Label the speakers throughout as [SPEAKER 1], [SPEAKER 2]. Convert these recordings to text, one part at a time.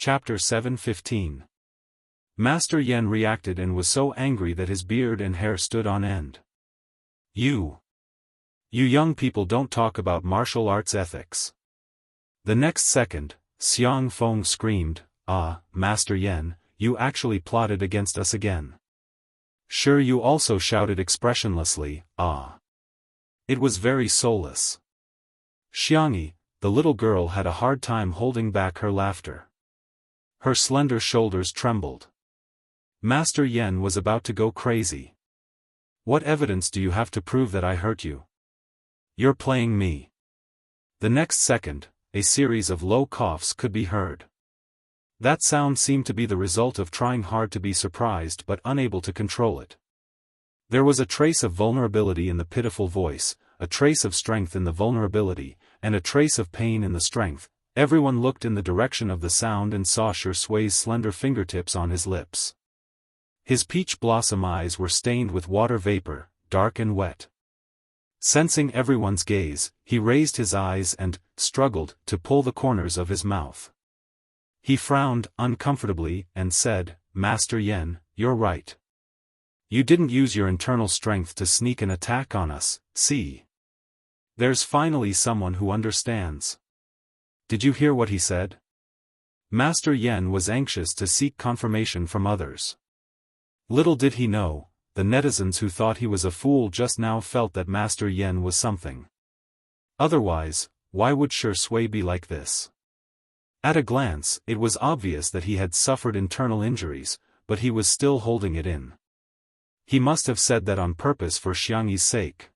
[SPEAKER 1] Chapter 7:15. Master Yen reacted and was so angry that his beard and hair stood on end. You young people don't talk about martial arts ethics. The next second, Xiang Feng screamed, "Ah, Master Yen, you actually plotted against us again." Sure, you also shouted expressionlessly, "Ah." It was very soulless. Xiangyi, the little girl, had a hard time holding back her laughter. Her slender shoulders trembled. Master Yen was about to go crazy. "What evidence do you have to prove that I hurt you? You're playing me." The next second, a series of low coughs could be heard. That sound seemed to be the result of trying hard to be surprised but unable to control it. There was a trace of vulnerability in the pitiful voice, a trace of strength in the vulnerability, and a trace of pain in the strength. Everyone looked in the direction of the sound and saw Sher Sui's slender fingertips on his lips. His peach blossom eyes were stained with water vapor, dark and wet. Sensing everyone's gaze, he raised his eyes and struggled to pull the corners of his mouth. He frowned uncomfortably and said, "Master Yen, you're right. You didn't use your internal strength to sneak an attack on us, see? There's finally someone who understands." Did you hear what he said? Master Yen was anxious to seek confirmation from others. Little did he know, the netizens who thought he was a fool just now felt that Master Yen was something. Otherwise, why would Sher Sui be like this? At a glance, it was obvious that he had suffered internal injuries, but he was still holding it in. He must have said that on purpose for Xiangyi's sake.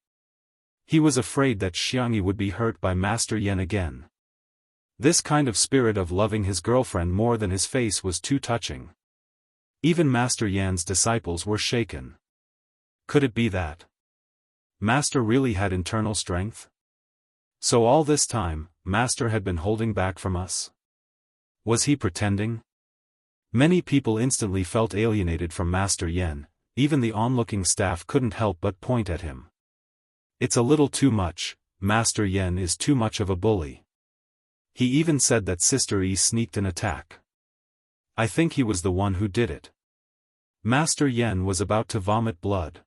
[SPEAKER 1] He was afraid that Xiangyi would be hurt by Master Yen again. This kind of spirit of loving his girlfriend more than his face was too touching. Even Master Yan's disciples were shaken. Could it be that Master really had internal strength? So all this time, Master had been holding back from us? Was he pretending? Many people instantly felt alienated from Master Yen, even the onlooking staff couldn't help but point at him. It's a little too much, Master Yen is too much of a bully. He even said that Sister Yi sneaked an attack. I think he was the one who did it. Master Yen was about to vomit blood.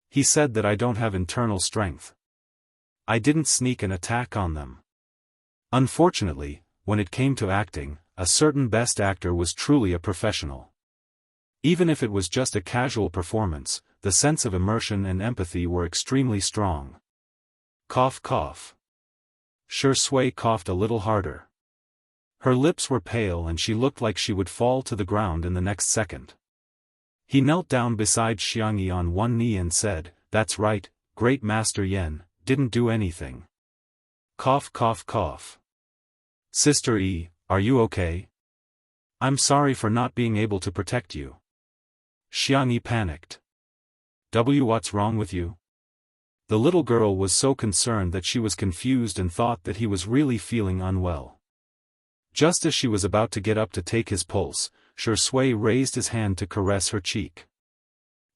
[SPEAKER 1] He said that I don't have internal strength. I didn't sneak an attack on them. Unfortunately, when it came to acting, a certain best actor was truly a professional. Even if it was just a casual performance, the sense of immersion and empathy were extremely strong. Cough cough. Sher Sui coughed a little harder. Her lips were pale and she looked like she would fall to the ground in the next second. He knelt down beside Xiangyi on one knee and said, "That's right, Great Master Yen, didn't do anything." Cough cough cough. "Sister Yi, are you okay? I'm sorry for not being able to protect you." Xiangyi panicked. What's wrong with you?" The little girl was so concerned that she was confused and thought that he was really feeling unwell. Just as she was about to get up to take his pulse, Sher Sui raised his hand to caress her cheek.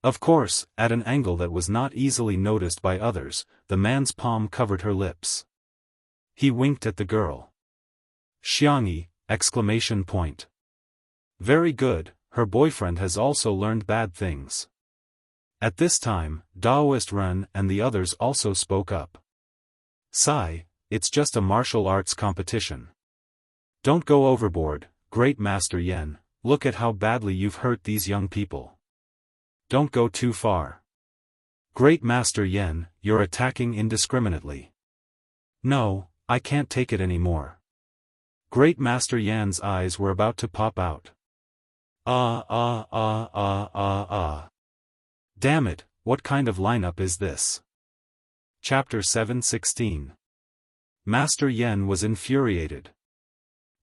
[SPEAKER 1] Of course, at an angle that was not easily noticed by others, the man's palm covered her lips. He winked at the girl. Xiangyi! Exclamation point. Very good, her boyfriend has also learned bad things. At this time, Daoist Ren and the others also spoke up. Sigh, it's just a martial arts competition. Don't go overboard, Great Master Yen, look at how badly you've hurt these young people. Don't go too far. Great Master Yen, you're attacking indiscriminately. No, I can't take it anymore. Great Master Yan's eyes were about to pop out. Damn it, what kind of lineup is this? Chapter 7:16. Master Yen was infuriated.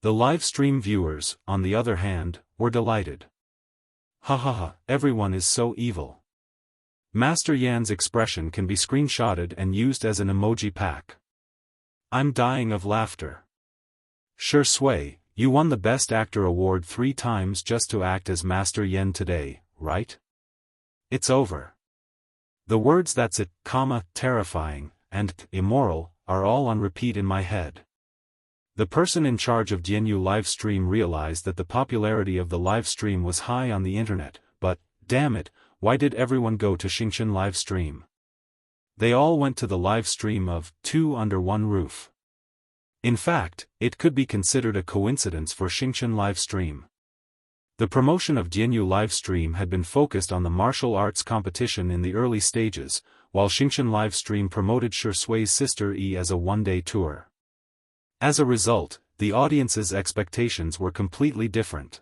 [SPEAKER 1] The live stream viewers, on the other hand, were delighted. Ha ha ha, everyone is so evil. Master Yan's expression can be screenshotted and used as an emoji pack. I'm dying of laughter. Sher Sui, you won the Best Actor award 3 times just to act as Master Yen today, right? It's over. The words "that's it, terrifying," and "immoral," are all on repeat in my head. The person in charge of Jianghu livestream realized that the popularity of the livestream was high on the internet, but, damn it, why did everyone go to Xianxia livestream? They all went to the livestream of Two Under One Roof. In fact, it could be considered a coincidence for Xianxia livestream. The promotion of Jianghu livestream had been focused on the martial arts competition in the early stages, while Xianxia livestream promoted Shui's sister Yi as a one-day tour. As a result, the audience's expectations were completely different.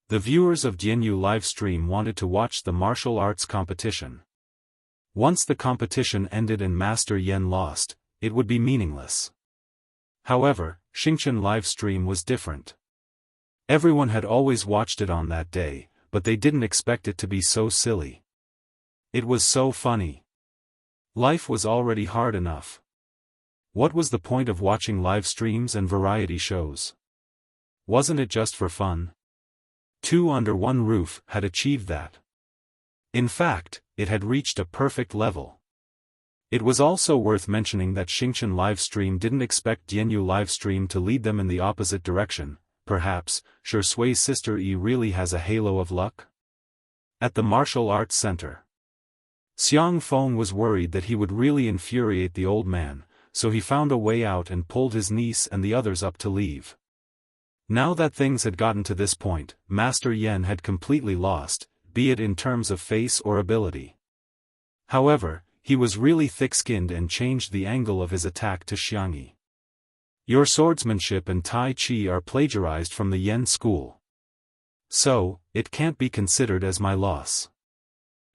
[SPEAKER 1] The viewers of Jianghu livestream wanted to watch the martial arts competition. Once the competition ended and Master Yan lost, it would be meaningless. However, Xianxia livestream was different. Everyone had always watched it on that day, but they didn't expect it to be so silly. It was so funny. Life was already hard enough. What was the point of watching live streams and variety shows? Wasn't it just for fun? Two Under One Roof had achieved that. In fact, it had reached a perfect level. It was also worth mentioning that Xianxia livestream didn't expect Jianghu livestream to lead them in the opposite direction. Perhaps, Shui's sister Yi really has a halo of luck? At the Martial Arts Center, Xiang Feng was worried that he would really infuriate the old man, so he found a way out and pulled his niece and the others up to leave. Now that things had gotten to this point, Master Yan had completely lost, be it in terms of face or ability. However, he was really thick-skinned and changed the angle of his attack to Xiangyi. Your swordsmanship and Tai Chi are plagiarized from the Yan school. So, it can't be considered as my loss.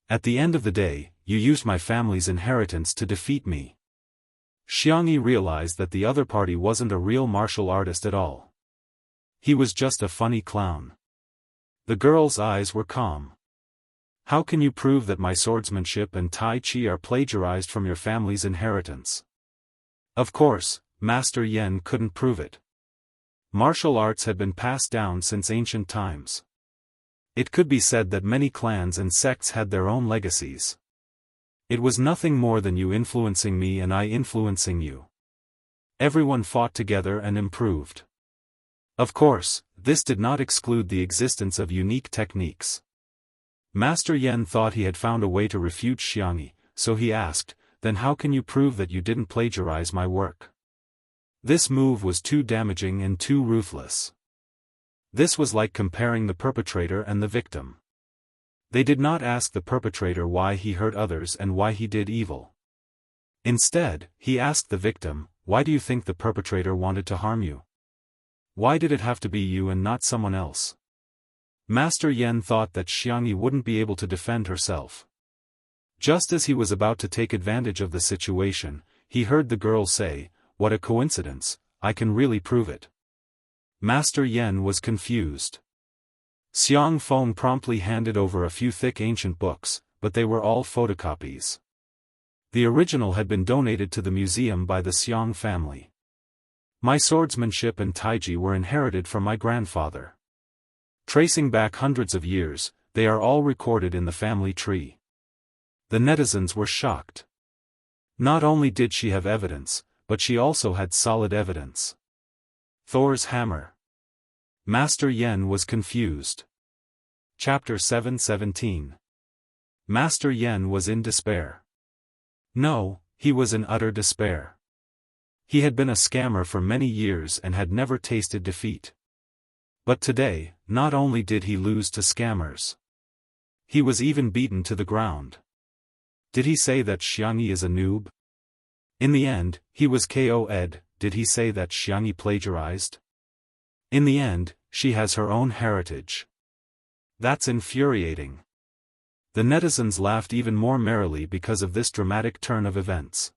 [SPEAKER 1] At the end of the day, you used my family's inheritance to defeat me. Xiangyi realized that the other party wasn't a real martial artist at all. He was just a funny clown. The girl's eyes were calm. How can you prove that my swordsmanship and Tai Chi are plagiarized from your family's inheritance? Of course, Master Yan couldn't prove it. Martial arts had been passed down since ancient times. It could be said that many clans and sects had their own legacies. It was nothing more than you influencing me and I influencing you. Everyone fought together and improved. Of course, this did not exclude the existence of unique techniques. Master Yan thought he had found a way to refute Xiangyi, so he asked, then how can you prove that you didn't plagiarize my work? This move was too damaging and too ruthless. This was like comparing the perpetrator and the victim. They did not ask the perpetrator why he hurt others and why he did evil. Instead, he asked the victim, why do you think the perpetrator wanted to harm you? Why did it have to be you and not someone else? Master Yan thought that Xiangyi wouldn't be able to defend herself. Just as he was about to take advantage of the situation, he heard the girl say, what a coincidence, I can really prove it. Master Yan was confused. Xiang Feng promptly handed over a few thick ancient books, but they were all photocopies. The original had been donated to the museum by the Xiang family. My swordsmanship and taiji were inherited from my grandfather. Tracing back hundreds of years, they are all recorded in the family tree. The netizens were shocked. Not only did she have evidence, but she also had solid evidence. Thor's hammer. Master Yan was confused. Chapter 7:17. Master Yan was in despair. No, he was in utter despair. He had been a scammer for many years and had never tasted defeat. But today, not only did he lose to scammers, he was even beaten to the ground. Did he say that Xiangyi is a noob? In the end, he was KO'd. Did he say that Xiangyi plagiarized? In the end, she has her own heritage. That's infuriating. The netizens laughed even more merrily because of this dramatic turn of events.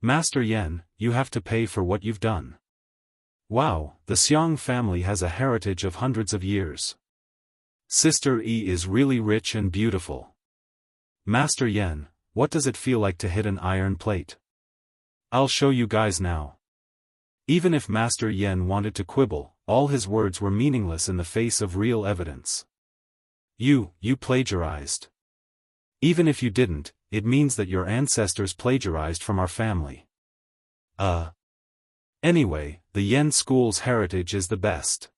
[SPEAKER 1] Master Yan, you have to pay for what you've done. Wow, the Xiang family has a heritage of hundreds of years. Sister Yi is really rich and beautiful. Master Yan, what does it feel like to hit an iron plate? I'll show you guys now. Even if Master Yan wanted to quibble, all his words were meaningless in the face of real evidence. You plagiarized. Even if you didn't, it means that your ancestors plagiarized from our family. Anyway, the Yen school's heritage is the best.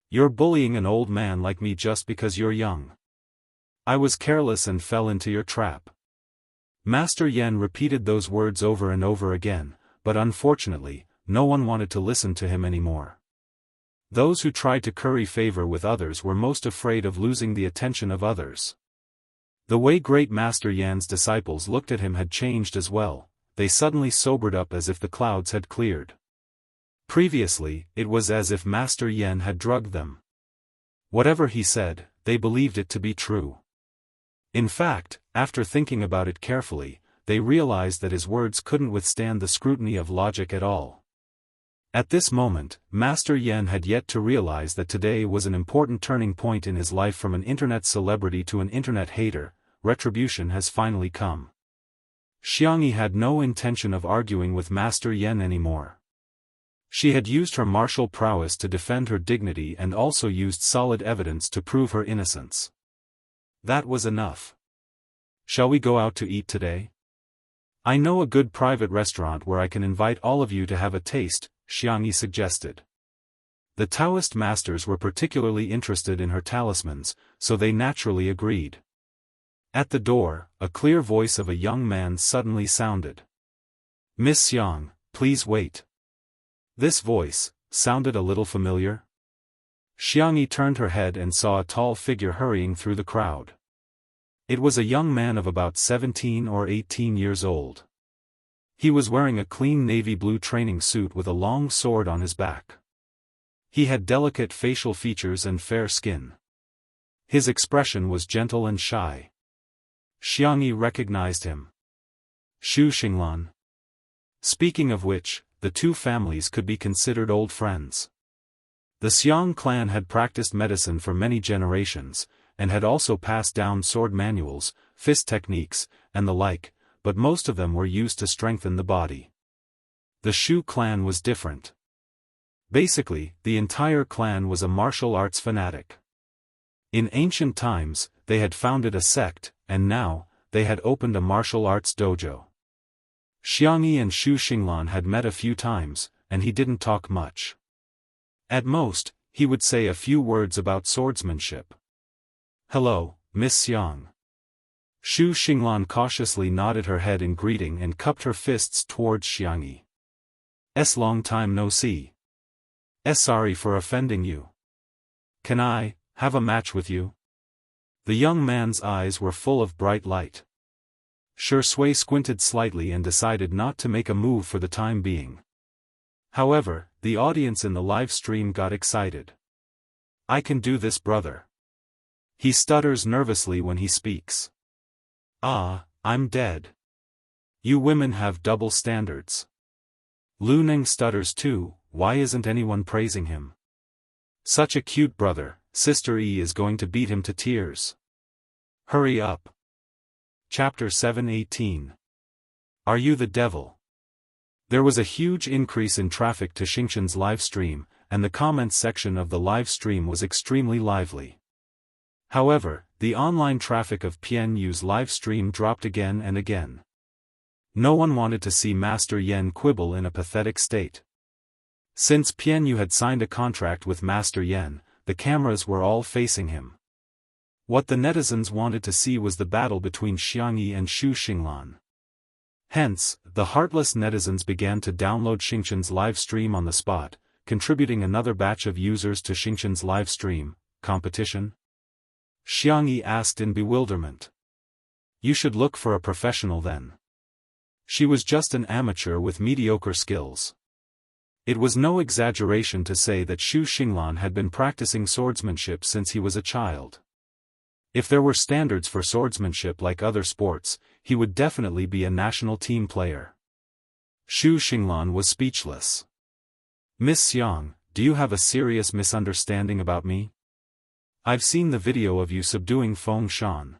[SPEAKER 1] You're bullying an old man like me just because you're young. I was careless and fell into your trap. Master Yen repeated those words over and over again, but unfortunately, no one wanted to listen to him anymore. Those who tried to curry favor with others were most afraid of losing the attention of others. The way Great Master Yan's disciples looked at him had changed as well. They suddenly sobered up as if the clouds had cleared. Previously, it was as if Master Yen had drugged them. Whatever he said, they believed it to be true. In fact, after thinking about it carefully, they realized that his words couldn't withstand the scrutiny of logic at all. At this moment, Master Yen had yet to realize that today was an important turning point in his life. From an internet celebrity to an internet hater, retribution has finally come. Xianxia had no intention of arguing with Master Yen anymore. She had used her martial prowess to defend her dignity and also used solid evidence to prove her innocence. That was enough. Shall we go out to eat today? I know a good private restaurant where I can invite all of you to have a taste, Xianxia suggested. The Daoist masters were particularly interested in her talismans, so they naturally agreed. At the door, a clear voice of a young man suddenly sounded. Miss Xiang, please wait. This voice sounded a little familiar. Xianxia turned her head and saw a tall figure hurrying through the crowd. It was a young man of about 17 or 18 years old. He was wearing a clean navy blue training suit with a long sword on his back. He had delicate facial features and fair skin. His expression was gentle and shy. Xianxia recognized him. Xu Xinglan. Speaking of which, the two families could be considered old friends. The Xiang clan had practiced medicine for many generations, and had also passed down sword manuals, fist techniques, and the like, but most of them were used to strengthen the body. The Xu clan was different. Basically, the entire clan was a martial arts fanatic. In ancient times, they had founded a sect, and now, they had opened a martial arts dojo. Xianxia and Xu Xinglan had met a few times, and he didn't talk much. At most, he would say a few words about swordsmanship. Hello, Miss Xiang. Xu Xinglan cautiously nodded her head in greeting and cupped her fists towards Xianxia. Long time no see. Sorry for offending you. Can I have a match with you? The young man's eyes were full of bright light. Shui squinted slightly and decided not to make a move for the time being. However, the audience in the live stream got excited. I can do this, brother. He stutters nervously when he speaks. I'm dead. You women have double standards. Lu Ning stutters too. Why isn't anyone praising him? Such a cute brother. Sister E is going to beat him to tears. Hurry up. Chapter 7:18. Are you the devil? There was a huge increase in traffic to Xingqian's live stream, and the comments section of the live stream was extremely lively. However, the online traffic of PNU's live stream dropped again and again. No one wanted to see Master Yen quibble in a pathetic state. Since PNU had signed a contract with Master Yen, the cameras were all facing him. What the netizens wanted to see was the battle between Xianxia and Xu Xinglan. Hence, the heartless netizens began to download Xingqian's live stream on the spot, contributing another batch of users to Xingqian's live stream. Competition? Xianxia asked in bewilderment. You should look for a professional then. She was just an amateur with mediocre skills. It was no exaggeration to say that Xu Xinglan had been practicing swordsmanship since he was a child. If there were standards for swordsmanship like other sports, he would definitely be a national team player. Xu Xinglan was speechless. Miss Xiang, do you have a serious misunderstanding about me? I've seen the video of you subduing Feng Shan.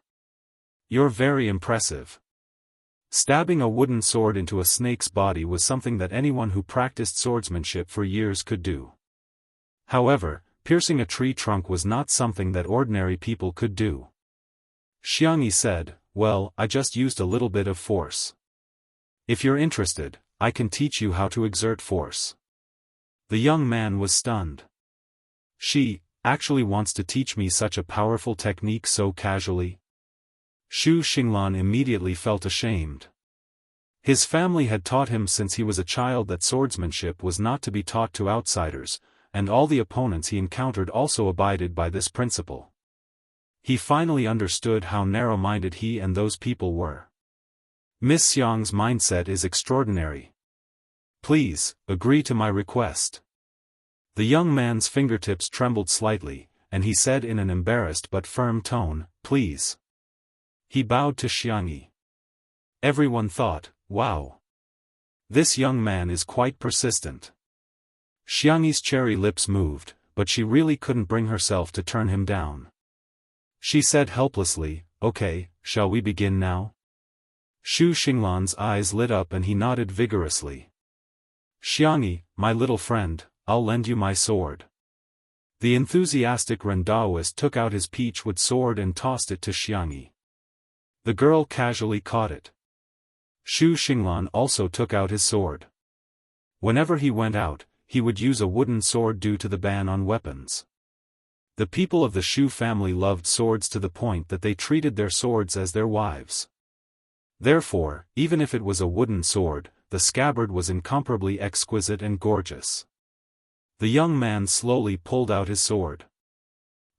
[SPEAKER 1] You're very impressive. Stabbing a wooden sword into a snake's body was something that anyone who practiced swordsmanship for years could do. However, piercing a tree trunk was not something that ordinary people could do. Xianxia said, well, I just used a little bit of force. If you're interested, I can teach you how to exert force." The young man was stunned. She actually wants to teach me such a powerful technique so casually? Xu Xinglan immediately felt ashamed. His family had taught him since he was a child that swordsmanship was not to be taught to outsiders, and all the opponents he encountered also abided by this principle. He finally understood how narrow-minded he and those people were. Miss Xiang's mindset is extraordinary. Please, agree to my request. The young man's fingertips trembled slightly, and he said in an embarrassed but firm tone, "Please." He bowed to Xiangyi. Everyone thought, wow. This young man is quite persistent. Xiangyi's cherry lips moved, but she really couldn't bring herself to turn him down. She said helplessly, "Okay, shall we begin now?" Xu Xinglan's eyes lit up and he nodded vigorously. "Xiangyi, my little friend, I'll lend you my sword." The enthusiastic Daoist took out his peachwood sword and tossed it to Xiangyi. The girl casually caught it. Xu Xinglan also took out his sword. Whenever he went out, he would use a wooden sword due to the ban on weapons. The people of the Xu family loved swords to the point that they treated their swords as their wives. Therefore, even if it was a wooden sword, the scabbard was incomparably exquisite and gorgeous. The young man slowly pulled out his sword.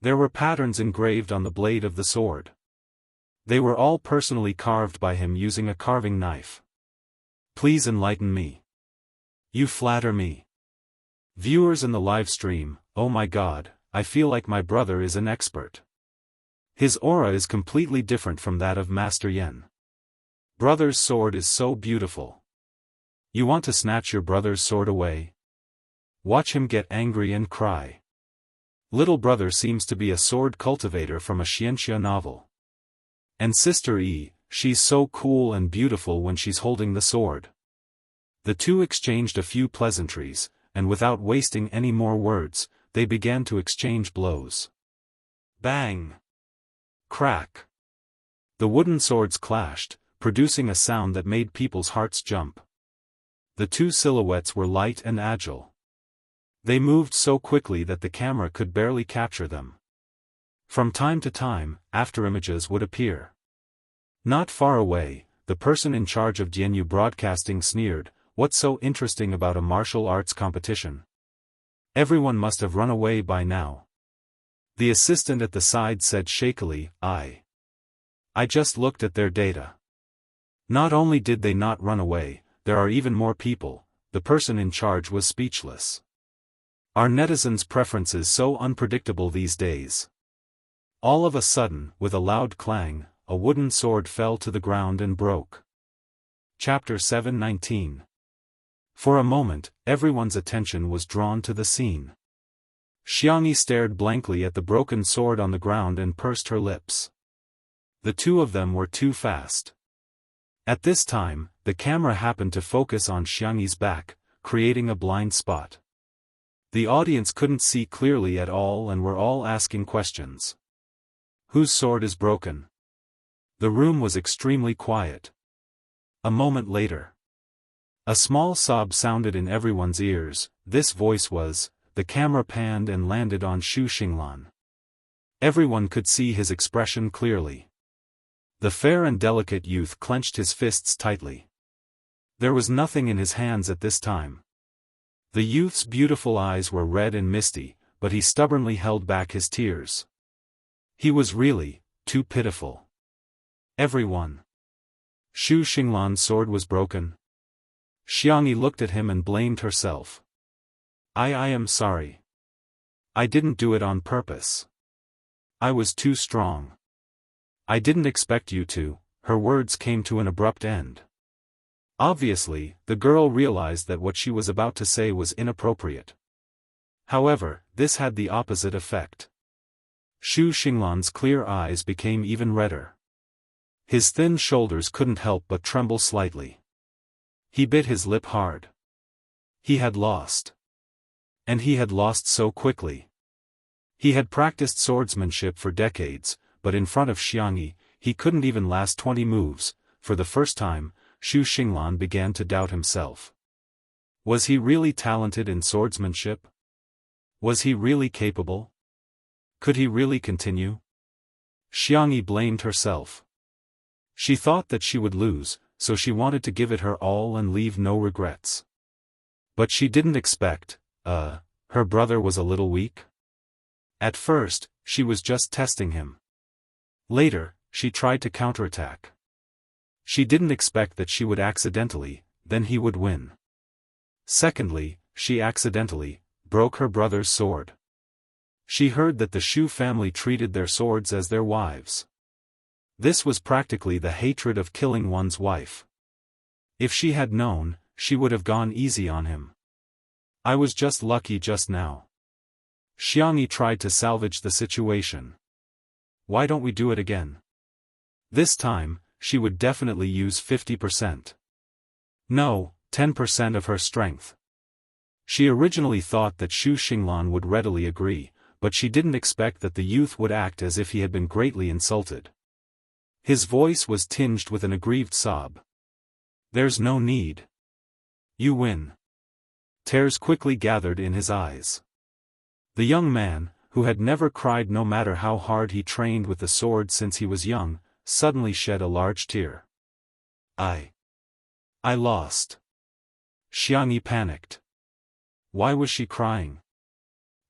[SPEAKER 1] There were patterns engraved on the blade of the sword. They were all personally carved by him using a carving knife. Please enlighten me. You flatter me. Viewers in the live stream, oh my God, I feel like my brother is an expert. His aura is completely different from that of Master Yan. Brother's sword is so beautiful. You want to snatch your brother's sword away? Watch him get angry and cry. Little brother seems to be a sword cultivator from a Xianxia novel. And Sister E, she's so cool and beautiful when she's holding the sword. The two exchanged a few pleasantries, and without wasting any more words, they began to exchange blows. Bang! Crack! The wooden swords clashed, producing a sound that made people's hearts jump. The two silhouettes were light and agile. They moved so quickly that the camera could barely capture them. From time to time, afterimages would appear. Not far away, the person in charge of Jianghu broadcasting sneered, "What's so interesting about a martial arts competition? Everyone must have run away by now." The assistant at the side said shakily, I just looked at their data. Not only did they not run away, there are even more people." The person in charge was speechless. Are netizens' preferences so unpredictable these days? All of a sudden, with a loud clang, a wooden sword fell to the ground and broke. Chapter 7:19. For a moment, everyone's attention was drawn to the scene. Xiangyi stared blankly at the broken sword on the ground and pursed her lips. The two of them were too fast. At this time, the camera happened to focus on Xiangyi's back, creating a blind spot. The audience couldn't see clearly at all and were all asking questions. Whose sword is broken? The room was extremely quiet. A moment later, a small sob sounded in everyone's ears. This voice was, the camera panned and landed on Xu Xinglan. Everyone could see his expression clearly. The fair and delicate youth clenched his fists tightly. There was nothing in his hands at this time. The youth's beautiful eyes were red and misty, but he stubbornly held back his tears. He was really too pitiful. Everyone. Xu Xinglan's sword was broken. Xiangyi looked at him and blamed herself. I am sorry. I didn't do it on purpose. I was too strong. I didn't expect you to." Her words came to an abrupt end. Obviously, the girl realized that what she was about to say was inappropriate. However, this had the opposite effect. Xu Xinglan's clear eyes became even redder. His thin shoulders couldn't help but tremble slightly. He bit his lip hard. He had lost. And he had lost so quickly. He had practiced swordsmanship for decades, but in front of Xiangyi, he couldn't even last 20 moves. For the first time, Xu Xinglan began to doubt himself. Was he really talented in swordsmanship? Was he really capable? Could he really continue? Xiangyi blamed herself. She thought that she would lose, so she wanted to give it her all and leave no regrets. But she didn't expect, her brother was a little weak. At first, she was just testing him. Later, she tried to counterattack. She didn't expect that she would accidentally, then he would win. Secondly, she accidentally broke her brother's sword. She heard that the Shu family treated their swords as their wives. This was practically the hatred of killing one's wife. If she had known, she would have gone easy on him. I was just lucky just now. Xiangyi tried to salvage the situation. Why don't we do it again? This time, she would definitely use 50%. No, 10% of her strength. She originally thought that Xu Xinglan would readily agree, but she didn't expect that the youth would act as if he had been greatly insulted. His voice was tinged with an aggrieved sob. There's no need. You win. Tears quickly gathered in his eyes. The young man, who had never cried no matter how hard he trained with the sword since he was young, suddenly shed a large tear. I lost. Xiangyi panicked. Why was she crying?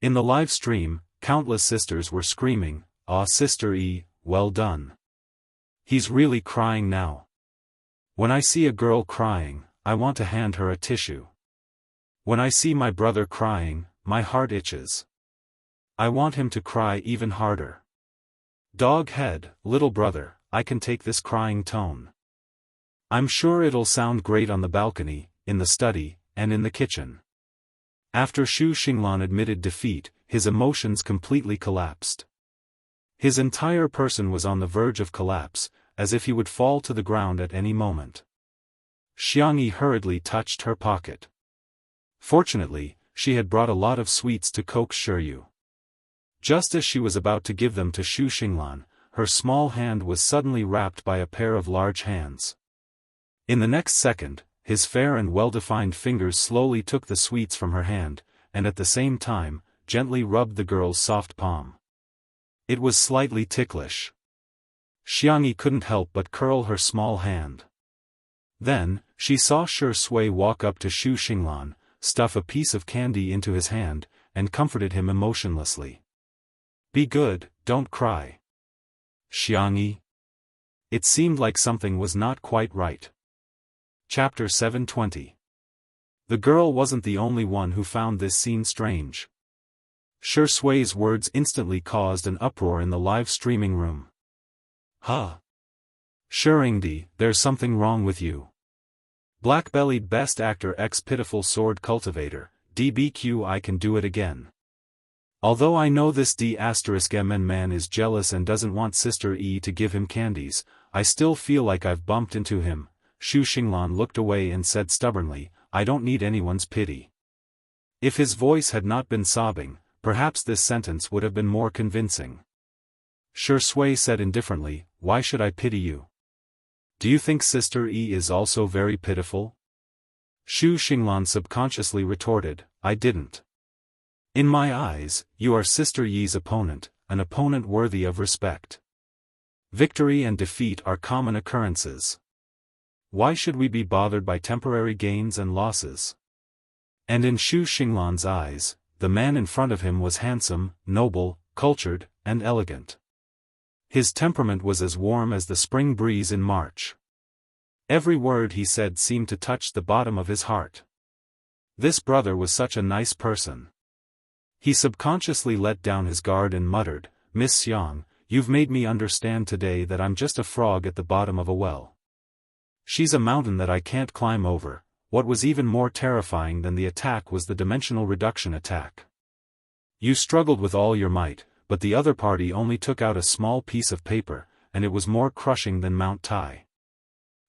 [SPEAKER 1] In the live stream, countless sisters were screaming, "Ah, Sister E, well done. He's really crying now. When I see a girl crying, I want to hand her a tissue. When I see my brother crying, my heart itches. I want him to cry even harder. Dog head, little brother, I can take this crying tone. I'm sure it'll sound great on the balcony, in the study, and in the kitchen." After Xu Xinglan admitted defeat, his emotions completely collapsed. His entire person was on the verge of collapse, as if he would fall to the ground at any moment. Xiangyi hurriedly touched her pocket. Fortunately, she had brought a lot of sweets to coax Shiryu. Just as she was about to give them to Xu Xinglan, her small hand was suddenly wrapped by a pair of large hands. In the next second, his fair and well-defined fingers slowly took the sweets from her hand, and at the same time, gently rubbed the girl's soft palm. It was slightly ticklish. Xiangyi couldn't help but curl her small hand. Then, she saw Shi Sui walk up to Xu Xinglan, stuff a piece of candy into his hand, and comforted him emotionlessly. "Be good, don't cry. Xiangyi." It seemed like something was not quite right. Chapter 720. The girl wasn't the only one who found this scene strange. Shi Sui's words instantly caused an uproar in the live streaming room. "Huh? Shirengdi, there's something wrong with you. Black-bellied best actor x pitiful sword cultivator, DBQ I can do it again. Although I know this D*MN man is jealous and doesn't want Sister E to give him candies, I still feel like I've bumped into him." Xu Xinglan looked away and said stubbornly, "I don't need anyone's pity." If his voice had not been sobbing, perhaps this sentence would have been more convincing. Shi Sui said indifferently, "Why should I pity you? Do you think Sister E is also very pitiful?" Xu Xinglan subconsciously retorted, "I didn't. In my eyes, you are Sister Yi's opponent, an opponent worthy of respect. Victory and defeat are common occurrences. Why should we be bothered by temporary gains and losses?" And in Xu Xinglan's eyes, the man in front of him was handsome, noble, cultured, and elegant. His temperament was as warm as the spring breeze in March. Every word he said seemed to touch the bottom of his heart. This brother was such a nice person. He subconsciously let down his guard and muttered, "Miss Xiang, you've made me understand today that I'm just a frog at the bottom of a well. She's a mountain that I can't climb over." What was even more terrifying than the attack was the dimensional reduction attack. You struggled with all your might, but the other party only took out a small piece of paper, and it was more crushing than Mount Tai.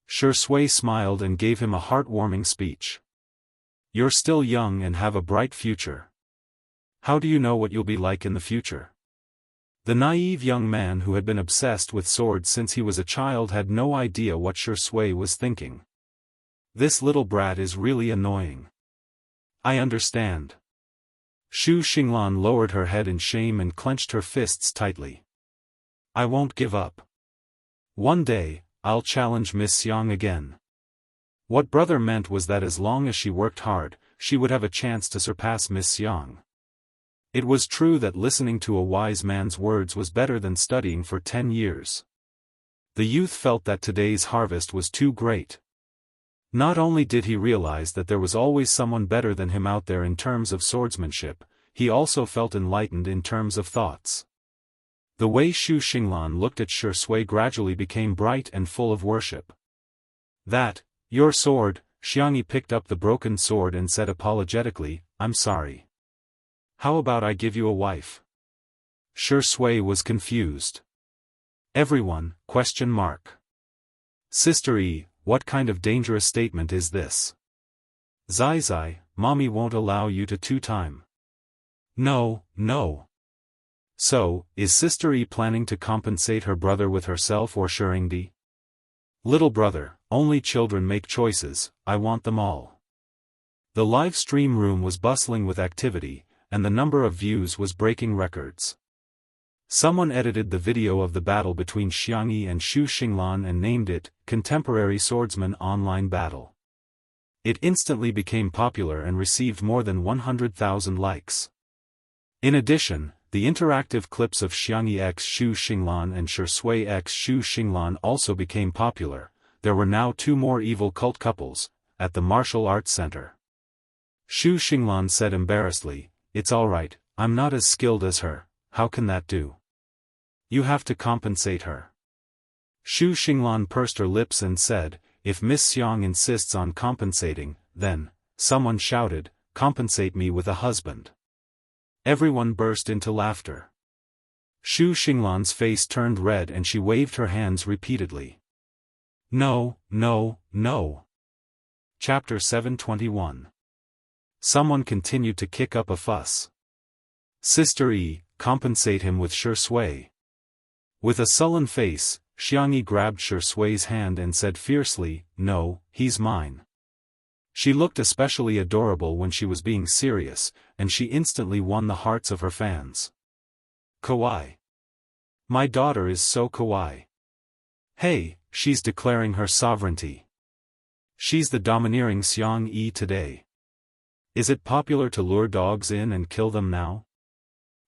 [SPEAKER 1] Shi Sui smiled and gave him a heartwarming speech. "You're still young and have a bright future. How do you know what you'll be like in the future?" The naive young man who had been obsessed with swords since he was a child had no idea what Shi Sui was thinking. This little brat is really annoying. I understand. Xu Xinglan lowered her head in shame and clenched her fists tightly. I won't give up. One day, I'll challenge Miss Xiang again. What brother meant was that as long as she worked hard, she would have a chance to surpass Miss Xiang. It was true that listening to a wise man's words was better than studying for 10 years. The youth felt that today's harvest was too great. Not only did he realize that there was always someone better than him out there in terms of swordsmanship, he also felt enlightened in terms of thoughts. The way Xu Xinglan looked at Shi Sui gradually became bright and full of worship. That, your sword, Xiangyi picked up the broken sword and said apologetically, I'm sorry. How about I give you a wife? Shi Sui was confused. Everyone, ? Sister E, what kind of dangerous statement is this? Zai Zai, mommy won't allow you to two-time. No, no. So, is Sister E planning to compensate her brother with herself or Shirengdi? Little brother, only children make choices, I want them all. The live stream room was bustling with activity, and the number of views was breaking records. Someone edited the video of the battle between Xiangyi and Xu Xinglan and named it, Contemporary Swordsman Online Battle. It instantly became popular and received more than 100,000 likes. In addition, the interactive clips of Xiangyi x Xu Xinglan and Shi Sui x Xu Xinglan also became popular. There were now two more evil cult couples, at the martial arts center. Xu Xinglan said embarrassedly, it's alright, I'm not as skilled as her, how can that do? You have to compensate her. Xu Xinglan pursed her lips and said, if Miss Xiang insists on compensating, then, someone shouted, compensate me with a husband. Everyone burst into laughter. Xu Xinglan's face turned red and she waved her hands repeatedly. No, no, no. Chapter 721. Someone continued to kick up a fuss. Sister E, compensate him with Shi Sui. With a sullen face, Xiangyi grabbed Shi Sui's hand and said fiercely, no, he's mine. She looked especially adorable when she was being serious, and she instantly won the hearts of her fans. Kawaii. My daughter is so kawaii. Hey, she's declaring her sovereignty. She's the domineering Xiang Yi today. Is it popular to lure dogs in and kill them now?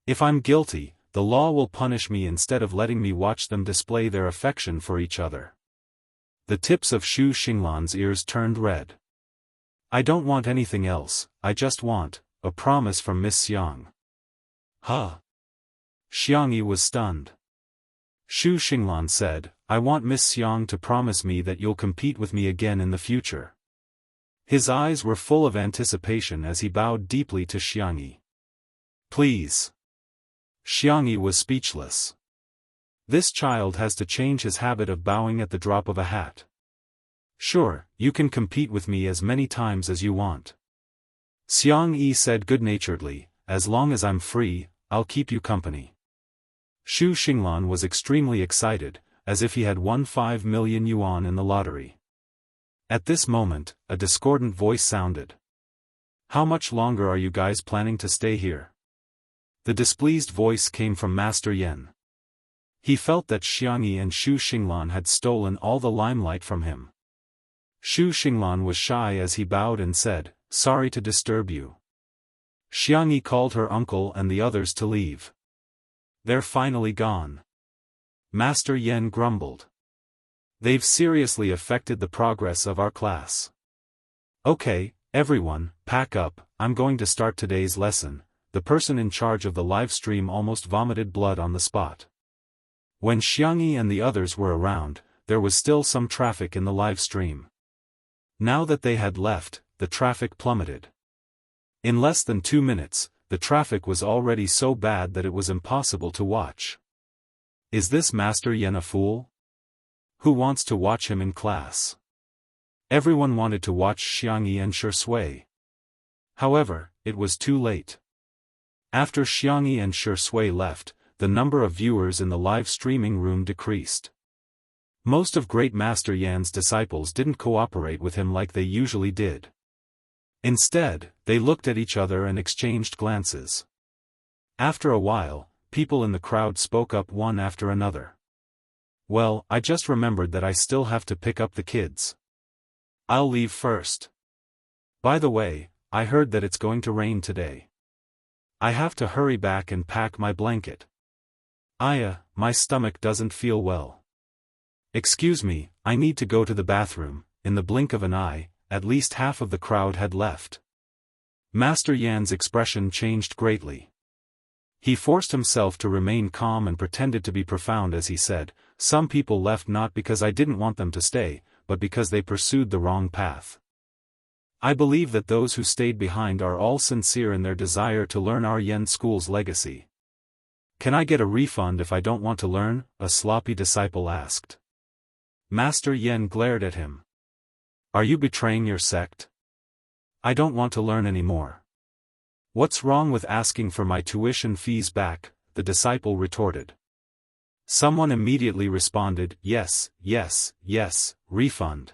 [SPEAKER 1] If I'm guilty, the law will punish me instead of letting me watch them display their affection for each other. The tips of Xu Xinglan's ears turned red. I don't want anything else, I just want a promise from Miss Xiang. Huh? Xiangyi was stunned. Xu Xinglan said, I want Miss Xiang to promise me that you'll compete with me again in the future. His eyes were full of anticipation as he bowed deeply to Xiangyi. Please. Xiangyi was speechless. This child has to change his habit of bowing at the drop of a hat. Sure, you can compete with me as many times as you want. Xiang Yi said good-naturedly, as long as I'm free, I'll keep you company. Xu Xinglan was extremely excited, as if he had won 5 million yuan in the lottery. At this moment, a discordant voice sounded. How much longer are you guys planning to stay here? The displeased voice came from Master Yan. He felt that Xiangyi and Xu Xinglan had stolen all the limelight from him. Xu Xinglan was shy as he bowed and said, sorry to disturb you. Xiangyi called her uncle and the others to leave. They're finally gone. Master Yan grumbled. They've seriously affected the progress of our class. Okay, everyone, pack up, I'm going to start today's lesson. The person in charge of the live stream almost vomited blood on the spot. When Xiangyi and the others were around, there was still some traffic in the live stream. Now that they had left, the traffic plummeted. In less than 2 minutes, the traffic was already so bad that it was impossible to watch. Is this Master Yan a fool? Who wants to watch him in class? Everyone wanted to watch Xiangyi and Shi Sui. However, it was too late. After Xiangyi and Shi Sui left, the number of viewers in the live streaming room decreased. Most of Great Master Yan's disciples didn't cooperate with him like they usually did. Instead, they looked at each other and exchanged glances. After a while, people in the crowd spoke up one after another. Well, I just remembered that I still have to pick up the kids. I'll leave first. By the way, I heard that it's going to rain today. I have to hurry back and pack my blanket. My stomach doesn't feel well. Excuse me, I need to go to the bathroom. In the blink of an eye, at least half of the crowd had left. Master Yan's expression changed greatly. He forced himself to remain calm and pretended to be profound as he said, "Some people left not because I didn't want them to stay, but because they pursued the wrong path. I believe that those who stayed behind are all sincere in their desire to learn our Yen school's legacy." "Can I get a refund if I don't want to learn?" a sloppy disciple asked. Master Yen glared at him. "Are you betraying your sect?" "I don't want to learn anymore." "What's wrong with asking for my tuition fees back?" the disciple retorted. Someone immediately responded, "Yes, yes, yes, refund.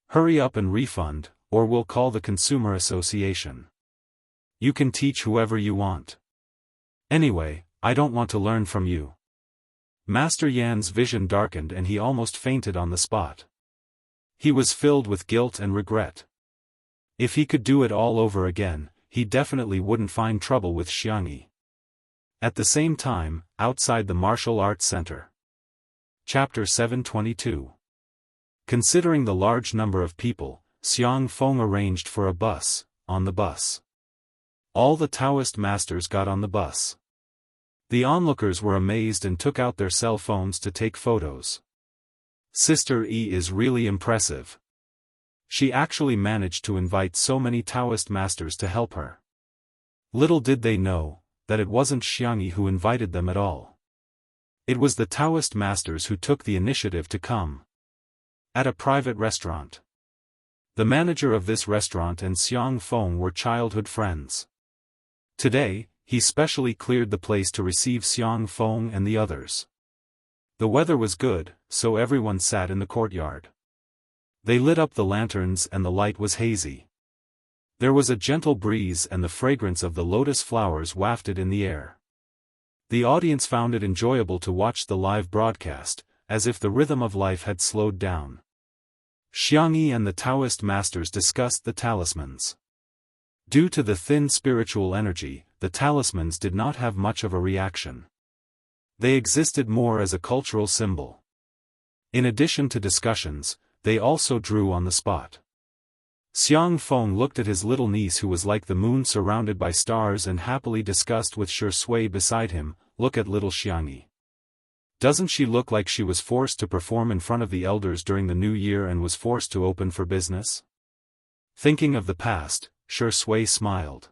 [SPEAKER 1] Hurry up and refund, or we'll call the Consumer Association. You can teach whoever you want. Anyway, I don't want to learn from you." Master Yan's vision darkened and he almost fainted on the spot. He was filled with guilt and regret. If he could do it all over again, he definitely wouldn't find trouble with Xianxia. At the same time, outside the Martial Arts Center. Chapter 722. Considering the large number of people, Xiang Feng arranged for a bus. On the bus, all the Taoist masters got on the bus. The onlookers were amazed and took out their cell phones to take photos. Sister E is really impressive. She actually managed to invite so many Taoist masters to help her. Little did they know that it wasn't Xianxia who invited them at all. It was the Taoist masters who took the initiative to come. At a private restaurant. The manager of this restaurant and Xiang Feng were childhood friends. Today, he specially cleared the place to receive Xiang Feng and the others. The weather was good, so everyone sat in the courtyard. They lit up the lanterns and the light was hazy. There was a gentle breeze and the fragrance of the lotus flowers wafted in the air. The audience found it enjoyable to watch the live broadcast, as if the rhythm of life had slowed down. Xianxia and the Taoist masters discussed the talismans. Due to the thin spiritual energy, the talismans did not have much of a reaction. They existed more as a cultural symbol. In addition to discussions, they also drew on the spot. Xiang Feng looked at his little niece who was like the moon surrounded by stars and happily discussed with Shui beside him, "Look at little Xianxia. Doesn't she look like she was forced to perform in front of the elders during the new year and was forced to open for business?" Thinking of the past, Shui smiled.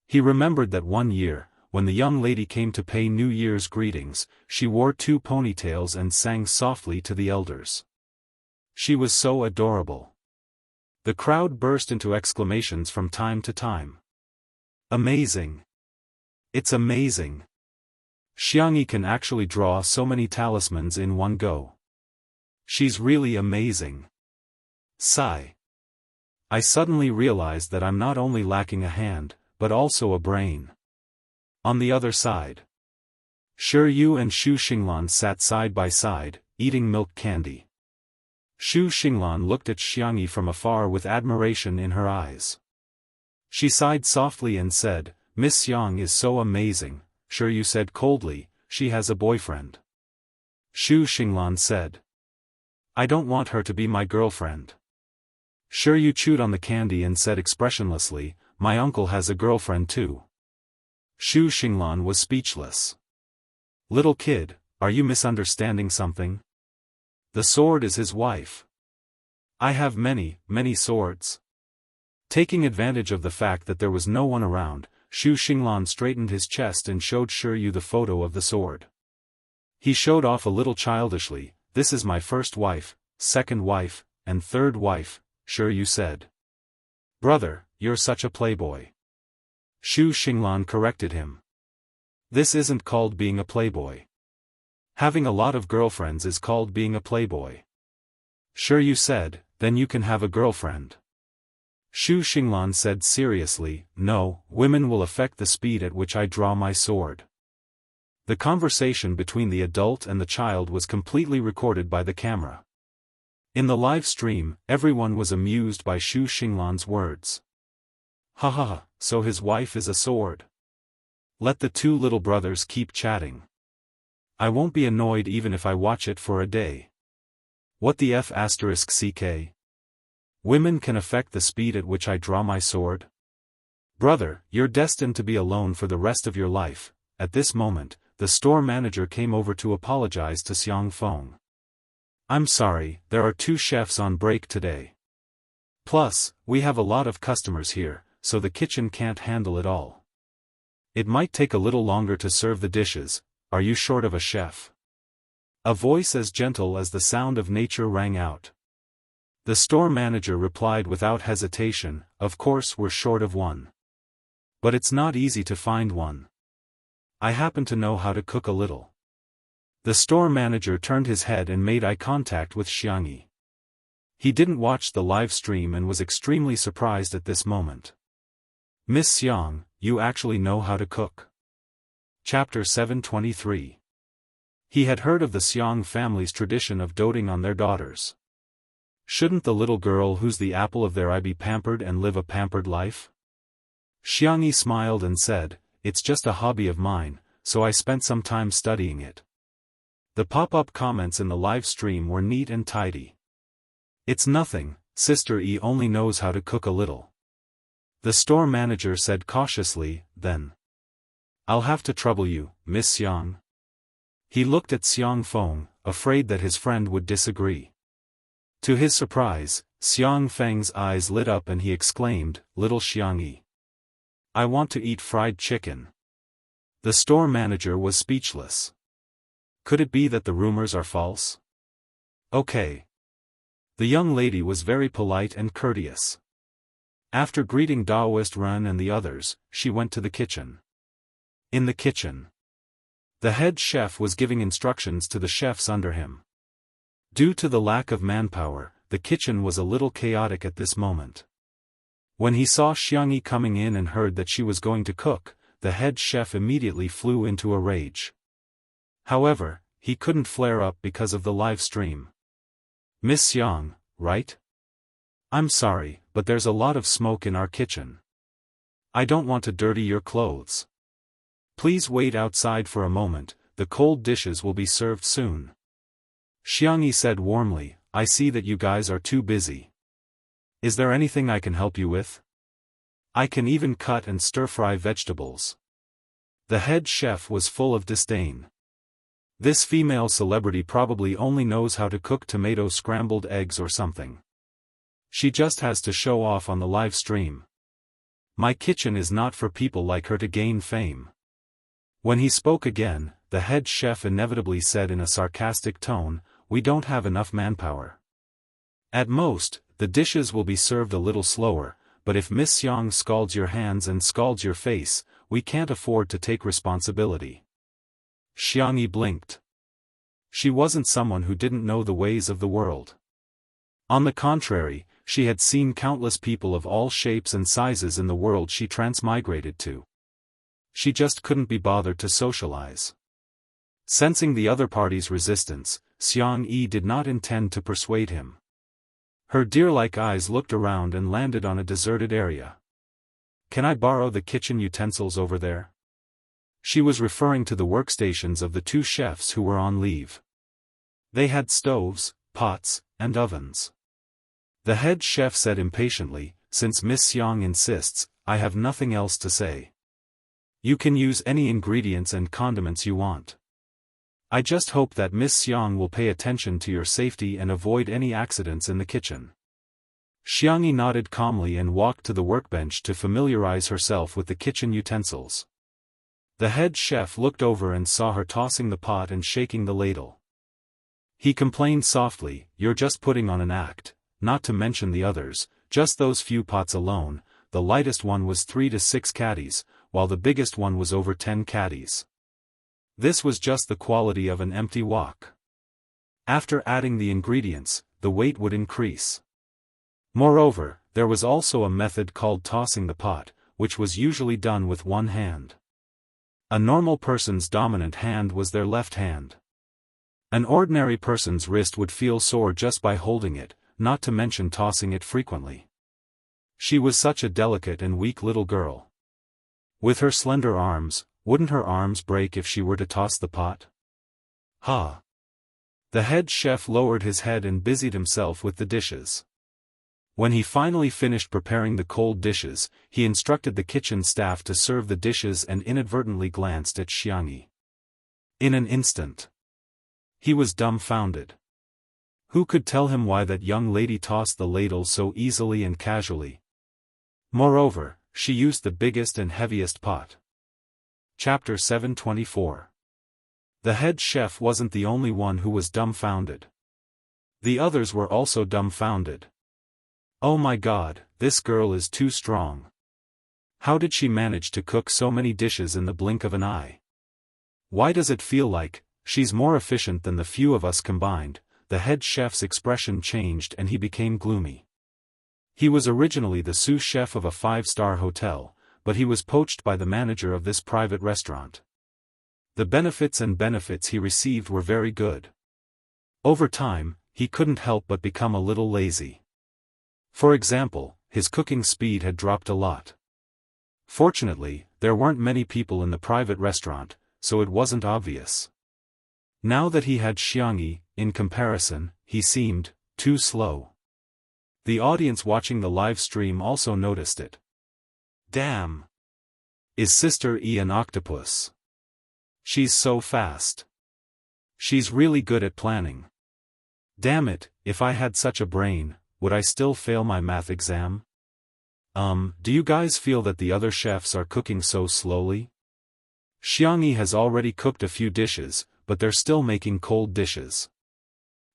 [SPEAKER 1] He remembered that one year, when the young lady came to pay New Year's greetings, she wore 2 ponytails and sang softly to the elders. She was so adorable. The crowd burst into exclamations from time to time. "Amazing! It's amazing! Xianxia can actually draw so many talismans in one go. She's really amazing." Sigh. I suddenly realized that I'm not only lacking a hand, but also a brain. On the other side, Shi Yu and Xu Xinglan sat side by side, eating milk candy. Xu Xinglan looked at Xianxia from afar with admiration in her eyes. She sighed softly and said, "Miss Xiang is so amazing." Shi Yu said coldly, "She has a boyfriend." Xu Xinglan said, "I don't want her to be my girlfriend." Shi Yu chewed on the candy and said expressionlessly, "My uncle has a girlfriend too." Xu Xinglan was speechless. "Little kid, are you misunderstanding something? The sword is his wife. I have many, many swords." Taking advantage of the fact that there was no one around, Xu Xinglan straightened his chest and showed Shi Yu the photo of the sword. He showed off a little childishly, "This is my first wife, second wife, and third wife," Shi Yu said. "Brother, you're such a playboy." Xu Xinglan corrected him. "This isn't called being a playboy. Having a lot of girlfriends is called being a playboy." Shi Yu said, "Then you can have a girlfriend." Xu Xinglan said seriously, "No, women will affect the speed at which I draw my sword." The conversation between the adult and the child was completely recorded by the camera. In the live stream, everyone was amused by Xu Xinglan's words. "Ha ha ha, so his wife is a sword. Let the two little brothers keep chatting. I won't be annoyed even if I watch it for a day. What the f*ck? Women can affect the speed at which I draw my sword? Brother, you're destined to be alone for the rest of your life." At this moment, the store manager came over to apologize to Xiang Feng. "I'm sorry, there are 2 chefs on break today. Plus, we have a lot of customers here, so the kitchen can't handle it all. It might take a little longer to serve the dishes. Are you short of a chef?" A voice as gentle as the sound of nature rang out. The store manager replied without hesitation, "Of course we're short of one. But it's not easy to find one. I happen to know how to cook a little." The store manager turned his head and made eye contact with Xiangyi. He didn't watch the live stream and was extremely surprised at this moment. "Miss Xiang, you actually know how to cook?" Chapter 723. He had heard of the Xiang family's tradition of doting on their daughters. Shouldn't the little girl who's the apple of their eye be pampered and live a pampered life? Xiangyi smiled and said, "It's just a hobby of mine, so I spent some time studying it." The pop-up comments in the live stream were neat and tidy. "It's nothing, Sister E only knows how to cook a little." The store manager said cautiously, "Then I'll have to trouble you, Miss Xiang." He looked at Xiang Feng, afraid that his friend would disagree. To his surprise, Xiang Feng's eyes lit up and he exclaimed, "Little Xiangyi, I want to eat fried chicken." The store manager was speechless. Could it be that the rumors are false? Okay. The young lady was very polite and courteous. After greeting Daoist Ren and the others, she went to the kitchen. In the kitchen, the head chef was giving instructions to the chefs under him. Due to the lack of manpower, the kitchen was a little chaotic at this moment. When he saw Xiangyi coming in and heard that she was going to cook, the head chef immediately flew into a rage. However, he couldn't flare up because of the live stream. "Miss Xiang, right? I'm sorry, but there's a lot of smoke in our kitchen. I don't want to dirty your clothes. Please wait outside for a moment, the cold dishes will be served soon." Xiangyi said warmly, "I see that you guys are too busy. Is there anything I can help you with? I can even cut and stir-fry vegetables." The head chef was full of disdain. This female celebrity probably only knows how to cook tomato scrambled eggs or something. She just has to show off on the live stream. My kitchen is not for people like her to gain fame. When he spoke again, the head chef inevitably said in a sarcastic tone, "We don't have enough manpower. At most, the dishes will be served a little slower, but if Miss Xiang scalds your hands and scalds your face, we can't afford to take responsibility." Xiangyi blinked. She wasn't someone who didn't know the ways of the world. On the contrary, she had seen countless people of all shapes and sizes in the world she transmigrated to. She just couldn't be bothered to socialize. Sensing the other party's resistance, Xiangyi did not intend to persuade him. Her deer-like eyes looked around and landed on a deserted area. "Can I borrow the kitchen utensils over there?" She was referring to the workstations of the 2 chefs who were on leave. They had stoves, pots, and ovens. The head chef said impatiently, "Since Miss Xiang insists, I have nothing else to say. You can use any ingredients and condiments you want. I just hope that Miss Xiang will pay attention to your safety and avoid any accidents in the kitchen." Xiangyi nodded calmly and walked to the workbench to familiarize herself with the kitchen utensils. The head chef looked over and saw her tossing the pot and shaking the ladle. He complained softly, "You're just putting on an act, not to mention the others, just those few pots alone. The lightest one was 3 to 6 caddies, while the biggest one was over 10 caddies. This was just the quality of an empty wok. After adding the ingredients, the weight would increase. Moreover, there was also a method called tossing the pot, which was usually done with one hand. A normal person's dominant hand was their left hand. An ordinary person's wrist would feel sore just by holding it, not to mention tossing it frequently. She was such a delicate and weak little girl. With her slender arms, wouldn't her arms break if she were to toss the pot? Ha! The head chef lowered his head and busied himself with the dishes. When he finally finished preparing the cold dishes, he instructed the kitchen staff to serve the dishes and inadvertently glanced at Xianxia. In an instant, he was dumbfounded. Who could tell him why that young lady tossed the ladle so easily and casually? Moreover, she used the biggest and heaviest pot. Chapter 724. The head chef wasn't the only one who was dumbfounded. The others were also dumbfounded. Oh my God, this girl is too strong. How did she manage to cook so many dishes in the blink of an eye? Why does it feel like she's more efficient than the few of us combined? The head chef's expression changed and he became gloomy. He was originally the sous chef of a 5-star hotel, but he was poached by the manager of this private restaurant. The benefits he received were very good. Over time, he couldn't help but become a little lazy. For example, his cooking speed had dropped a lot. Fortunately, there weren't many people in the private restaurant, so it wasn't obvious. Now that he had Xianxia, in comparison, he seemed too slow. The audience watching the live stream also noticed it. Damn! Is Sister E an octopus? She's so fast. She's really good at planning. Damn it, if I had such a brain, would I still fail my math exam? Do you guys feel that the other chefs are cooking so slowly? Xianxia has already cooked a few dishes, but they're still making cold dishes.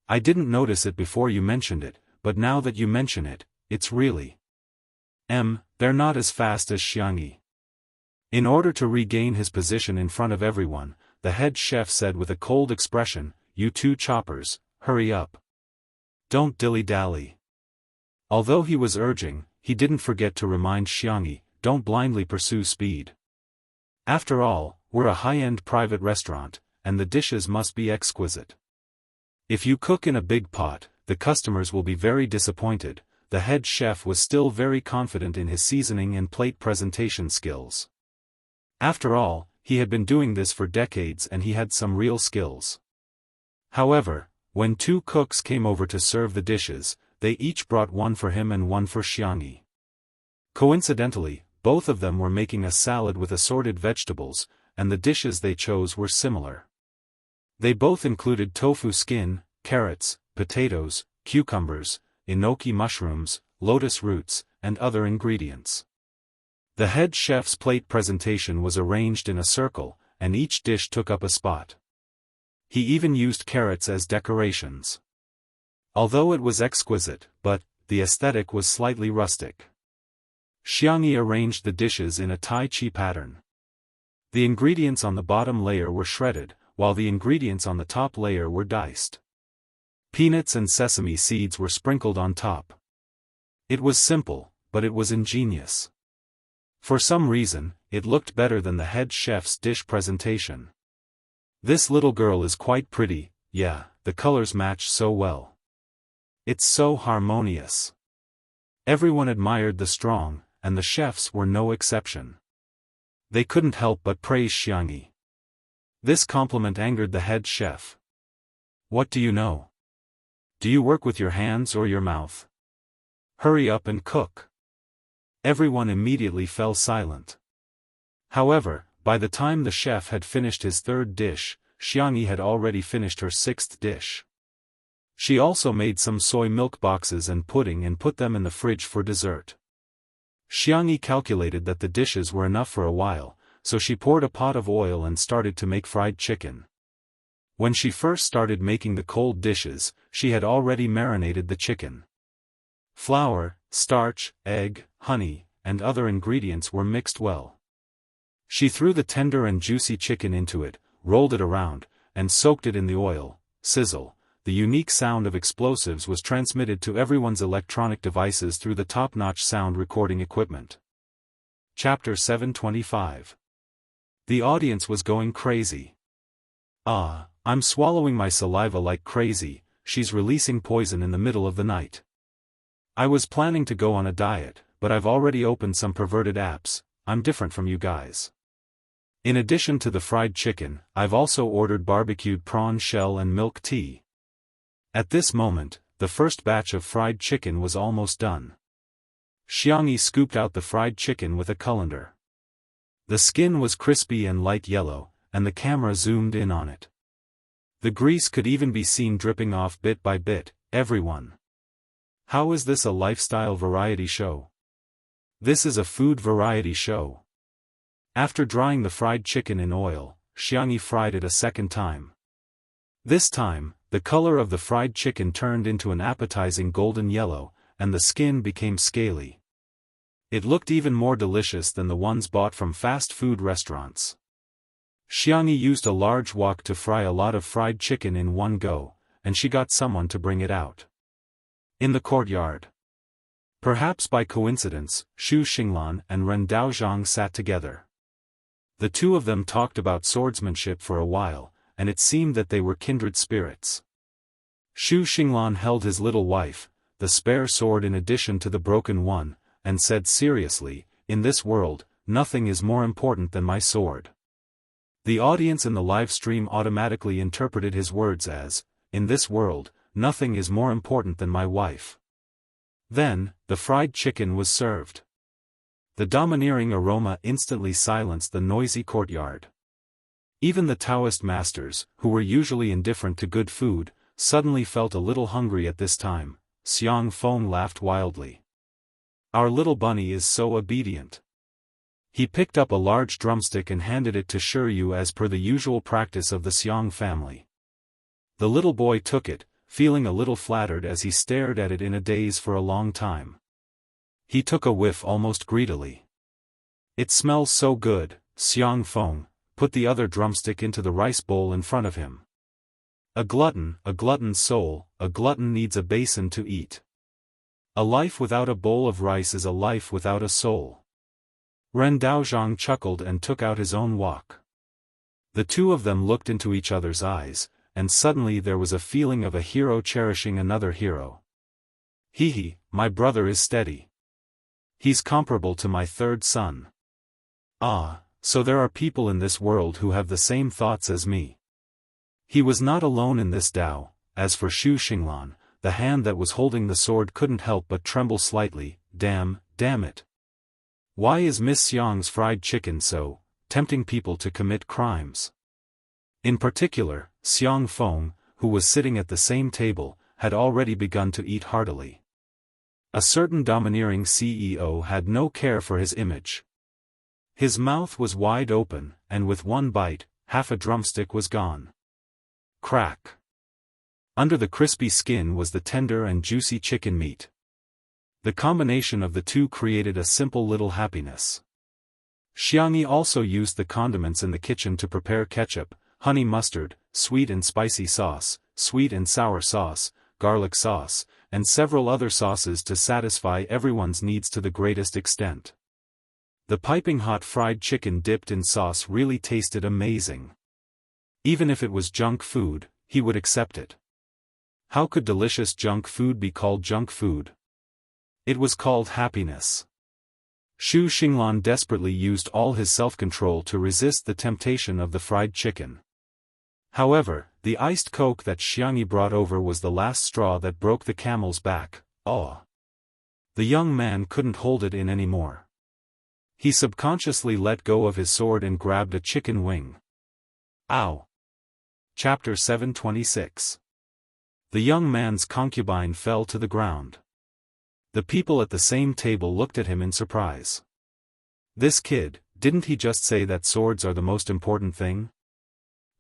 [SPEAKER 1] I didn't notice it before you mentioned it, but now that you mention it, it's really... they're not as fast as Xianxia. In order to regain his position in front of everyone, the head chef said with a cold expression, "You two choppers, hurry up. Don't dilly-dally." Although he was urging, he didn't forget to remind Xianxia, "Don't blindly pursue speed. After all, we're a high-end private restaurant, and the dishes must be exquisite. If you cook in a big pot, the customers will be very disappointed." The head chef was still very confident in his seasoning and plate presentation skills. After all, he had been doing this for decades and he had some real skills. However, when two cooks came over to serve the dishes, they each brought one for him and one for Xianxia. Coincidentally, both of them were making a salad with assorted vegetables, and the dishes they chose were similar. They both included tofu skin, carrots, potatoes, cucumbers, enoki mushrooms, lotus roots, and other ingredients. The head chef's plate presentation was arranged in a circle, and each dish took up a spot. He even used carrots as decorations. Although it was exquisite, the aesthetic was slightly rustic. Xianxia arranged the dishes in a Tai Chi pattern. The ingredients on the bottom layer were shredded, while the ingredients on the top layer were diced. Peanuts and sesame seeds were sprinkled on top. It was simple, but it was ingenious. For some reason, it looked better than the head chef's dish presentation. This little girl is quite pretty, yeah, the colors match so well. It's so harmonious. Everyone admired the strong, and the chefs were no exception. They couldn't help but praise Xianxia. This compliment angered the head chef. What do you know? Do you work with your hands or your mouth? Hurry up and cook. Everyone immediately fell silent. However, by the time the chef had finished his third dish, Xianxia had already finished her sixth dish. She also made some soy milk boxes and pudding and put them in the fridge for dessert. Xianxia calculated that the dishes were enough for a while, so she poured a pot of oil and started to make fried chicken. When she first started making the cold dishes, she had already marinated the chicken. Flour, starch, egg, honey, and other ingredients were mixed well. She threw the tender and juicy chicken into it, rolled it around, and soaked it in the oil. Sizzle. the unique sound of explosives was transmitted to everyone's electronic devices through the top-notch sound recording equipment. Chapter 725. The audience was going crazy. "Ah, I'm swallowing my saliva like crazy, she's releasing poison in the middle of the night. I was planning to go on a diet, but I've already opened some perverted apps. I'm different from you guys. In addition to the fried chicken, I've also ordered barbecued prawn shell and milk tea." At this moment, the first batch of fried chicken was almost done. Xianxia scooped out the fried chicken with a colander. The skin was crispy and light yellow, and the camera zoomed in on it. The grease could even be seen dripping off bit by bit. "Everyone. How is this a lifestyle variety show? This is a food variety show." After drying the fried chicken in oil, Xianxia fried it a second time. This time, the color of the fried chicken turned into an appetizing golden yellow, and the skin became scaly. It looked even more delicious than the ones bought from fast food restaurants. Xianxia used a large wok to fry a lot of fried chicken in one go, and she got someone to bring it out. In the courtyard. Perhaps by coincidence, Xu Xinglan and Ren Daozhang sat together. The two of them talked about swordsmanship for a while, and it seemed that they were kindred spirits. Xu Xinglan held his little wife, the spare sword in addition to the broken one, and said seriously, "In this world, nothing is more important than my sword." The audience in the live stream automatically interpreted his words as, "In this world, nothing is more important than my wife." Then, the fried chicken was served. The domineering aroma instantly silenced the noisy courtyard. Even the Daoist masters, who were usually indifferent to good food, suddenly felt a little hungry at this time. Xiang Feng laughed wildly. "Our little bunny is so obedient." He picked up a large drumstick and handed it to Shiryu as per the usual practice of the Xiang family. The little boy took it, feeling a little flattered as he stared at it in a daze for a long time. He took a whiff almost greedily. "It smells so good." Xiang Feng put the other drumstick into the rice bowl in front of him. A glutton's soul, a glutton needs a basin to eat. A life without a bowl of rice is a life without a soul. Ren Daozhang chuckled and took out his own wok. The two of them looked into each other's eyes, and suddenly there was a feeling of a hero cherishing another hero. "Hee, my brother is steady. He's comparable to my third son. Ah, so there are people in this world who have the same thoughts as me." He was not alone in this Dao. As for Xu Xinglan, the hand that was holding the sword couldn't help but tremble slightly. Damn it. Why is Miss Xiang's fried chicken so tempting people to commit crimes? In particular, Xiang Feng, who was sitting at the same table, had already begun to eat heartily. A certain domineering CEO had no care for his image. His mouth was wide open, and with one bite, half a drumstick was gone. Crack! Under the crispy skin was the tender and juicy chicken meat. The combination of the two created a simple little happiness. Xianxia also used the condiments in the kitchen to prepare ketchup, honey mustard, sweet and spicy sauce, sweet and sour sauce, garlic sauce, and several other sauces to satisfy everyone's needs to the greatest extent. The piping hot fried chicken dipped in sauce really tasted amazing. Even if it was junk food, he would accept it. How could delicious junk food be called junk food? It was called happiness. Xu Xinglan desperately used all his self-control to resist the temptation of the fried chicken. However, the iced Coke that Xianxia brought over was the last straw that broke the camel's back. Oh! The young man couldn't hold it in anymore. He subconsciously let go of his sword and grabbed a chicken wing. Ow! Chapter 726. The young man's concubine fell to the ground. The people at the same table looked at him in surprise. This kid, didn't he just say that swords are the most important thing?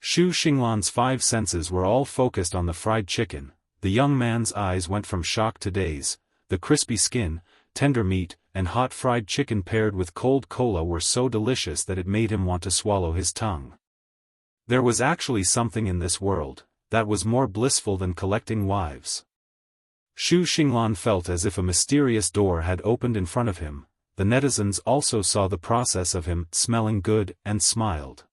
[SPEAKER 1] Xu Xinglan's 5 senses were all focused on the fried chicken. The young man's eyes went from shock to daze. The crispy skin, tender meat, and hot fried chicken paired with cold cola were so delicious that it made him want to swallow his tongue. There was actually something in this world that was more blissful than collecting wives. Xu Xinglan felt as if a mysterious door had opened in front of him. The netizens also saw the process of him smelling good and smiled.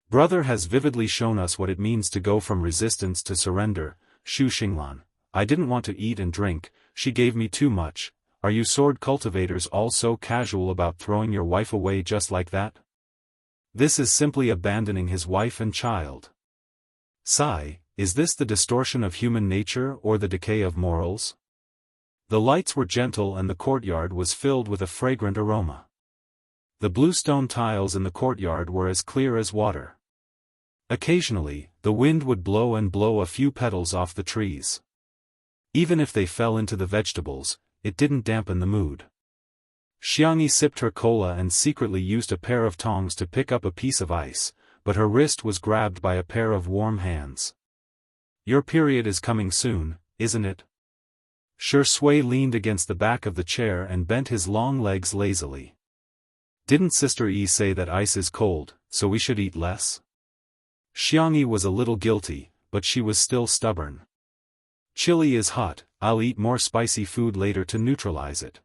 [SPEAKER 1] Brother has vividly shown us what it means to go from resistance to surrender. Xu Xinglan, I didn't want to eat and drink, she gave me too much. Are you sword cultivators all so casual about throwing your wife away just like that? This is simply abandoning his wife and child. Sigh, is this the distortion of human nature or the decay of morals? The lights were gentle and the courtyard was filled with a fragrant aroma. The bluestone tiles in the courtyard were as clear as water. Occasionally, the wind would blow a few petals off the trees. Even if they fell into the vegetables, it didn't dampen the mood. Xianxia sipped her cola and secretly used a pair of tongs to pick up a piece of ice, but her wrist was grabbed by a pair of warm hands. Your period is coming soon, isn't it? Shui leaned against the back of the chair and bent his long legs lazily. Didn't Sister Yi say that ice is cold, so we should eat less? Xianxia was a little guilty, but she was still stubborn. Chili is hot, I'll eat more spicy food later to neutralize it.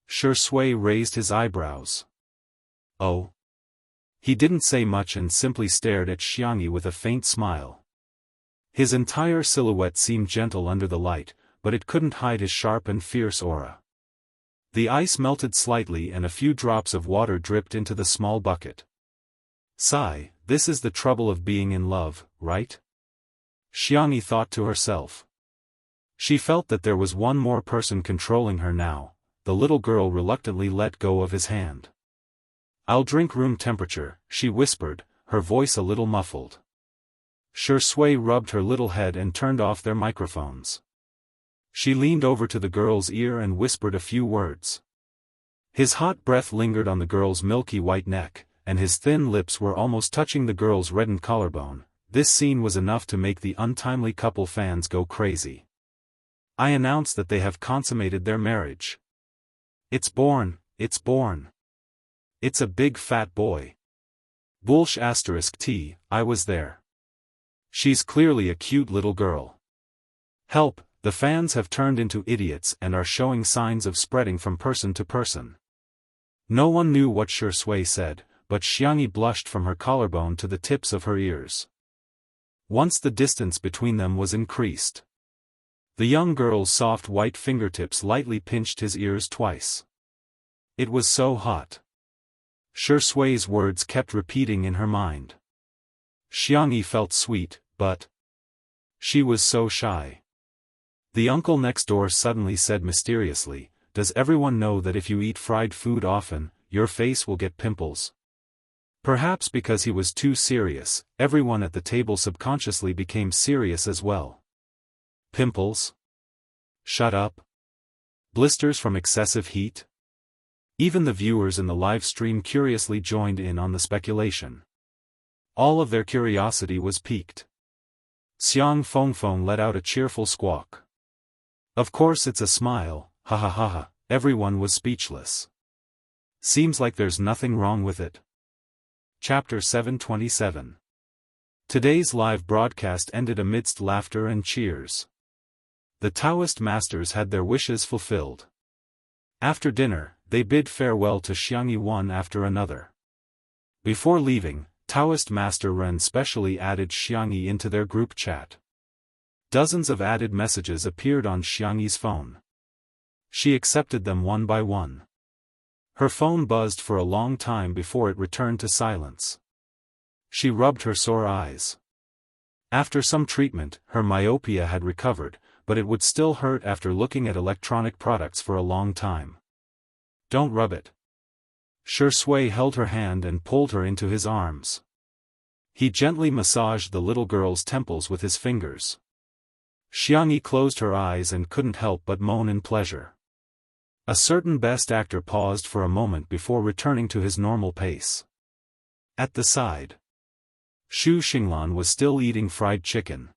[SPEAKER 1] Shui raised his eyebrows. Oh. He didn't say much and simply stared at Xianxia with a faint smile. His entire silhouette seemed gentle under the light, but it couldn't hide his sharp and fierce aura. The ice melted slightly and a few drops of water dripped into the small bucket. Sigh, this is the trouble of being in love, right? Xianxia thought to herself. She felt that there was one more person controlling her now. The little girl reluctantly let go of his hand. I'll drink room temperature, she whispered, her voice a little muffled. Shui rubbed her little head and turned off their microphones. She leaned over to the girl's ear and whispered a few words. His hot breath lingered on the girl's milky white neck, and his thin lips were almost touching the girl's reddened collarbone. This scene was enough to make the untimely couple fans go crazy. I announce that they have consummated their marriage. It's born, it's born. It's a big fat boy. Bullsh *T, I was there. She's clearly a cute little girl. Help, the fans have turned into idiots and are showing signs of spreading from person to person. No one knew what Shui said, but Xianxia blushed from her collarbone to the tips of her ears. Once the distance between them was increased. The young girl's soft white fingertips lightly pinched his ears twice. It was so hot. Shui's words kept repeating in her mind. Xianxia felt sweet, but she was so shy. The uncle next door suddenly said mysteriously, "Does everyone know that if you eat fried food often, your face will get pimples?" Perhaps because he was too serious, everyone at the table subconsciously became serious as well. Pimples? Shut up. Blisters from excessive heat? Even the viewers in the live stream curiously joined in on the speculation. All of their curiosity was piqued. Xiang Fengfeng let out a cheerful squawk. Of course it's a smile, ha ha ha ha, everyone was speechless. Seems like there's nothing wrong with it. Chapter 727. Today's live broadcast ended amidst laughter and cheers. The Daoist masters had their wishes fulfilled. After dinner, they bid farewell to Xianxia one after another. Before leaving, Daoist Master Ren specially added Xianxia into their group chat. Dozens of added messages appeared on Xianxia's phone. She accepted them one by one. Her phone buzzed for a long time before it returned to silence. She rubbed her sore eyes. After some treatment, her myopia had recovered, but it would still hurt after looking at electronic products for a long time. Don't rub it. Shui held her hand and pulled her into his arms. He gently massaged the little girl's temples with his fingers. Xianxia closed her eyes and couldn't help but moan in pleasure. A certain best actor paused for a moment before returning to his normal pace. At the side, Xu Xinglan was still eating fried chicken.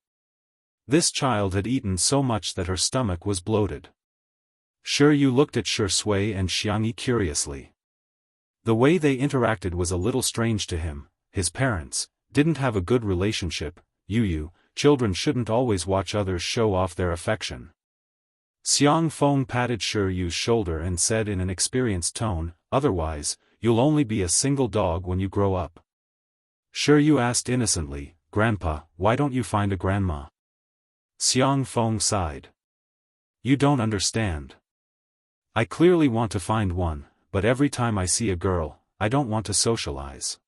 [SPEAKER 1] This child had eaten so much that her stomach was bloated. Sure, you looked at Shui and Xianxia curiously. The way they interacted was a little strange to him. His parents didn't have a good relationship. Yu, children shouldn't always watch others show off their affection. Xiang Feng patted Shi Yu's shoulder and said in an experienced tone, otherwise, you'll only be a single dog when you grow up. Shi Yu asked innocently, Grandpa, why don't you find a grandma? Xiang Feng sighed. You don't understand. I clearly want to find one, but every time I see a girl, I don't want to socialize.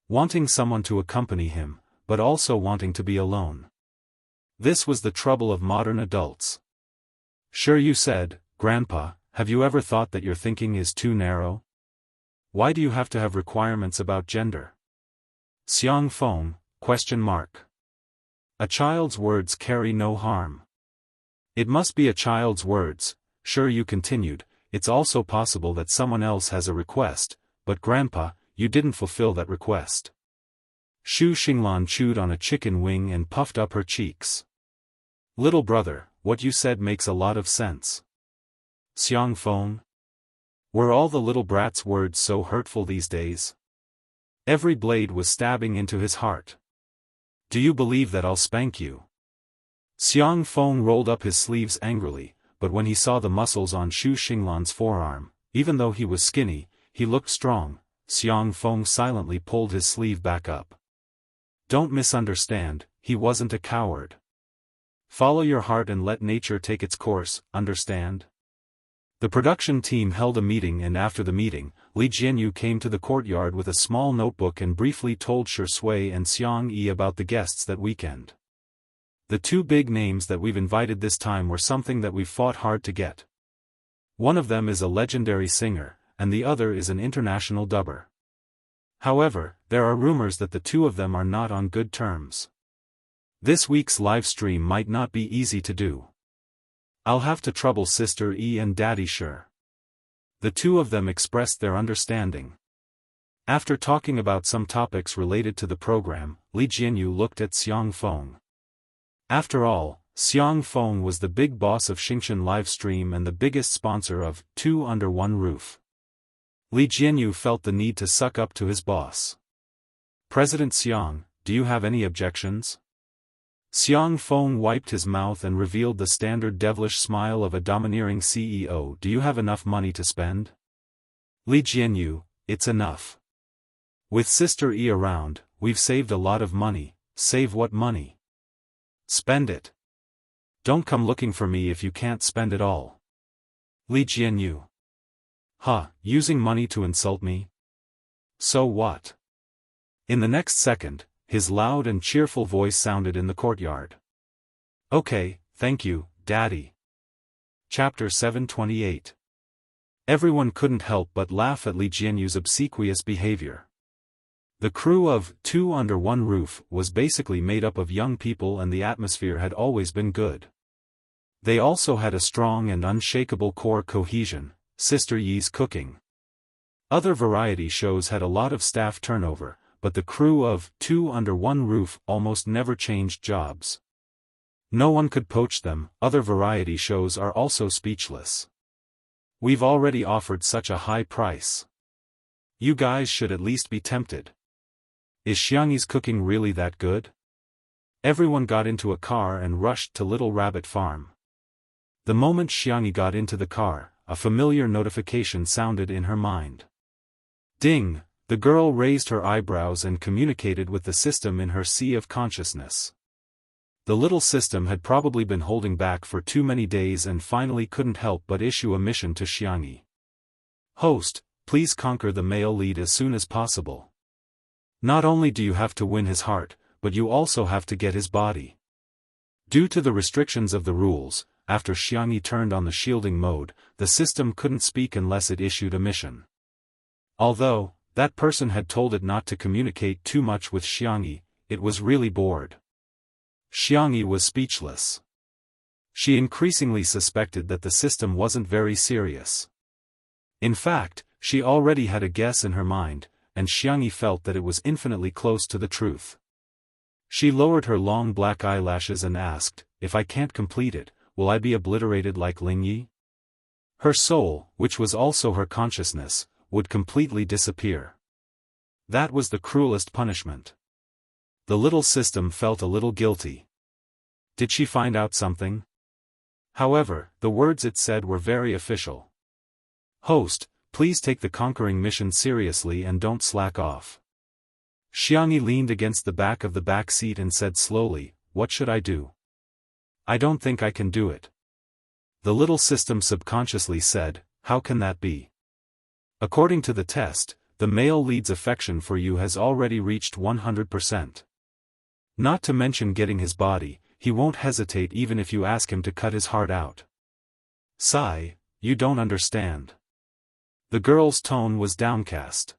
[SPEAKER 1] Wanting someone to accompany him, but also wanting to be alone. This was the trouble of modern adults. Shi Yu said, Grandpa, have you ever thought that your thinking is too narrow? Why do you have to have requirements about gender? Xiang Feng, ? A child's words carry no harm. It must be a child's words, Shi Yu continued. It's also possible that someone else has a request, but Grandpa, you didn't fulfill that request. Xu Xinglan chewed on a chicken wing and puffed up her cheeks. Little brother, what you said makes a lot of sense. Xiang Feng? Were all the little brat's words so hurtful these days? Every blade was stabbing into his heart. Do you believe that I'll spank you? Xiang Feng rolled up his sleeves angrily, but when he saw the muscles on Xu Xinglan's forearm, even though he was skinny, he looked strong. Xiang Feng silently pulled his sleeve back up. Don't misunderstand, he wasn't a coward. Follow your heart and let nature take its course, understand? The production team held a meeting, and after the meeting, Li Jianyu came to the courtyard with a small notebook and briefly told Shi Sui and Xiang Yi about the guests that weekend. The two big names that we've invited this time were something that we've fought hard to get. One of them is a legendary singer, and the other is an international dubber. However, there are rumors that the two of them are not on good terms. This week's live stream might not be easy to do. I'll have to trouble Sister E and Daddy Shi. The two of them expressed their understanding. After talking about some topics related to the program, Li Jianyu looked at Xiang Feng. After all, Xiang Feng was the big boss of Xingchen Livestream and the biggest sponsor of Two Under One Roof. Li Jianyu felt the need to suck up to his boss. President Xiang, do you have any objections? Xiang Feng wiped his mouth and revealed the standard devilish smile of a domineering CEO. Do you have enough money to spend? Li Jianyu, it's enough. With Sister E around, we've saved a lot of money. Save what money? Spend it. Don't come looking for me if you can't spend it all. Li Jianyu. Using money to insult me? So what? In the next second, his loud and cheerful voice sounded in the courtyard. Okay, thank you, Daddy. Chapter 728. Everyone couldn't help but laugh at Li Jianyu's obsequious behavior. The crew of Two Under One Roof was basically made up of young people, and the atmosphere had always been good. They also had a strong and unshakable core cohesion, Sister Yi's cooking. Other variety shows had a lot of staff turnover, but the crew of Two Under One Roof almost never changed jobs. No one could poach them. Other variety shows are also speechless. We've already offered such a high price. You guys should at least be tempted. Is Xiangyi's cooking really that good? Everyone got into a car and rushed to Little Rabbit Farm. The moment Xiangyi got into the car, a familiar notification sounded in her mind. Ding! The girl raised her eyebrows and communicated with the system in her sea of consciousness. The little system had probably been holding back for too many days and finally couldn't help but issue a mission to Xiangyi. Host, please conquer the male lead as soon as possible. Not only do you have to win his heart, but you also have to get his body. Due to the restrictions of the rules, after Xiangyi turned on the shielding mode, the system couldn't speak unless it issued a mission. Although that person had told it not to communicate too much with Xiangyi, it was really bored. Xiangyi was speechless. She increasingly suspected that the system wasn't very serious. In fact, she already had a guess in her mind, and Xiangyi felt that it was infinitely close to the truth. She lowered her long black eyelashes and asked, if I can't complete it, will I be obliterated like Lingyi? Her soul, which was also her consciousness, would completely disappear. That was the cruelest punishment. The little system felt a little guilty. Did she find out something? However, the words it said were very official. Host, please take the conquering mission seriously and don't slack off. Xianxia leaned against the back of the back seat and said slowly, what should I do? I don't think I can do it. The little system subconsciously said, how can that be? According to the test, the male lead's affection for you has already reached 100%. Not to mention getting his body, he won't hesitate even if you ask him to cut his heart out. Sigh, you don't understand. The girl's tone was downcast.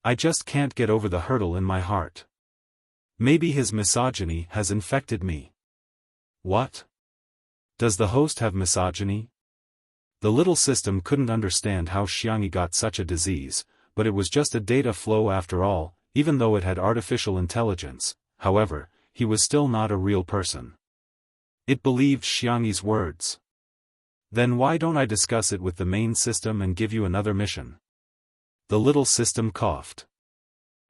[SPEAKER 1] I just can't get over the hurdle in my heart. Maybe his misogyny has infected me. What? Does the host have misogyny? The little system couldn't understand how Xianxia got such a disease, but it was just a data flow after all, even though it had artificial intelligence. However, he was still not a real person. It believed Xiangxi's words. Then why don't I discuss it with the main system and give you another mission? The little system coughed.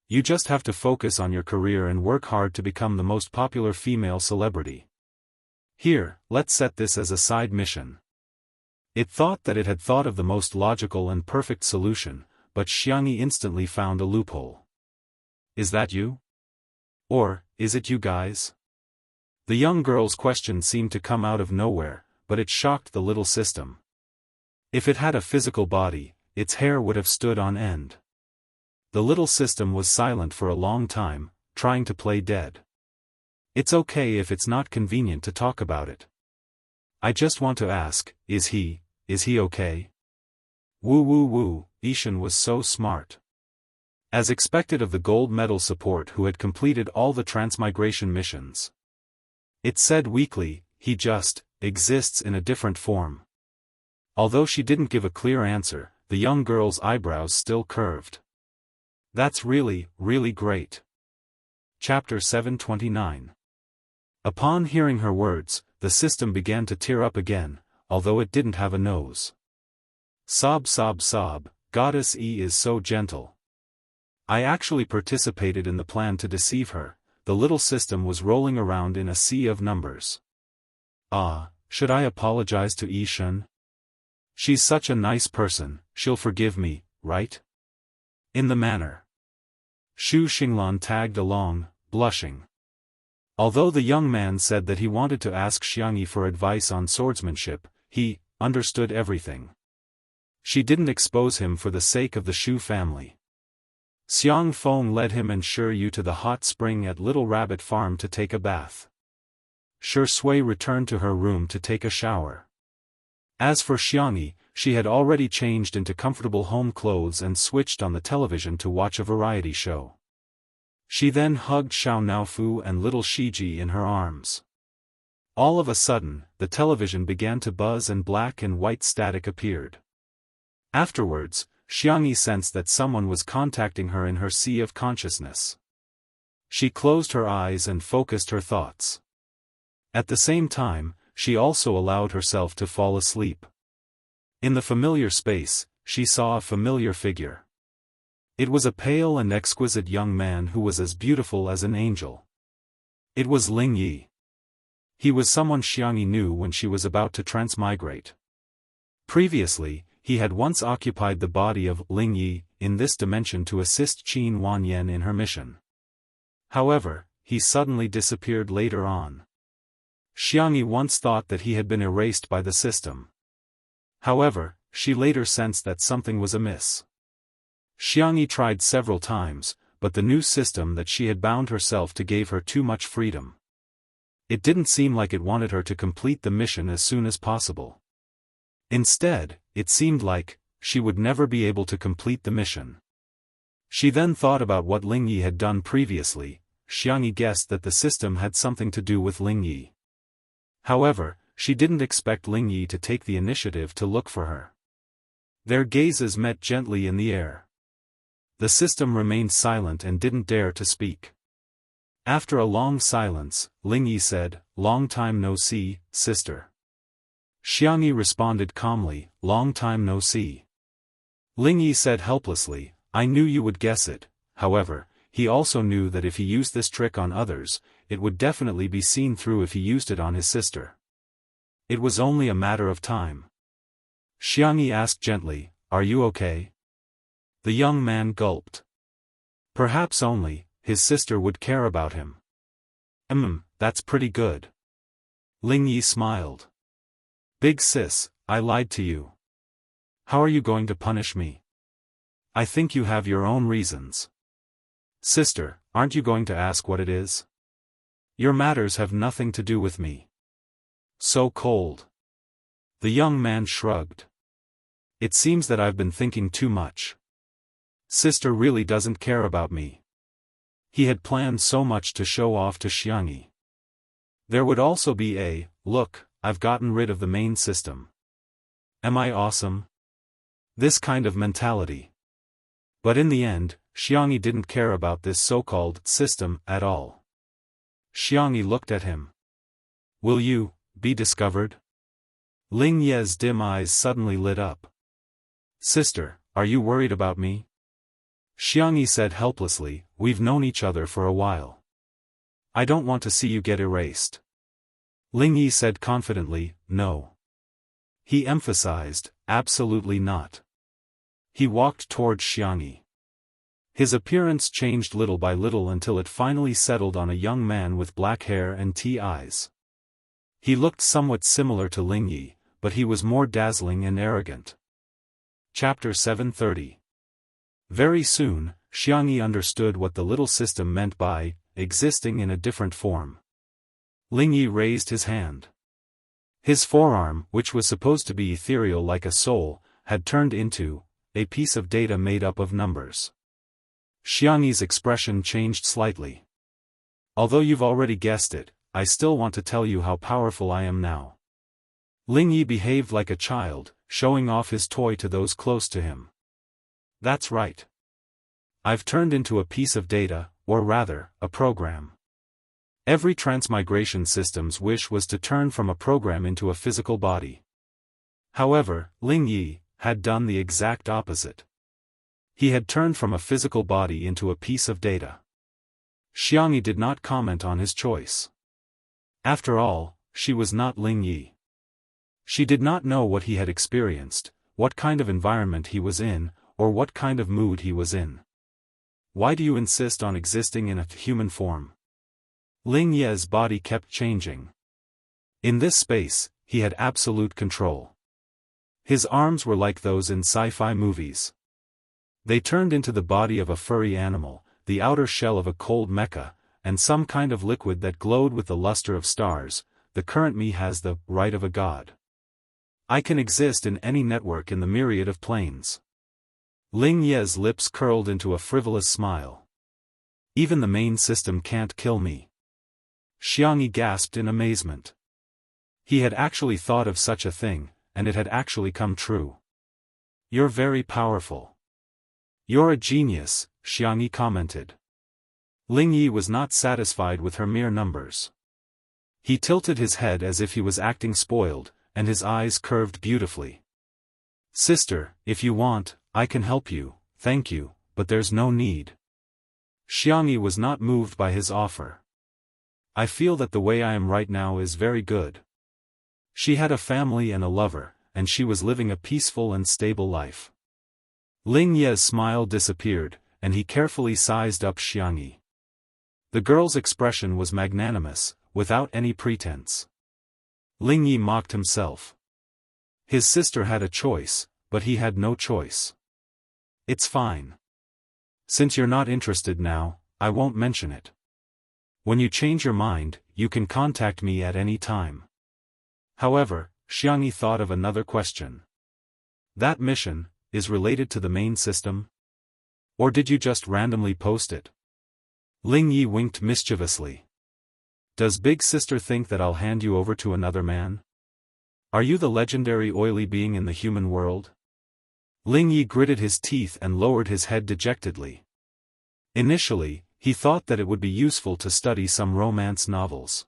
[SPEAKER 1] You just have to focus on your career and work hard to become the most popular female celebrity. Here, let's set this as a side mission. It thought that it had thought of the most logical and perfect solution, but Xianxia instantly found a loophole. Is that you? Or, is it you guys? The young girl's question seemed to come out of nowhere, but it shocked the little system. If it had a physical body, its hair would have stood on end. The little system was silent for a long time, trying to play dead. It's okay if it's not convenient to talk about it. I just want to ask, is he okay? Woo woo woo, Ishan was so smart. As expected of the gold medal support who had completed all the transmigration missions. It said weakly, he just exists in a different form. Although she didn't give a clear answer, the young girl's eyebrows still curved. That's really, really great. Chapter 729. Upon hearing her words, the system began to tear up again, although it didn't have a nose. Sob sob sob, Goddess E is so gentle. I actually participated in the plan to deceive her. The little system was rolling around in a sea of numbers. Should I apologize to Ishan? She's such a nice person, she'll forgive me, right? In the manner. Xu Xinglan tagged along, blushing. Although the young man said that he wanted to ask Xianxia for advice on swordsmanship, he understood everything. She didn't expose him for the sake of the Xu family. Xiang Feng led him and Shi Yu to the hot spring at Little Rabbit Farm to take a bath. Shi Sui returned to her room to take a shower. As for Xianxia, she had already changed into comfortable home clothes and switched on the television to watch a variety show. She then hugged Xiao Naofu and little Shiji in her arms. All of a sudden, the television began to buzz and black and white static appeared. Afterwards, Xianxia sensed that someone was contacting her in her sea of consciousness. She closed her eyes and focused her thoughts. At the same time, she also allowed herself to fall asleep. In the familiar space, she saw a familiar figure. It was a pale and exquisite young man who was as beautiful as an angel. It was Ling Yi. He was someone Xianxia knew when she was about to transmigrate. Previously, he had once occupied the body of Ling Yi in this dimension to assist Qin Wanyan in her mission. However, he suddenly disappeared later on. Xianxia once thought that he had been erased by the system. However, she later sensed that something was amiss. Xianxia tried several times, but the new system that she had bound herself to gave her too much freedom. It didn't seem like it wanted her to complete the mission as soon as possible. Instead, it seemed like she would never be able to complete the mission. She then thought about what Ling Yi had done previously. Xianxia guessed that the system had something to do with Ling Yi. However, she didn't expect Ling Yi to take the initiative to look for her. Their gazes met gently in the air. The system remained silent and didn't dare to speak. After a long silence, Ling Yi said, "Long time no see, sister." Xianxia responded calmly, "Long time no see." Ling Yi said helplessly, "I knew you would guess it." However, he also knew that if he used this trick on others, it would definitely be seen through if he used it on his sister. It was only a matter of time. Xianxia asked gently, "Are you okay?" The young man gulped. Perhaps only, his sister would care about him. That's pretty good. Lingyi smiled. Big sis, I lied to you. How are you going to punish me? I think you have your own reasons. Sister, aren't you going to ask what it is? Your matters have nothing to do with me. So cold. The young man shrugged. It seems that I've been thinking too much. Sister really doesn't care about me. He had planned so much to show off to Xianxia. There would also be a, look, I've gotten rid of the main system. Am I awesome? This kind of mentality. But in the end, Xianxia didn't care about this so-called system at all. Xianxia looked at him. Will you be discovered? Lingyi's dim eyes suddenly lit up. Sister, are you worried about me? Xianxia said helplessly, we've known each other for a while. I don't want to see you get erased. Lingyi said confidently, no. He emphasized, absolutely not. He walked towards Xianxia. His appearance changed little by little until it finally settled on a young man with black hair and tea eyes. He looked somewhat similar to Lingyi, but he was more dazzling and arrogant. Chapter 730. Very soon, Xianxia understood what the little system meant by existing in a different form. Lingyi raised his hand. His forearm, which was supposed to be ethereal like a soul, had turned into a piece of data made up of numbers. Xianxi's expression changed slightly. Although you've already guessed it, I still want to tell you how powerful I am now. Lingyi behaved like a child, showing off his toy to those close to him. That's right. I've turned into a piece of data, or rather, a program. Every transmigration system's wish was to turn from a program into a physical body. However, Lingyi had done the exact opposite. He had turned from a physical body into a piece of data. Xianxia did not comment on his choice. After all, she was not Lingyi. She did not know what he had experienced, what kind of environment he was in, or what kind of mood he was in. Why do you insist on existing in a human form? Lingyi's body kept changing. In this space, he had absolute control. His arms were like those in sci-fi movies. They turned into the body of a furry animal, the outer shell of a cold mecha, and some kind of liquid that glowed with the luster of stars. The current me has the right of a god. I can exist in any network in the myriad of planes. Lingyi's lips curled into a frivolous smile. Even the main system can't kill me. Xianxia gasped in amazement. He had actually thought of such a thing, and it had actually come true. You're very powerful. You're a genius, Xianxia commented. Lingyi was not satisfied with her mere numbers. He tilted his head as if he was acting spoiled, and his eyes curved beautifully. Sister, if you want, I can help you, thank you, but there's no need. Xianxia was not moved by his offer. I feel that the way I am right now is very good. She had a family and a lover, and she was living a peaceful and stable life. Lingyi's smile disappeared, and he carefully sized up Xianxia. The girl's expression was magnanimous, without any pretense. Lingyi mocked himself. His sister had a choice, but he had no choice. It's fine. Since you're not interested now, I won't mention it. When you change your mind, you can contact me at any time. However, Xianxia thought of another question. That mission is related to the main system? Or did you just randomly post it? Lingyi winked mischievously. Does Big Sister think that I'll hand you over to another man? Are you the legendary oily being in the human world? Lingyi gritted his teeth and lowered his head dejectedly. Initially, he thought that it would be useful to study some romance novels.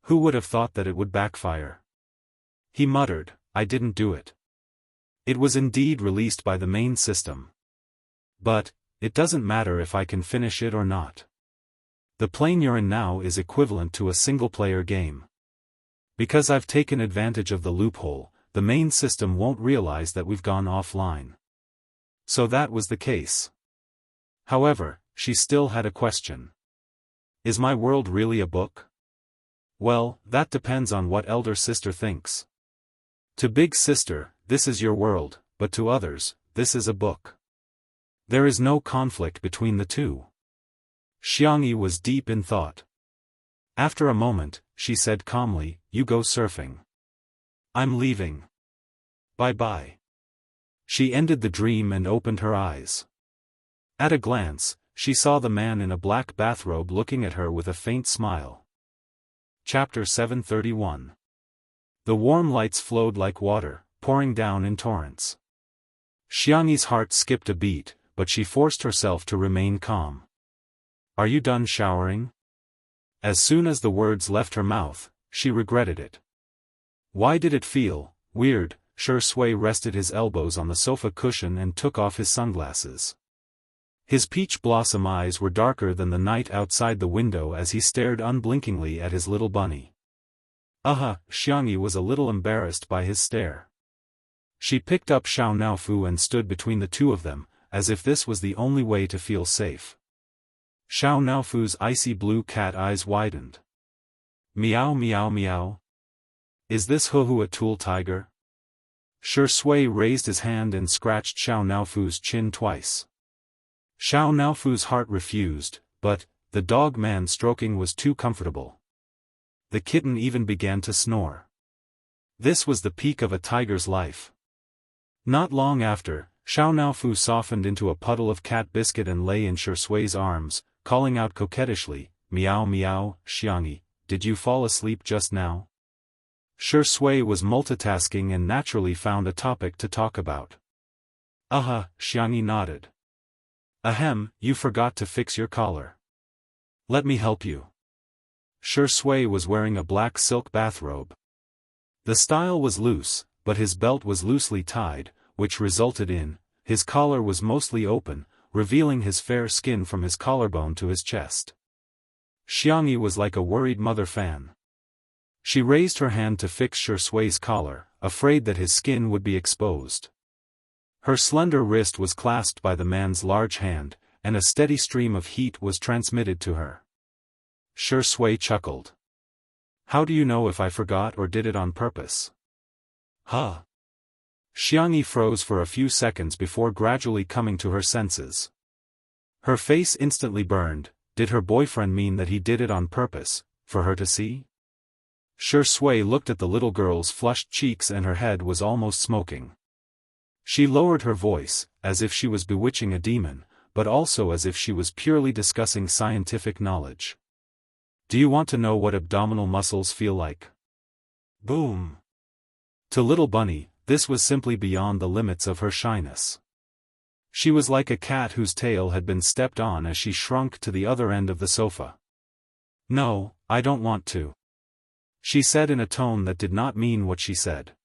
[SPEAKER 1] Who would have thought that it would backfire? He muttered, I didn't do it. It was indeed released by the main system. But, it doesn't matter if I can finish it or not. The plane you're in now is equivalent to a single-player game. Because I've taken advantage of the loophole, the main system won't realize that we've gone offline. So that was the case. However, she still had a question. Is my world really a book? Well, that depends on what elder sister thinks. To big sister, this is your world, but to others, this is a book. There is no conflict between the two. Xianxia was deep in thought. After a moment, she said calmly, "You go surfing. I'm leaving. Bye-bye." She ended the dream and opened her eyes. At a glance, she saw the man in a black bathrobe looking at her with a faint smile. Chapter 731. The warm lights flowed like water, pouring down in torrents. Xianxi's heart skipped a beat, but she forced herself to remain calm. "Are you done showering?" As soon as the words left her mouth, she regretted it. Why did it feel weird? Shui rested his elbows on the sofa cushion and took off his sunglasses. His peach blossom eyes were darker than the night outside the window as he stared unblinkingly at his little bunny. Xianxia was a little embarrassed by his stare. She picked up Xiao Naofu and stood between the two of them, as if this was the only way to feel safe. Xiao Naofu's icy blue cat eyes widened. "Meow meow meow. Is this Huhu a tool tiger?" Shui raised his hand and scratched Xiao Naofu's chin twice. Xiao Naofu's heart refused, but the dog man stroking was too comfortable. The kitten even began to snore. This was the peak of a tiger's life. Not long after, Xiao Naofu softened into a puddle of cat biscuit and lay in Shui's arms, calling out coquettishly, "Meow meow, Xianxia, did you fall asleep just now?" Shui was multitasking and naturally found a topic to talk about. Xianxia nodded. "Ahem, you forgot to fix your collar. Let me help you." Shui was wearing a black silk bathrobe. The style was loose, but his belt was loosely tied, which resulted in, his collar was mostly open, revealing his fair skin from his collarbone to his chest. Xianxia was like a worried mother fan. She raised her hand to fix Shui's collar, afraid that his skin would be exposed. Her slender wrist was clasped by the man's large hand, and a steady stream of heat was transmitted to her. Shui chuckled. "How do you know if I forgot or did it on purpose?" Xianxia froze for a few seconds before gradually coming to her senses. Her face instantly burned. Did her boyfriend mean that he did it on purpose, for her to see? Shui looked at the little girl's flushed cheeks and her head was almost smoking. She lowered her voice, as if she was bewitching a demon, but also as if she was purely discussing scientific knowledge. "Do you want to know what abdominal muscles feel like?" Boom! To little Bunny, this was simply beyond the limits of her shyness. She was like a cat whose tail had been stepped on as she shrunk to the other end of the sofa. "No, I don't want to," she said in a tone that did not mean what she said.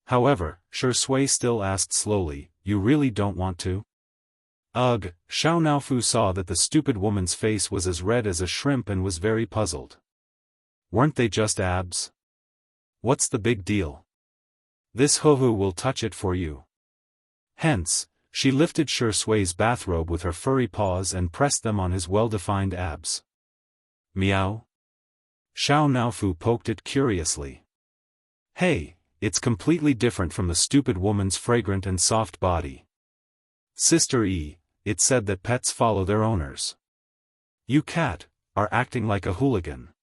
[SPEAKER 1] However, Shui still asked slowly, "You really don't want to?" Ugh! Xiao Naofu saw that the stupid woman's face was as red as a shrimp and was very puzzled. Weren't they just abs? What's the big deal? This Huhu will touch it for you. Hence, she lifted Shui's bathrobe with her furry paws and pressed them on his well-defined abs. Meow? Xiao Naofu poked it curiously. Hey, it's completely different from the stupid woman's fragrant and soft body. Sister E, it said that pets follow their owners. You cat, are acting like a hooligan.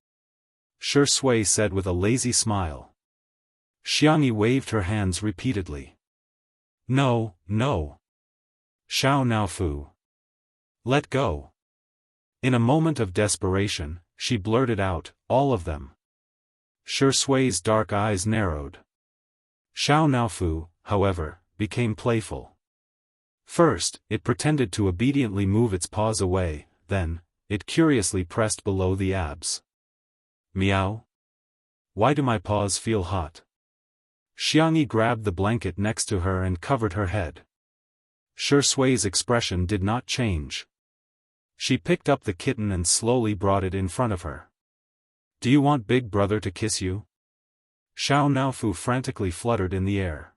[SPEAKER 1] Shui said with a lazy smile. Xianxia waved her hands repeatedly. No, no. Xiao Naofu. Let go. In a moment of desperation, she blurted out, all of them. Shui's dark eyes narrowed. Xiao Naofu, however, became playful. First, it pretended to obediently move its paws away, then, it curiously pressed below the abs. Meow? Why do my paws feel hot? Xianxia grabbed the blanket next to her and covered her head. Sui's expression did not change. She picked up the kitten and slowly brought it in front of her. Do you want Big Brother to kiss you? Xiao Naofu frantically fluttered in the air.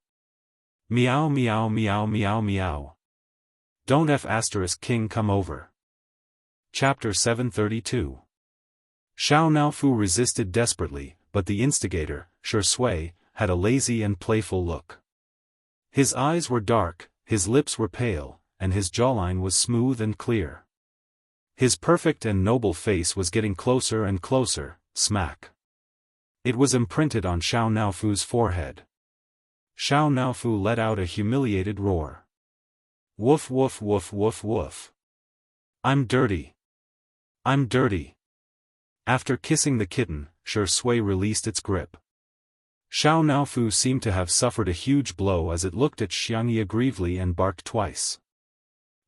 [SPEAKER 1] Meow meow meow meow meow. Don't King come over. Chapter 732. Xiao Naofu resisted desperately, but the instigator, Sui, had a lazy and playful look. His eyes were dark, his lips were pale, and his jawline was smooth and clear. His perfect and noble face was getting closer and closer, smack. It was imprinted on Xiao Naofu's forehead. Xiao Naofu let out a humiliated roar. Woof woof woof woof woof. I'm dirty. I'm dirty. After kissing the kitten, Sui released its grip. Xiao Naofu seemed to have suffered a huge blow as it looked at Xianxia gravely and barked twice.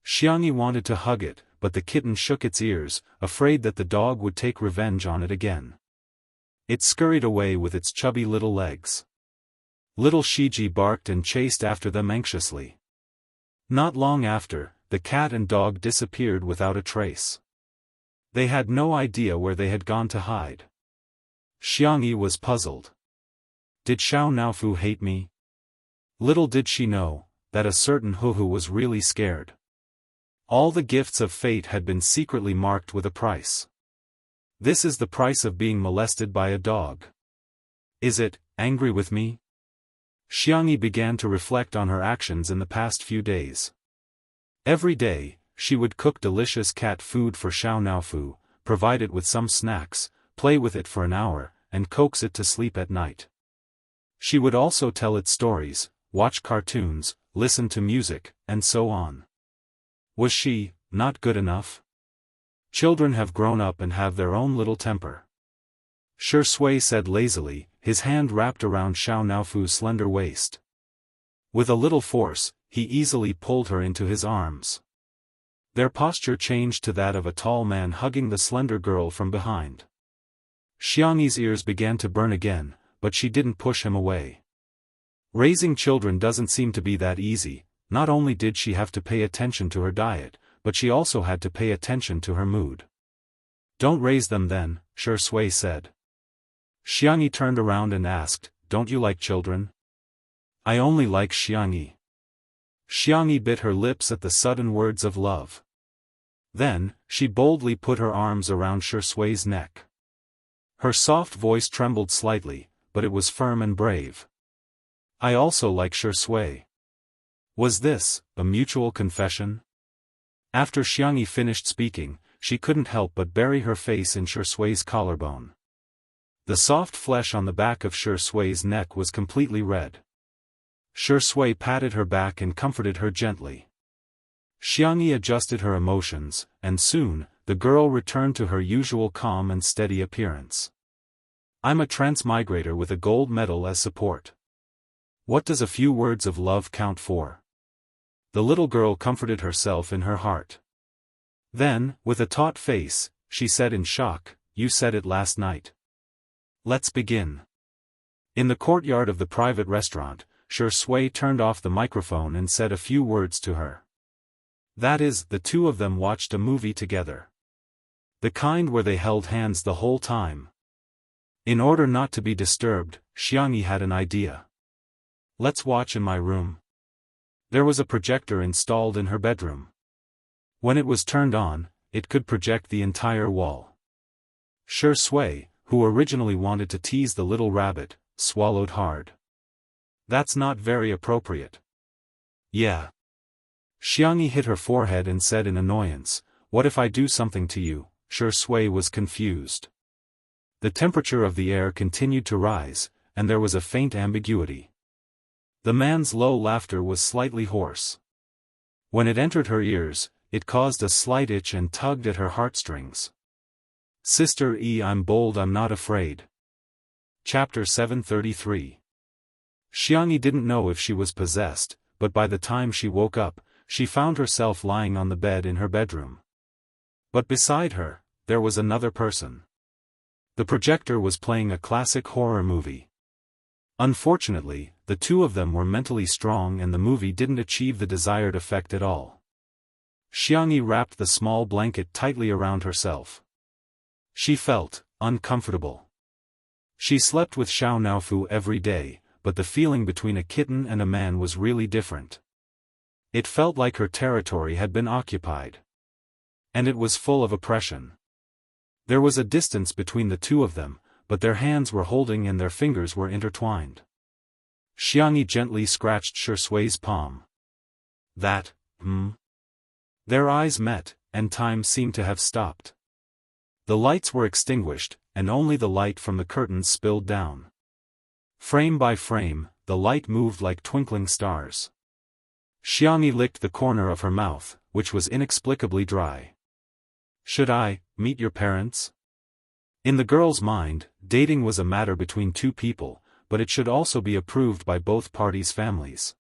[SPEAKER 1] Xianxia wanted to hug it, but the kitten shook its ears, afraid that the dog would take revenge on it again. It scurried away with its chubby little legs. Little Shiji barked and chased after them anxiously. Not long after, the cat and dog disappeared without a trace. They had no idea where they had gone to hide. Xianxia was puzzled. Did Xiao Naofu hate me? Little did she know, that a certain Huhu was really scared. All the gifts of fate had been secretly marked with a price. This is the price of being molested by a dog. Is it, angry with me? Xianxia began to reflect on her actions in the past few days. Every day, she would cook delicious cat food for Xiao Naofu, provide it with some snacks, play with it for an hour, and coax it to sleep at night. She would also tell it stories, watch cartoons, listen to music, and so on. Was she not good enough? Children have grown up and have their own little temper. Sui said lazily, his hand wrapped around Xiao Naofu's slender waist. With a little force, he easily pulled her into his arms. Their posture changed to that of a tall man hugging the slender girl from behind. Xianxi's ears began to burn again, but she didn't push him away. Raising children doesn't seem to be that easy. Not only did she have to pay attention to her diet, but she also had to pay attention to her mood. Don't raise them then, Sui said. Xianxia turned around and asked, don't you like children? I only like Xianxia. Xianxia bit her lips at the sudden words of love. Then, she boldly put her arms around Sui's neck. Her soft voice trembled slightly, but it was firm and brave. I also like Sui. Was this a mutual confession? After Xianxia finished speaking, she couldn't help but bury her face in Sui's collarbone. The soft flesh on the back of Sui's neck was completely red. Sui patted her back and comforted her gently. Xianxia adjusted her emotions, and soon, the girl returned to her usual calm and steady appearance. I'm a transmigrator with a gold medal as support. What does a few words of love count for? The little girl comforted herself in her heart. Then, with a taut face, she said in shock, you said it last night. Let's begin. In the courtyard of the private restaurant, Sui turned off the microphone and said a few words to her. That is, the two of them watched a movie together. The kind where they held hands the whole time. In order not to be disturbed, Xianxia had an idea. Let's watch in my room. There was a projector installed in her bedroom. When it was turned on, it could project the entire wall. Sui, who originally wanted to tease the little rabbit, swallowed hard. That's not very appropriate. Yeah. Xianxia hit her forehead and said in annoyance, what if I do something to you? Sui was confused. The temperature of the air continued to rise, and there was a faint ambiguity. The man's low laughter was slightly hoarse. When it entered her ears, it caused a slight itch and tugged at her heartstrings. Sister I'm bold, I'm not afraid. Chapter 733. Xianxia didn't know if she was possessed, but by the time she woke up, she found herself lying on the bed in her bedroom. But beside her, there was another person. The projector was playing a classic horror movie. Unfortunately, the the two of them were mentally strong and the movie didn't achieve the desired effect at all. Xiangyi wrapped the small blanket tightly around herself. She felt uncomfortable. She slept with Xiao Naofu every day, but the feeling between a kitten and a man was really different. It felt like her territory had been occupied. And it was full of oppression. There was a distance between the two of them, but their hands were holding and their fingers were intertwined. Xiangyi gently scratched Shusui's palm. That, Their eyes met, and time seemed to have stopped. The lights were extinguished, and only the light from the curtains spilled down. Frame by frame, the light moved like twinkling stars. Xiangyi licked the corner of her mouth, which was inexplicably dry. Should I meet your parents? In the girl's mind, dating was a matter between two people, but it should also be approved by both parties' families.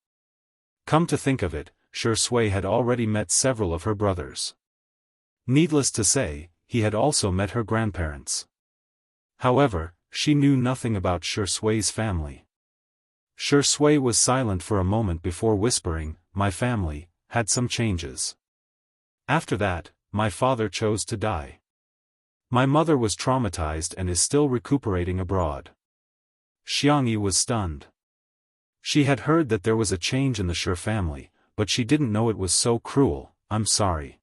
[SPEAKER 1] Come to think of it, Shui had already met several of her brothers. Needless to say, he had also met her grandparents. However, she knew nothing about Shui's family. Shui was silent for a moment before whispering, "My family had some changes. After that, my father chose to die. My mother was traumatized and is still recuperating abroad." Xiangyi was stunned. She had heard that there was a change in the Shu family, but she didn't know it was so cruel. "I'm sorry."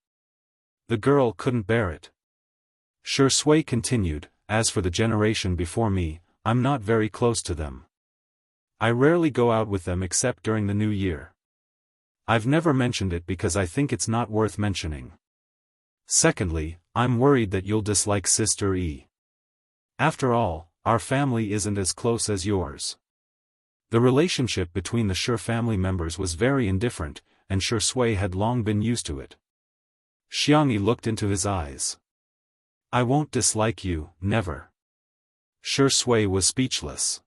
[SPEAKER 1] The girl couldn't bear it. Shui continued, "As for the generation before me, I'm not very close to them. I rarely go out with them except during the New Year. I've never mentioned it because I think it's not worth mentioning. Secondly, I'm worried that you'll dislike Sister E. After all, our family isn't as close as yours." The relationship between the Shu family members was very indifferent, and Shui had long been used to it. Xiangyi looked into his eyes. "I won't dislike you, never." Shui was speechless.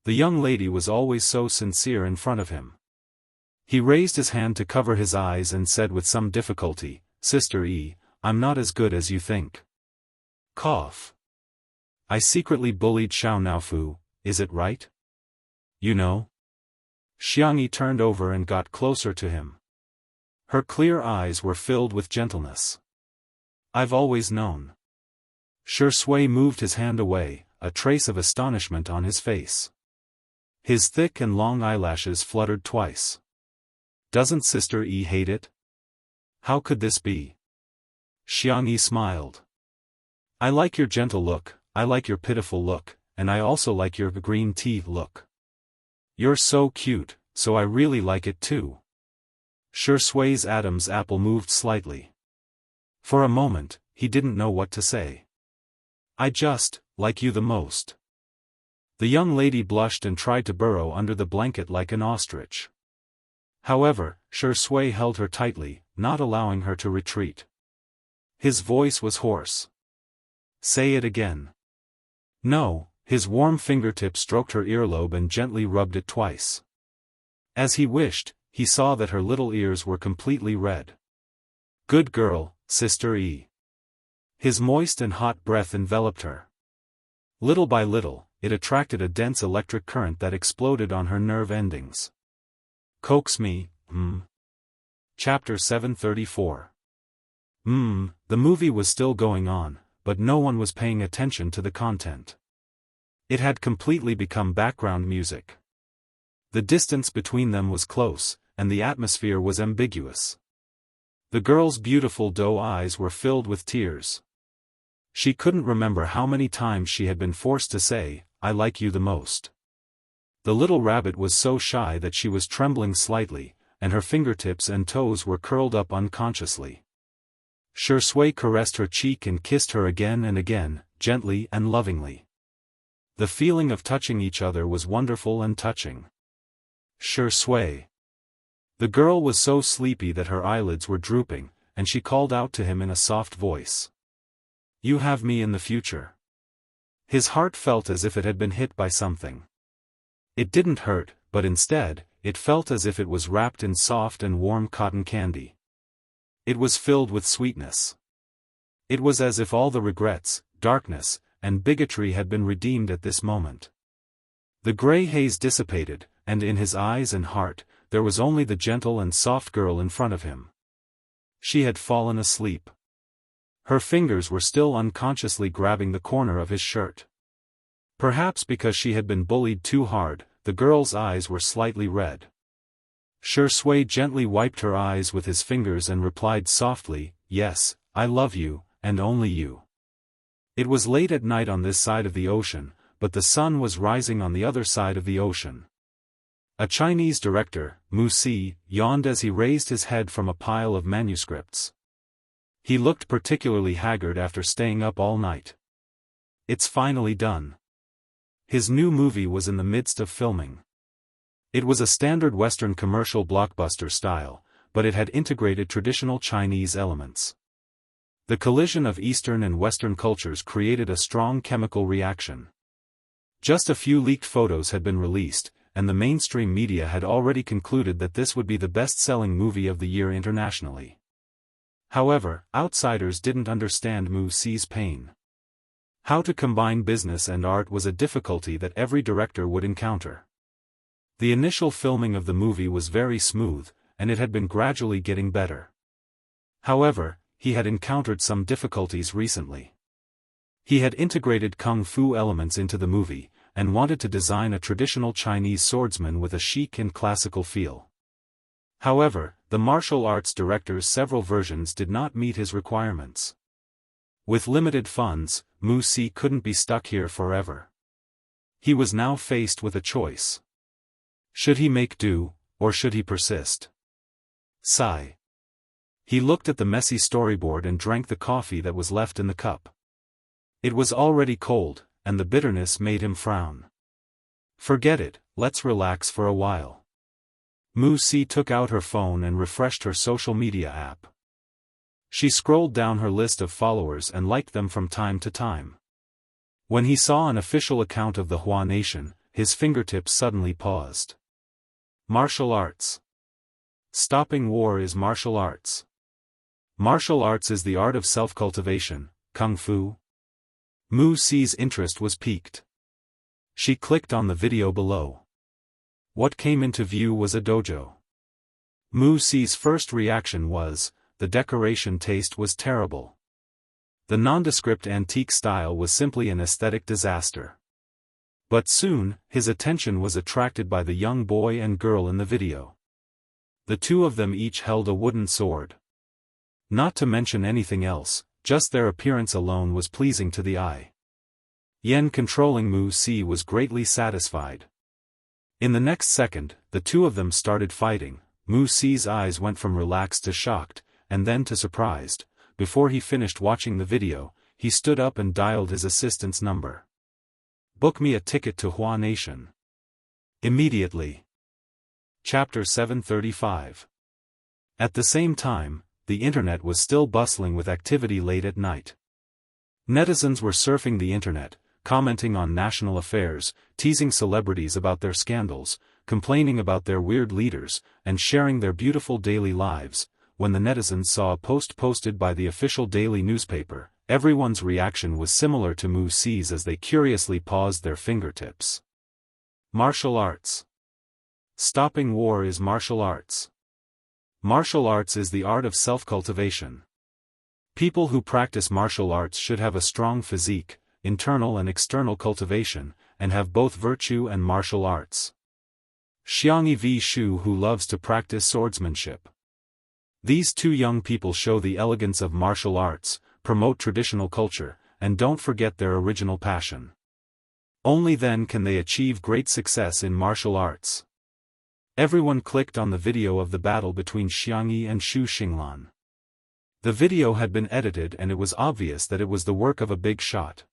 [SPEAKER 1] The young lady was always so sincere in front of him. He raised his hand to cover his eyes and said with some difficulty, "Sister E, I'm not as good as you think." Cough. "I secretly bullied Xiao Naofu, is it right? You know?" Xiangyi turned over and got closer to him. Her clear eyes were filled with gentleness. "I've always known." Shui moved his hand away, a trace of astonishment on his face. His thick and long eyelashes fluttered twice. "Doesn't Sister E hate it? How could this be?" Xiangyi smiled. "I like your gentle look, I like your pitiful look, and I also like your green tea look. You're so cute, so I really like it too." Shui's Adam's apple moved slightly. For a moment, he didn't know what to say. "I just like you the most." The young lady blushed and tried to burrow under the blanket like an ostrich. However, Shui held her tightly, not allowing her to retreat. His voice was hoarse. "Say it again." "No." His warm fingertip stroked her earlobe and gently rubbed it twice. As he wished, he saw that her little ears were completely red. "Good girl, Sister E." His moist and hot breath enveloped her. Little by little, it attracted a dense electric current that exploded on her nerve endings. "Coax me, Chapter 734. The movie was still going on, but no one was paying attention to the content. It had completely become background music. The distance between them was close, and the atmosphere was ambiguous. The girl's beautiful doe eyes were filled with tears. She couldn't remember how many times she had been forced to say, "I like you the most." The little rabbit was so shy that she was trembling slightly, and her fingertips and toes were curled up unconsciously. Shui caressed her cheek and kissed her again and again, gently and lovingly. The feeling of touching each other was wonderful and touching. Shui. The girl was so sleepy that her eyelids were drooping, and she called out to him in a soft voice. "You have me in the future." His heart felt as if it had been hit by something. It didn't hurt, but instead, it felt as if it was wrapped in soft and warm cotton candy. It was filled with sweetness. It was as if all the regrets, darkness, and bigotry had been redeemed at this moment. The gray haze dissipated, and in his eyes and heart, there was only the gentle and soft girl in front of him. She had fallen asleep. Her fingers were still unconsciously grabbing the corner of his shirt. Perhaps because she had been bullied too hard, the girl's eyes were slightly red. Shui gently wiped her eyes with his fingers and replied softly, "Yes, I love you, and only you." It was late at night on this side of the ocean, but the sun was rising on the other side of the ocean. A Chinese director, Wuxia, yawned as he raised his head from a pile of manuscripts. He looked particularly haggard after staying up all night. It's finally done. His new movie was in the midst of filming. It was a standard Western commercial blockbuster style, but it had integrated traditional Chinese elements. The collision of Eastern and Western cultures created a strong chemical reaction. Just a few leaked photos had been released, and the mainstream media had already concluded that this would be the best-selling movie of the year internationally. However, outsiders didn't understand Wuxia's pain. How to combine business and art was a difficulty that every director would encounter. The initial filming of the movie was very smooth, and it had been gradually getting better. However, he had encountered some difficulties recently. He had integrated kung fu elements into the movie, and wanted to design a traditional Chinese swordsman with a chic and classical feel. However, the martial arts director's several versions did not meet his requirements. With limited funds, Wuxia couldn't be stuck here forever. He was now faced with a choice. Should he make do, or should he persist? Sigh. He looked at the messy storyboard and drank the coffee that was left in the cup. It was already cold, and the bitterness made him frown. Forget it, let's relax for a while. Wuxia took out her phone and refreshed her social media app. She scrolled down her list of followers and liked them from time to time. When he saw an official account of the Hua Nation, his fingertips suddenly paused. Martial arts. Stopping war is martial arts. Martial arts is the art of self-cultivation, kung fu. Wuxia's interest was piqued. She clicked on the video below. What came into view was a dojo. Wuxia's first reaction was, the decoration taste was terrible. The nondescript antique style was simply an aesthetic disaster. But soon, his attention was attracted by the young boy and girl in the video. The two of them each held a wooden sword. Not to mention anything else, just their appearance alone was pleasing to the eye. Yen controlling Wuxia was greatly satisfied. In the next second, the two of them started fighting. Wuxia's eyes went from relaxed to shocked, and then to surprised. Before he finished watching the video, he stood up and dialed his assistant's number. Book me a ticket to Hua Nation. Immediately. Chapter 735. At the same time, the internet was still bustling with activity late at night. Netizens were surfing the internet, commenting on national affairs, teasing celebrities about their scandals, complaining about their weird leaders, and sharing their beautiful daily lives. When the netizens saw a post posted by the official daily newspaper, everyone's reaction was similar to Wuxia's as they curiously paused their fingertips. Martial arts. Stopping war is martial arts. Martial arts is the art of self-cultivation. People who practice martial arts should have a strong physique, internal and external cultivation, and have both virtue and martial arts. Xiangyi v. Shu who loves to practice swordsmanship. These two young people show the elegance of martial arts, promote traditional culture, and don't forget their original passion. Only then can they achieve great success in martial arts. Everyone clicked on the video of the battle between Xiangyi and Xu Xinglan. The video had been edited and it was obvious that it was the work of a big shot.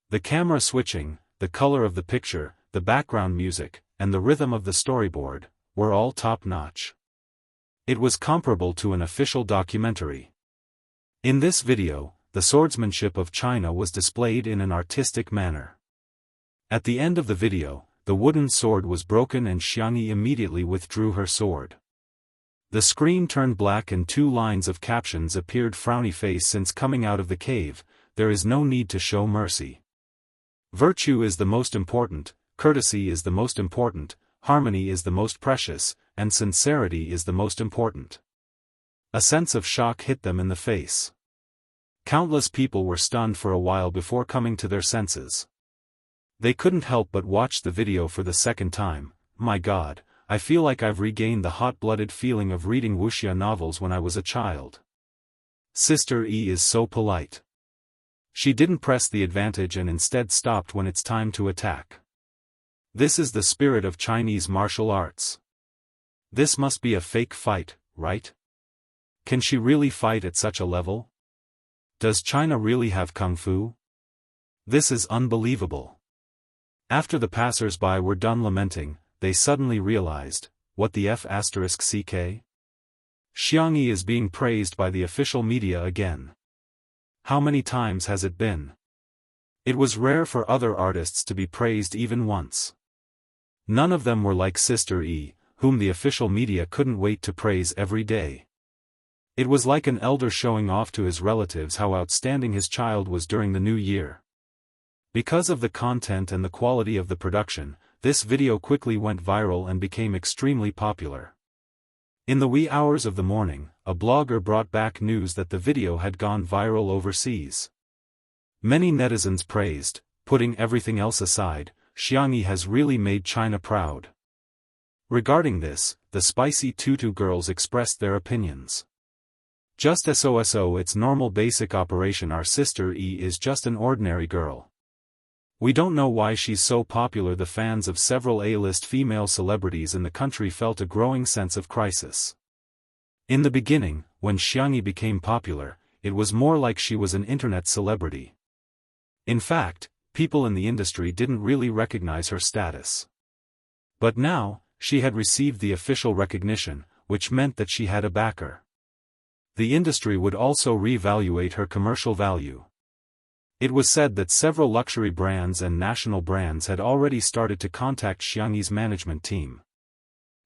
[SPEAKER 1] The camera switching, the color of the picture, the background music, and the rhythm of the storyboard, were all top-notch. It was comparable to an official documentary. In this video, the swordsmanship of China was displayed in an artistic manner. At the end of the video, the wooden sword was broken and Xiangyi immediately withdrew her sword. The screen turned black and two lines of captions appeared: frowny face since coming out of the cave, there is no need to show mercy. Virtue is the most important, courtesy is the most important, harmony is the most precious, and sincerity is the most important. A sense of shock hit them in the face. Countless people were stunned for a while before coming to their senses. They couldn't help but watch the video for the second time. My God, I feel like I've regained the hot-blooded feeling of reading wuxia novels when I was a child. Sister E is so polite. She didn't press the advantage and instead stopped when it's time to attack. This is the spirit of Chinese martial arts. This must be a fake fight, right? Can she really fight at such a level? Does China really have kung fu? This is unbelievable. After the passers-by were done lamenting, they suddenly realized, what the F***ck? Xianxia is being praised by the official media again. How many times has it been? It was rare for other artists to be praised even once. None of them were like Sister E, whom the official media couldn't wait to praise every day. It was like an elder showing off to his relatives how outstanding his child was during the new year. Because of the content and the quality of the production, this video quickly went viral and became extremely popular. In the wee hours of the morning, a blogger brought back news that the video had gone viral overseas. Many netizens praised, putting everything else aside, Xianxia has really made China proud. Regarding this, the spicy tutu girls expressed their opinions. Just so it's normal basic operation. Our Sister E is just an ordinary girl. We don't know why she's so popular. The fans of several A-list female celebrities in the country felt a growing sense of crisis. In the beginning, when Xianxia became popular, it was more like she was an internet celebrity. In fact, people in the industry didn't really recognize her status. But now, she had received the official recognition, which meant that she had a backer. The industry would also reevaluate her commercial value. It was said that several luxury brands and national brands had already started to contact Xianxia's management team.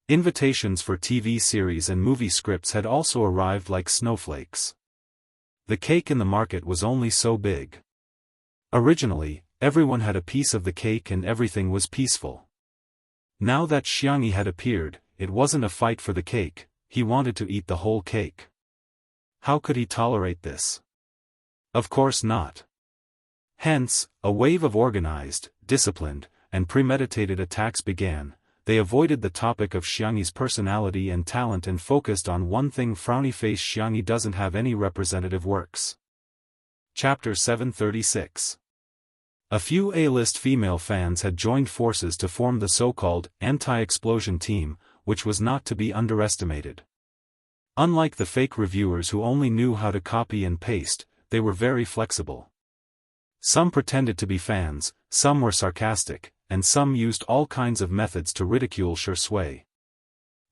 [SPEAKER 1] Invitations for TV series and movie scripts had also arrived like snowflakes. The cake in the market was only so big. Originally, everyone had a piece of the cake and everything was peaceful. Now that Xianxia had appeared, it wasn't a fight for the cake, he wanted to eat the whole cake. How could he tolerate this? Of course not. Hence, a wave of organized, disciplined, and premeditated attacks began. They avoided the topic of Xianxia's personality and talent and focused on one thing: frowny face. Xianxia doesn't have any representative works. Chapter 736. A few A-list female fans had joined forces to form the so-called anti-explosion team, which was not to be underestimated. Unlike the fake reviewers who only knew how to copy and paste, they were very flexible. Some pretended to be fans, some were sarcastic, and some used all kinds of methods to ridicule Shui.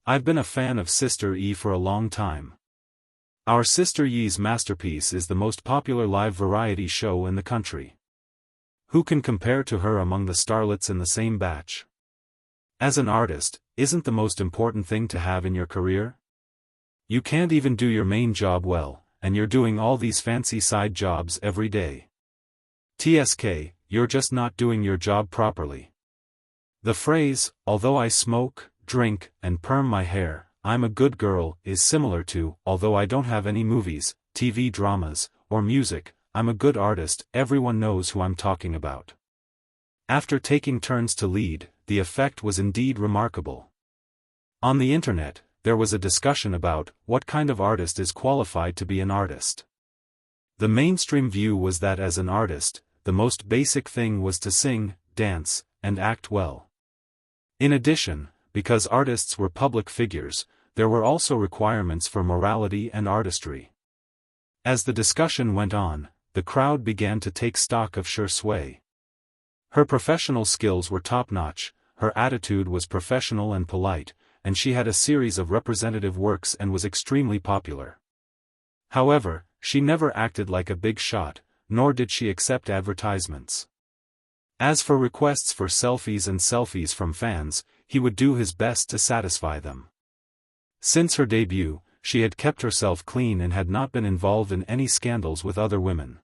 [SPEAKER 1] I've been a fan of Sister E for a long time. Our Sister Yi's masterpiece is the most popular live variety show in the country. Who can compare to her among the starlets in the same batch? As an artist, isn't the most important thing to have in your career? You can't even do your main job well, and you're doing all these fancy side jobs every day. TSK, you're just not doing your job properly. The phrase, although I smoke, drink, and perm my hair, I'm a good girl, is similar to, although I don't have any movies, TV dramas, or music, I'm a good artist. Everyone knows who I'm talking about. After taking turns to lead, the effect was indeed remarkable. On the internet, there was a discussion about what kind of artist is qualified to be an artist. The mainstream view was that as an artist, the most basic thing was to sing, dance, and act well. In addition, because artists were public figures, there were also requirements for morality and artistry. As the discussion went on, the crowd began to take stock of Shui. Her professional skills were top-notch, her attitude was professional and polite, and she had a series of representative works and was extremely popular. However, she never acted like a big shot, nor did she accept advertisements. As for requests for selfies from fans, he would do his best to satisfy them. Since her debut, she had kept herself clean and had not been involved in any scandals with other women.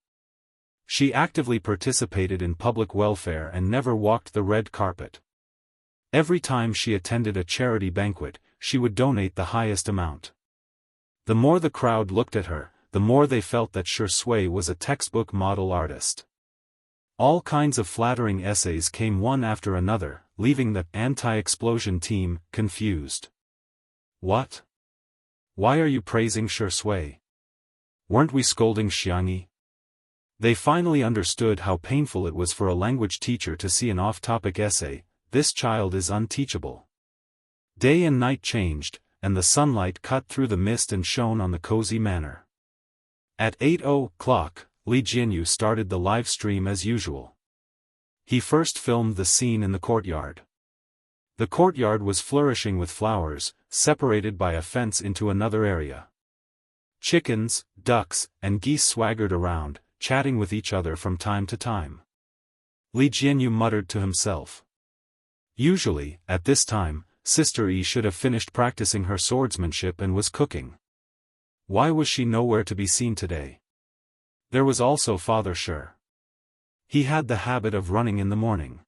[SPEAKER 1] She actively participated in public welfare and never walked the red carpet. Every time she attended a charity banquet, she would donate the highest amount. The more the crowd looked at her, the more they felt that Shui was a textbook model artist. All kinds of flattering essays came one after another, leaving the anti-explosion team confused. What? Why are you praising Shui? Weren't we scolding Xiangyi? They finally understood how painful it was for a language teacher to see an off-topic essay. This child is unteachable. Day and night changed, and the sunlight cut through the mist and shone on the cozy manor. At 8:00, Li Jianyu started the live stream as usual. He first filmed the scene in the courtyard. The courtyard was flourishing with flowers, separated by a fence into another area. Chickens, ducks, and geese swaggered around, chatting with each other from time to time. Li Jianyu muttered to himself. Usually, at this time, Sister Yi should have finished practicing her swordsmanship and was cooking. Why was she nowhere to be seen today? There was also Father Shi. He had the habit of running in the morning.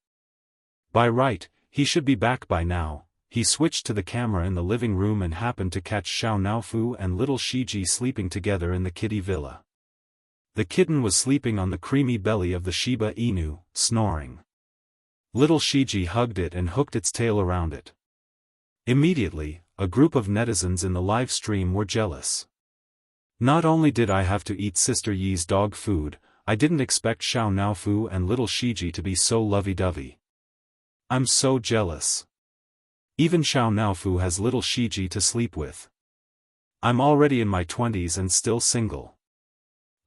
[SPEAKER 1] By right, he should be back by now. He switched to the camera in the living room and happened to catch Xiao Naofu and little Shiji sleeping together in the kitty villa. The kitten was sleeping on the creamy belly of the Shiba Inu, snoring. Little Shiji hugged it and hooked its tail around it. Immediately, a group of netizens in the live stream were jealous. Not only did I have to eat Sister Yi's dog food, I didn't expect Xiao Naofu and little Shiji to be so lovey-dovey. I'm so jealous. Even Xiao Naofu has little Shiji to sleep with. I'm already in my 20s and still single.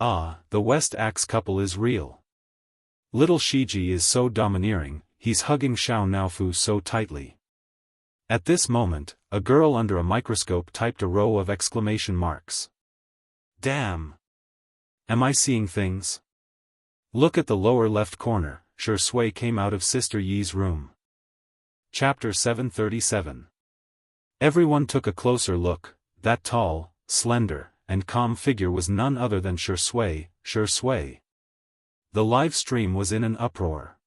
[SPEAKER 1] Ah, the West Axe couple is real. Little Shiji is so domineering, he's hugging Xiao Naofu so tightly. At this moment, a girl under a microscope typed a row of exclamation marks. Damn! Am I seeing things? Look at the lower left corner. Shui came out of Sister Yi's room. Chapter 737. Everyone took a closer look. That tall, slender, and calm figure was none other than Shui. The live stream was in an uproar.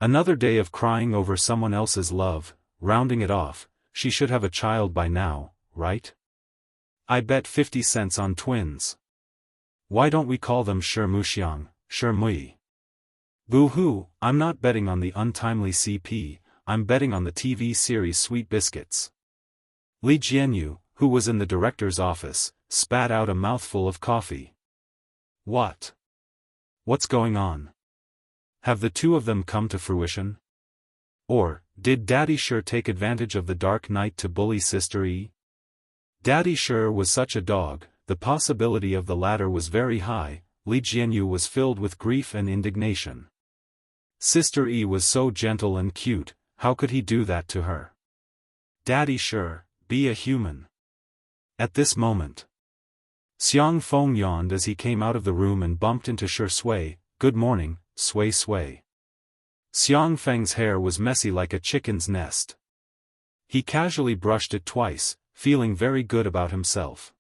[SPEAKER 1] Another day of crying over someone else's love, rounding it off. She should have a child by now, right? I bet 50 cents on twins. Why don't we call them Shimuxiang, Shimui? Boo-hoo, I'm not betting on the untimely CP, I'm betting on the TV series Sweet Biscuits. Li Jianyu, who was in the director's office, spat out a mouthful of coffee. What? What's going on? Have the two of them come to fruition? Or, did Daddy Shi take advantage of the dark night to bully Sister Yi? Daddy Shi was such a dog, the possibility of the latter was very high. Li Jianyu was filled with grief and indignation. Sister Yi was so gentle and cute, how could he do that to her? Daddy Shi, be a human. At this moment, Xiang Feng yawned as he came out of the room and bumped into Shui. Good morning, Sui. Xiang Feng's hair was messy like a chicken's nest. He casually brushed it twice, feeling very good about himself.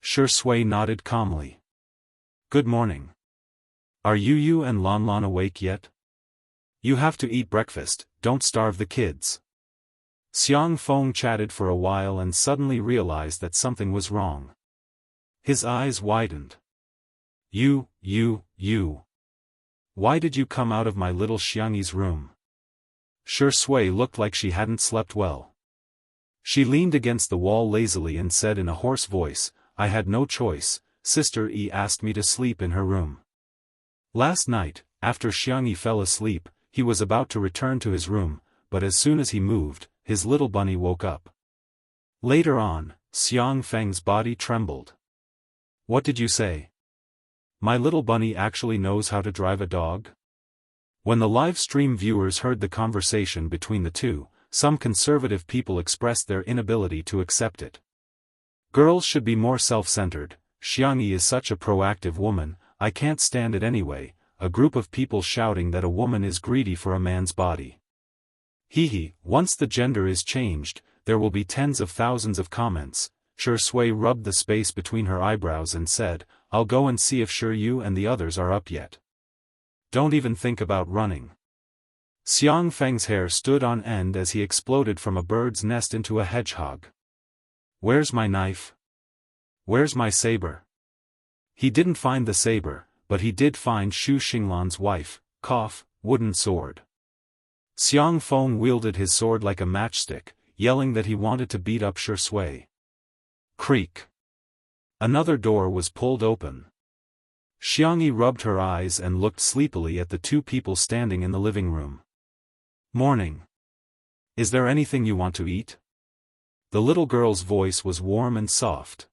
[SPEAKER 1] Shui nodded calmly. Good morning. Are you and Lan awake yet? You have to eat breakfast, don't starve the kids. Xiang Feng chatted for a while and suddenly realized that something was wrong. His eyes widened. You. Why did you come out of my little Xiangyi's room? Shui looked like she hadn't slept well. She leaned against the wall lazily and said in a hoarse voice, I had no choice, Sister Yi asked me to sleep in her room. Last night, after Xiangyi fell asleep, he was about to return to his room, but as soon as he moved, his little bunny woke up. Later on, Xiang Feng's body trembled. What did you say? My little bunny actually knows how to drive a dog? When the live stream viewers heard the conversation between the two, some conservative people expressed their inability to accept it. Girls should be more self-centered. Xiangyi is such a proactive woman, I can't stand it anyway. A group of people shouting that a woman is greedy for a man's body. Once the gender is changed, there will be tens of thousands of comments. Shui rubbed the space between her eyebrows and said, I'll go and see if Yu and the others are up yet. Don't even think about running. Xiang Feng's hair stood on end as he exploded from a bird's nest into a hedgehog. Where's my knife? Where's my saber? He didn't find the saber, but he did find Xu Xinglan's wife, wooden sword. Xiang Feng wielded his sword like a matchstick, yelling that he wanted to beat up Shui. Creak. Another door was pulled open. Xiangyi rubbed her eyes and looked sleepily at the two people standing in the living room. Morning. Is there anything you want to eat? The little girl's voice was warm and soft.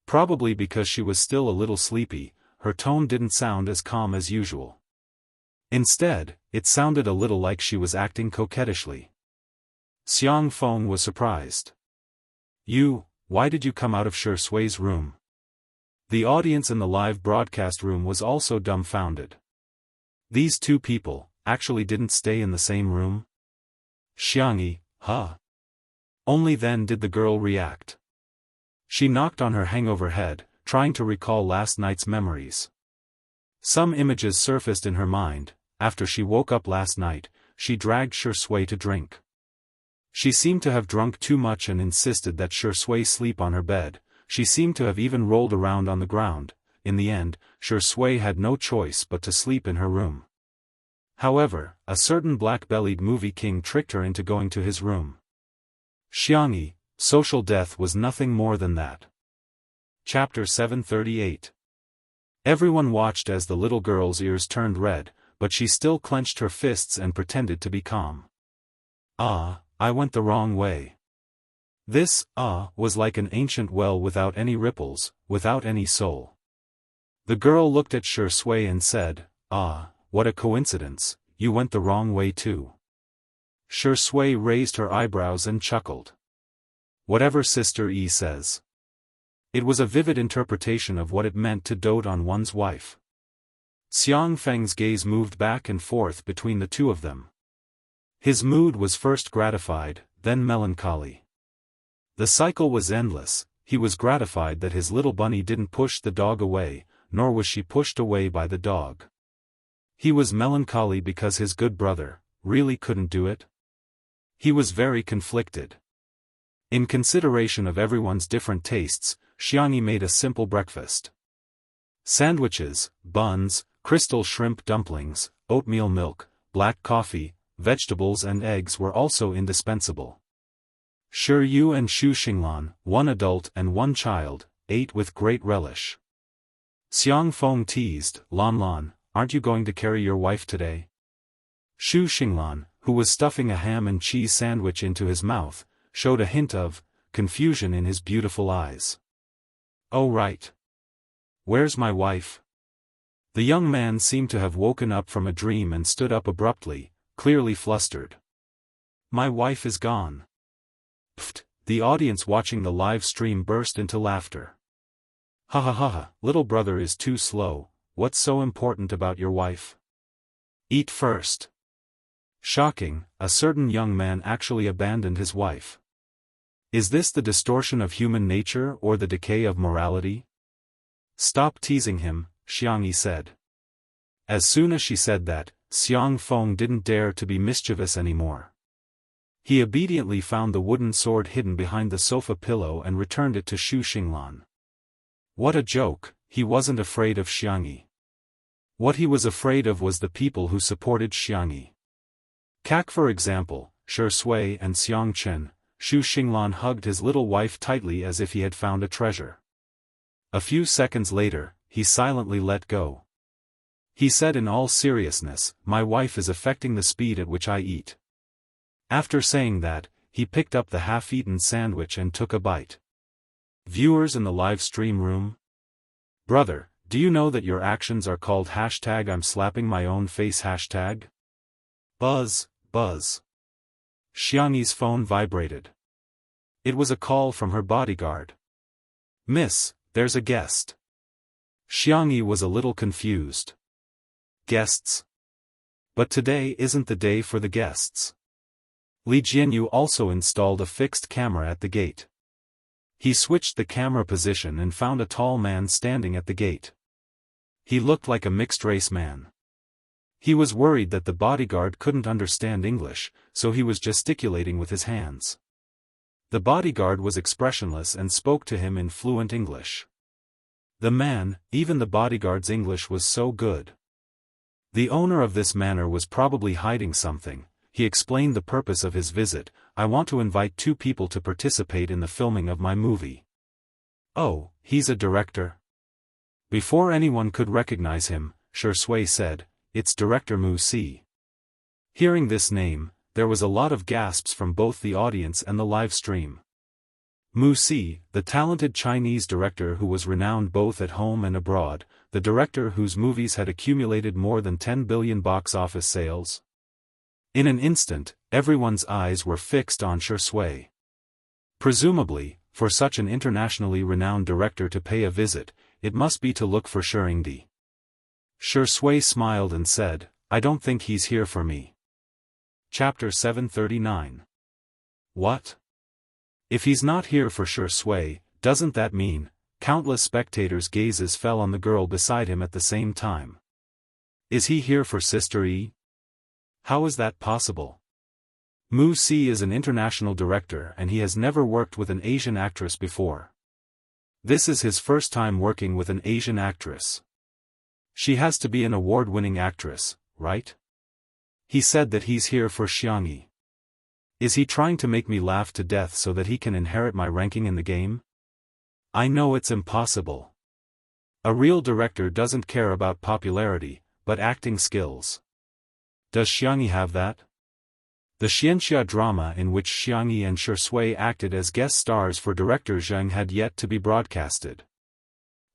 [SPEAKER 1] Probably because she was still a little sleepy, her tone didn't sound as calm as usual. Instead, it sounded a little like she was acting coquettishly. Xiang Feng was surprised. Why did you come out of Shui's room? The audience in the live broadcast room was also dumbfounded. These two people actually didn't stay in the same room? Xiangyi, huh? Only then did the girl react. She knocked on her hangover head, trying to recall last night's memories. Some images surfaced in her mind. After she woke up last night, she dragged Shui to drink. She seemed to have drunk too much and insisted that Shui sleep on her bed. She seemed to have even rolled around on the ground. In the end, Shui had no choice but to sleep in her room. However, a certain black-bellied movie king tricked her into going to his room. Xiangyi, social death was nothing more than that. Chapter 738. Everyone watched as the little girl's ears turned red, but she still clenched her fists and pretended to be calm. I went the wrong way. This, was like an ancient well without any ripples, without any soul. The girl looked at Shui and said, what a coincidence, you went the wrong way too. Shui raised her eyebrows and chuckled. Whatever Sister Yi says. It was a vivid interpretation of what it meant to dote on one's wife. Xiang Feng's gaze moved back and forth between the two of them. His mood was first gratified, then melancholy. The cycle was endless. He was gratified that his little bunny didn't push the dog away, nor was she pushed away by the dog. He was melancholy because his good brother really couldn't do it. He was very conflicted. In consideration of everyone's different tastes, Xiangyi made a simple breakfast. Sandwiches, buns, crystal shrimp dumplings, oatmeal milk, black coffee, vegetables and eggs were also indispensable. Shi Yu and Xu Xinglan, one adult and one child, ate with great relish. Xiang Feng teased, Lan, aren't you going to carry your wife today? Xu Xinglan, who was stuffing a ham and cheese sandwich into his mouth, showed a hint of confusion in his beautiful eyes. Oh right. Where's my wife? The young man seemed to have woken up from a dream and stood up abruptly, clearly flustered. My wife is gone. Pfft, the audience watching the live stream burst into laughter. Ha ha ha ha, little brother is too slow, what's so important about your wife? Eat first. Shocking, a certain young man actually abandoned his wife. Is this the distortion of human nature or the decay of morality? Stop teasing him, Xiangyi said. As soon as she said that, Xiang Feng didn't dare to be mischievous anymore. He obediently found the wooden sword hidden behind the sofa pillow and returned it to Xu Xinglan. What a joke, he wasn't afraid of Xiangyi. What he was afraid of was the people who supported Xiangyi. Kak for example, Shui and Xiang Chen. Xu Xinglan hugged his little wife tightly as if he had found a treasure. A few seconds later, he silently let go. He said in all seriousness, my wife is affecting the speed at which I eat. After saying that, he picked up the half-eaten sandwich and took a bite. Viewers in the live stream room? Brother, do you know that your actions are called #I'm slapping my own face #? Buzz, buzz. Xiangyi's phone vibrated. It was a call from her bodyguard. Miss, there's a guest. Xiangyi was a little confused. Guests? But today isn't the day for the guests. Li Jianyu also installed a fixed camera at the gate. He switched the camera position and found a tall man standing at the gate. He looked like a mixed-race man. He was worried that the bodyguard couldn't understand English, so he was gesticulating with his hands. The bodyguard was expressionless and spoke to him in fluent English. The man, even the bodyguard's English was so good. The owner of this manor was probably hiding something. He explained the purpose of his visit. I want to invite 2 people to participate in the filming of my movie. Oh, he's a director? Before anyone could recognize him, Xiangshui said, it's Director Mu Si. Hearing this name, there was a lot of gasps from both the audience and the live stream. Mu Si, the talented Chinese director who was renowned both at home and abroad, the director whose movies had accumulated more than 10 billion box office sales. In an instant, everyone's eyes were fixed on Xiangshui. Presumably, for such an internationally renowned director to pay a visit, it must be to look for Shengdi. Xiangshui smiled and said, I don't think he's here for me. Chapter 739. What? If he's not here for Xiangshui, doesn't that mean? Countless spectators' gazes fell on the girl beside him at the same time. Is he here for Sister Yi? How is that possible? Mu Si is an international director and he has never worked with an Asian actress before. This is his first time working with an Asian actress. She has to be an award-winning actress, right? He said that he's here for Xiangyi. Is he trying to make me laugh to death so that he can inherit my ranking in the game? I know it's impossible. A real director doesn't care about popularity, but acting skills. Does Xiangyi have that? The Xianxia drama in which Xiangyi and Xiangshui acted as guest stars for director Zheng had yet to be broadcasted.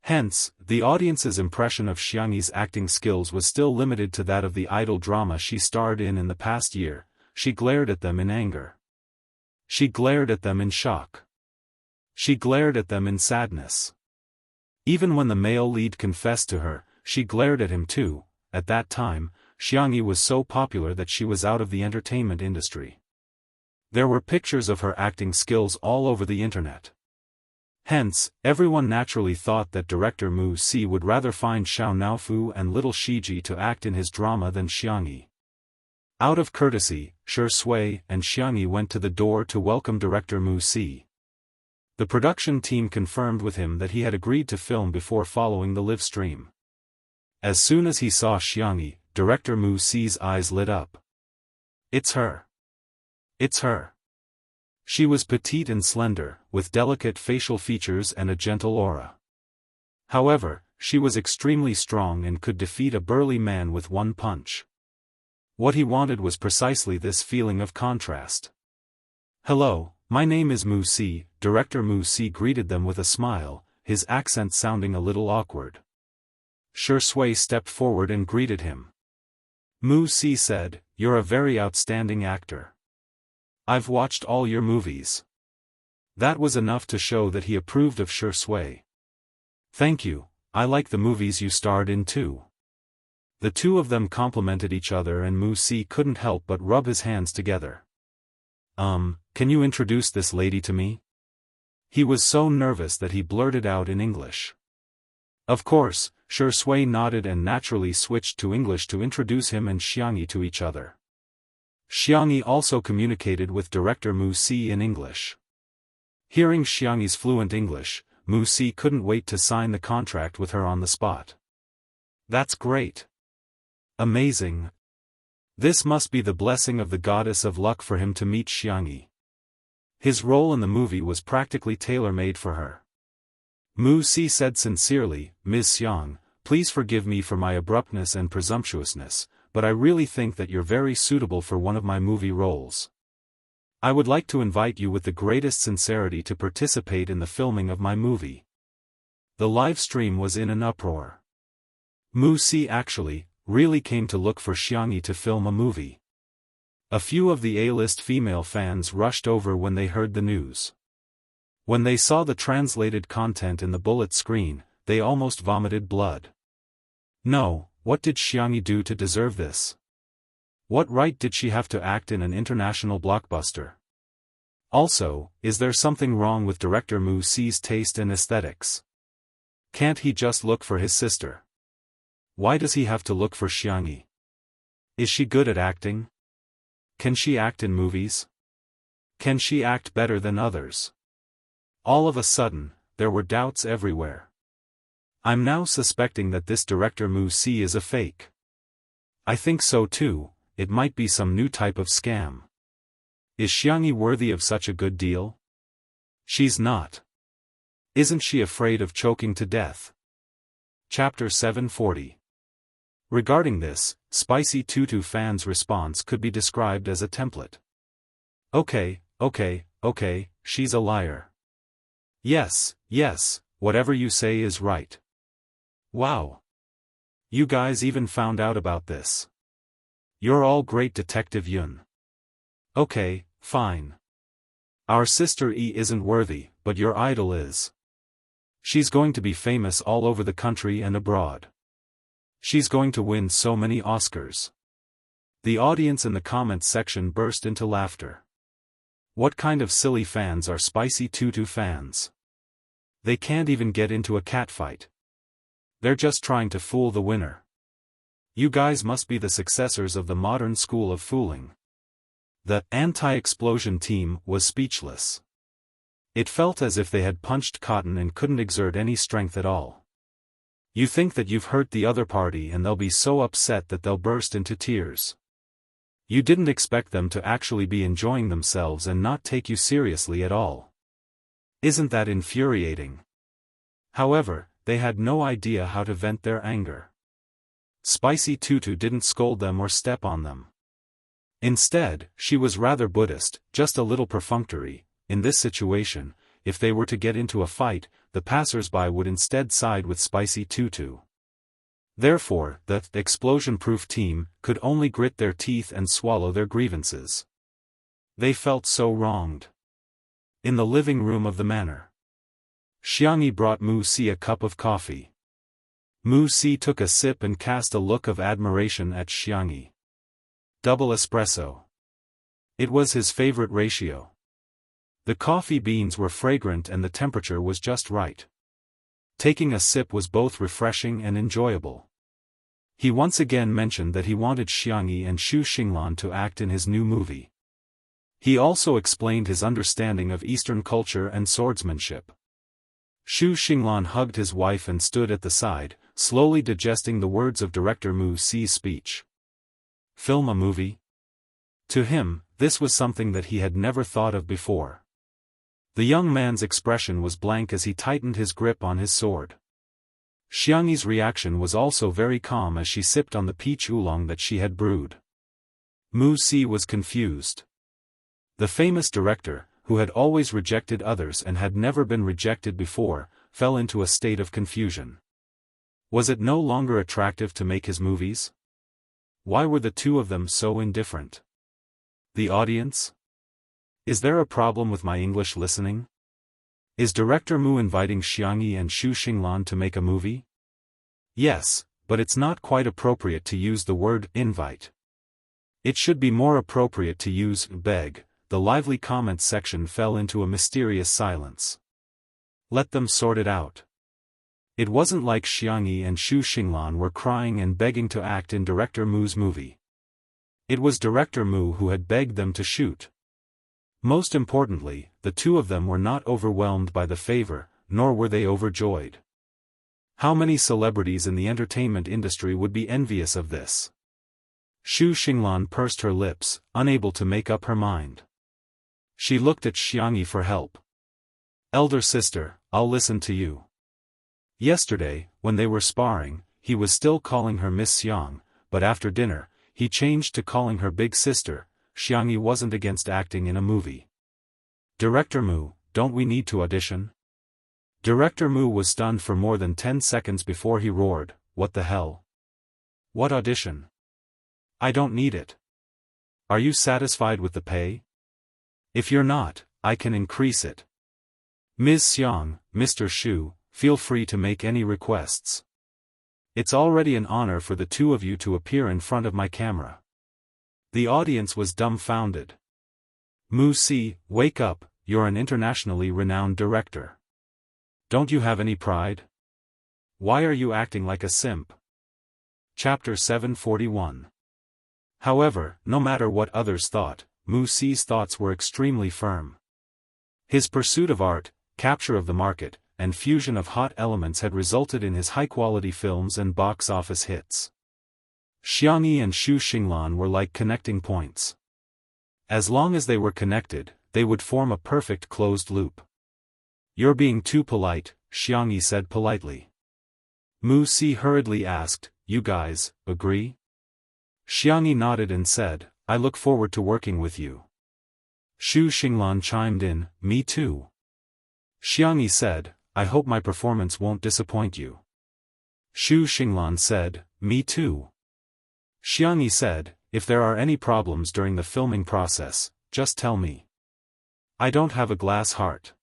[SPEAKER 1] Hence, the audience's impression of Xiangyi's acting skills was still limited to that of the idol drama she starred in the past year. She glared at them in anger. She glared at them in shock. She glared at them in sadness. Even when the male lead confessed to her, she glared at him too. At that time, Xiangyi was so popular that she was out of the entertainment industry. There were pictures of her acting skills all over the internet. Hence, everyone naturally thought that director Mu Si would rather find Xiao Naofu and little Shiji to act in his drama than Xiangyi. Out of courtesy, Xiangshui and Xiangyi went to the door to welcome director Mu Si. The production team confirmed with him that he had agreed to film before following the live stream. As soon as he saw Xiangyi, director Mu Si's eyes lit up. It's her. It's her. She was petite and slender, with delicate facial features and a gentle aura. However, she was extremely strong and could defeat a burly man with one punch. What he wanted was precisely this feeling of contrast. Hello, my name is Mu Si. Director Mu Si greeted them with a smile, his accent sounding a little awkward. Xiangshui stepped forward and greeted him. Mu Si said, you're a very outstanding actor. I've watched all your movies. That was enough to show that he approved of Xiangshui. Thank you, I like the movies you starred in too. The two of them complimented each other and Mu Si couldn't help but rub his hands together. Can you introduce this lady to me? He was so nervous that he blurted out in English. Of course, Xiangshui nodded and naturally switched to English to introduce him and Xiangyi to each other. Xiangyi also communicated with director Mu Si in English. Hearing Xiangyi's fluent English, Mu Si couldn't wait to sign the contract with her on the spot. That's great. Amazing. This must be the blessing of the goddess of luck for him to meet Xiangyi. His role in the movie was practically tailor-made for her. Mu Si said sincerely, Ms. Xiang, please forgive me for my abruptness and presumptuousness, but I really think that you're very suitable for one of my movie roles. I would like to invite you with the greatest sincerity to participate in the filming of my movie. The live stream was in an uproar. Mu Si actually, really came to look for Xiangyi to film a movie. A few of the A-list female fans rushed over when they heard the news. When they saw the translated content in the bullet screen, they almost vomited blood. No, what did Xiangyi do to deserve this? What right did she have to act in an international blockbuster? Also, is there something wrong with director Mu Si's taste and aesthetics? Can't he just look for his sister? Why does he have to look for Xiangyi? Is she good at acting? Can she act in movies? Can she act better than others? All of a sudden, there were doubts everywhere. I'm now suspecting that this director Mu Si is a fake. I think so too, it might be some new type of scam. Is Xianxia worthy of such a good deal? She's not. Isn't she afraid of choking to death? Chapter 740. Regarding this, Spicy Tutu fans' response could be described as a template. Okay, she's a liar. Yes, whatever you say is right. Wow. You guys even found out about this. You're all great, Detective Yun. Okay, fine. Our sister E isn't worthy, but your idol is. She's going to be famous all over the country and abroad. She's going to win so many Oscars. The audience in the comments section burst into laughter. What kind of silly fans are Spicy Tutu fans? They can't even get into a catfight. They're just trying to fool the winner. You guys must be the successors of the modern school of fooling. The anti-explosion team was speechless. It felt as if they had punched cotton and couldn't exert any strength at all. You think that you've hurt the other party and they'll be so upset that they'll burst into tears. You didn't expect them to actually be enjoying themselves and not take you seriously at all. Isn't that infuriating? However, they had no idea how to vent their anger. Spicy Tutu didn't scold them or step on them. Instead, she was rather Buddhist, just a little perfunctory. In this situation, if they were to get into a fight, the passers-by would instead side with Spicy Tutu. Therefore, the explosion-proof team could only grit their teeth and swallow their grievances. They felt so wronged. In the living room of the manor, Xianxia brought Mu Si a cup of coffee. Mu Si took a sip and cast a look of admiration at Xianxia. Double espresso. It was his favorite ratio. The coffee beans were fragrant and the temperature was just right. Taking a sip was both refreshing and enjoyable. He once again mentioned that he wanted Xianxia and Xu Xinglan to act in his new movie. He also explained his understanding of Eastern culture and swordsmanship. Xu Xinglan hugged his wife and stood at the side, slowly digesting the words of director Mu Si's speech. Film a movie? To him, this was something that he had never thought of before. The young man's expression was blank as he tightened his grip on his sword. Xianxia's reaction was also very calm as she sipped on the peach oolong that she had brewed. Mu Si was confused. The famous director, who had always rejected others and had never been rejected before, fell into a state of confusion. Was it no longer attractive to make his movies? Why were the two of them so indifferent? The audience? Is there a problem with my English listening? Is Director Mu inviting Xianxia and Xu Xinglan to make a movie? Yes, but it's not quite appropriate to use the word invite. It should be more appropriate to use beg. The lively comments section fell into a mysterious silence. Let them sort it out. It wasn't like Xianxia and Xu Xinglan were crying and begging to act in Director Mu's movie. It was Director Mu who had begged them to shoot. Most importantly, the two of them were not overwhelmed by the favor, nor were they overjoyed. How many celebrities in the entertainment industry would be envious of this? Xu Xinglan pursed her lips, unable to make up her mind. She looked at Xianxia for help. Elder sister, I'll listen to you. Yesterday, when they were sparring, he was still calling her Miss Xiang, but after dinner, he changed to calling her big sister. Xianxia wasn't against acting in a movie. Director Mu, don't we need to audition? Director Mu was stunned for more than 10 seconds before he roared, what the hell? What audition? I don't need it. Are you satisfied with the pay? If you're not, I can increase it. Ms. Xiang, Mr. Xu, feel free to make any requests. It's already an honor for the two of you to appear in front of my camera. The audience was dumbfounded. Mu Si, wake up, you're an internationally renowned director. Don't you have any pride? Why are you acting like a simp? Chapter 741. However, no matter what others thought, Mu Si's thoughts were extremely firm. His pursuit of art, capture of the market, and fusion of hot elements had resulted in his high-quality films and box office hits. Xiangyi and Xu Xinglan were like connecting points. As long as they were connected, they would form a perfect closed loop. "You're being too polite," Xiangyi said politely. Mu Si hurriedly asked, "You guys, agree?" Xiangyi nodded and said, "I look forward to working with you." Xu Xinglan chimed in, "Me too." Xiangyi said, "I hope my performance won't disappoint you." Xu Xinglan said, "Me too." Xiangyi said, "If there are any problems during the filming process, just tell me. I don't have a glass heart."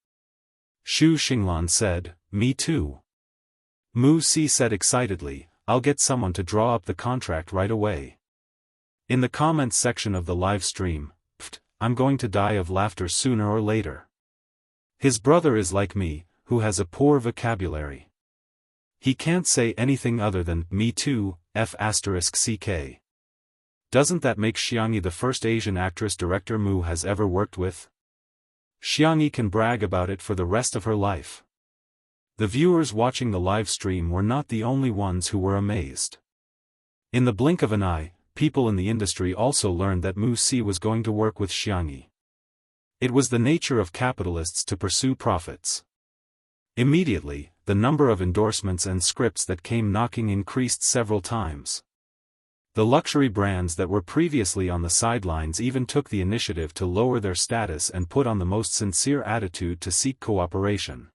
[SPEAKER 1] Xu Xinglan said, "Me too." Mu Si said excitedly, "I'll get someone to draw up the contract right away." In the comments section of the live stream, "Pfft, I'm going to die of laughter sooner or later. His brother is like me, who has a poor vocabulary. He can't say anything other than, me too, f*ck. Doesn't that make Xiangyi the first Asian actress director Mu has ever worked with? Xiangyi can brag about it for the rest of her life." The viewers watching the live stream were not the only ones who were amazed. In the blink of an eye, people in the industry also learned that Mu Si was going to work with Xiangyi. It was the nature of capitalists to pursue profits. Immediately, the number of endorsements and scripts that came knocking increased several times. The luxury brands that were previously on the sidelines even took the initiative to lower their status and put on the most sincere attitude to seek cooperation.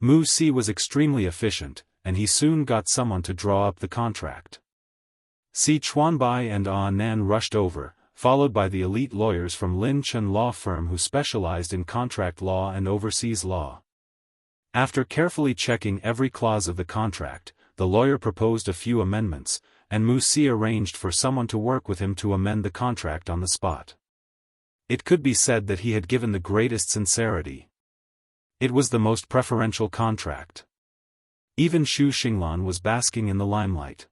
[SPEAKER 1] Mu Si was extremely efficient, and he soon got someone to draw up the contract. Si Chuanbai and Ah Nan rushed over, followed by the elite lawyers from Lin Chen law firm who specialized in contract law and overseas law. After carefully checking every clause of the contract, the lawyer proposed a few amendments, and Mu Si arranged for someone to work with him to amend the contract on the spot. It could be said that he had given the greatest sincerity. It was the most preferential contract. Even Xu Xinglan was basking in the limelight.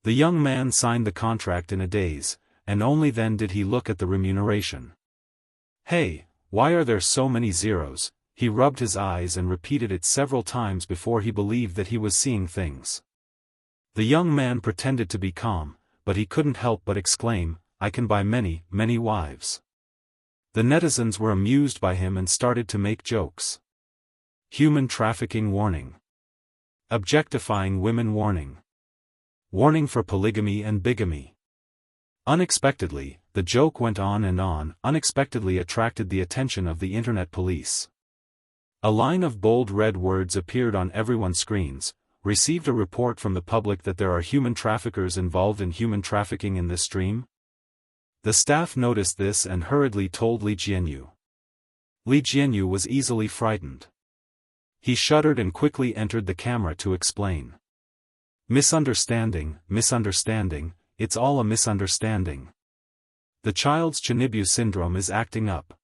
[SPEAKER 1] The young man signed the contract in a daze, and only then did he look at the remuneration. "Hey, why are there so many zeros?" He rubbed his eyes and repeated it several times before he believed that he was seeing things. The young man pretended to be calm, but he couldn't help but exclaim, "I can buy many, many wives." The netizens were amused by him and started to make jokes. Human trafficking warning. Objectifying women warning. Warning for polygamy and bigamy. Unexpectedly, the joke went on and unexpectedly attracted the attention of the internet police. A line of bold red words appeared on everyone's screens, "Received a report from the public that there are human traffickers involved in human trafficking in this stream." The staff noticed this and hurriedly told Li Jianyu. Li Jianyu was easily frightened. He shuddered and quickly entered the camera to explain. "Misunderstanding, misunderstanding, it's all a misunderstanding. The child's Chinibu syndrome is acting up."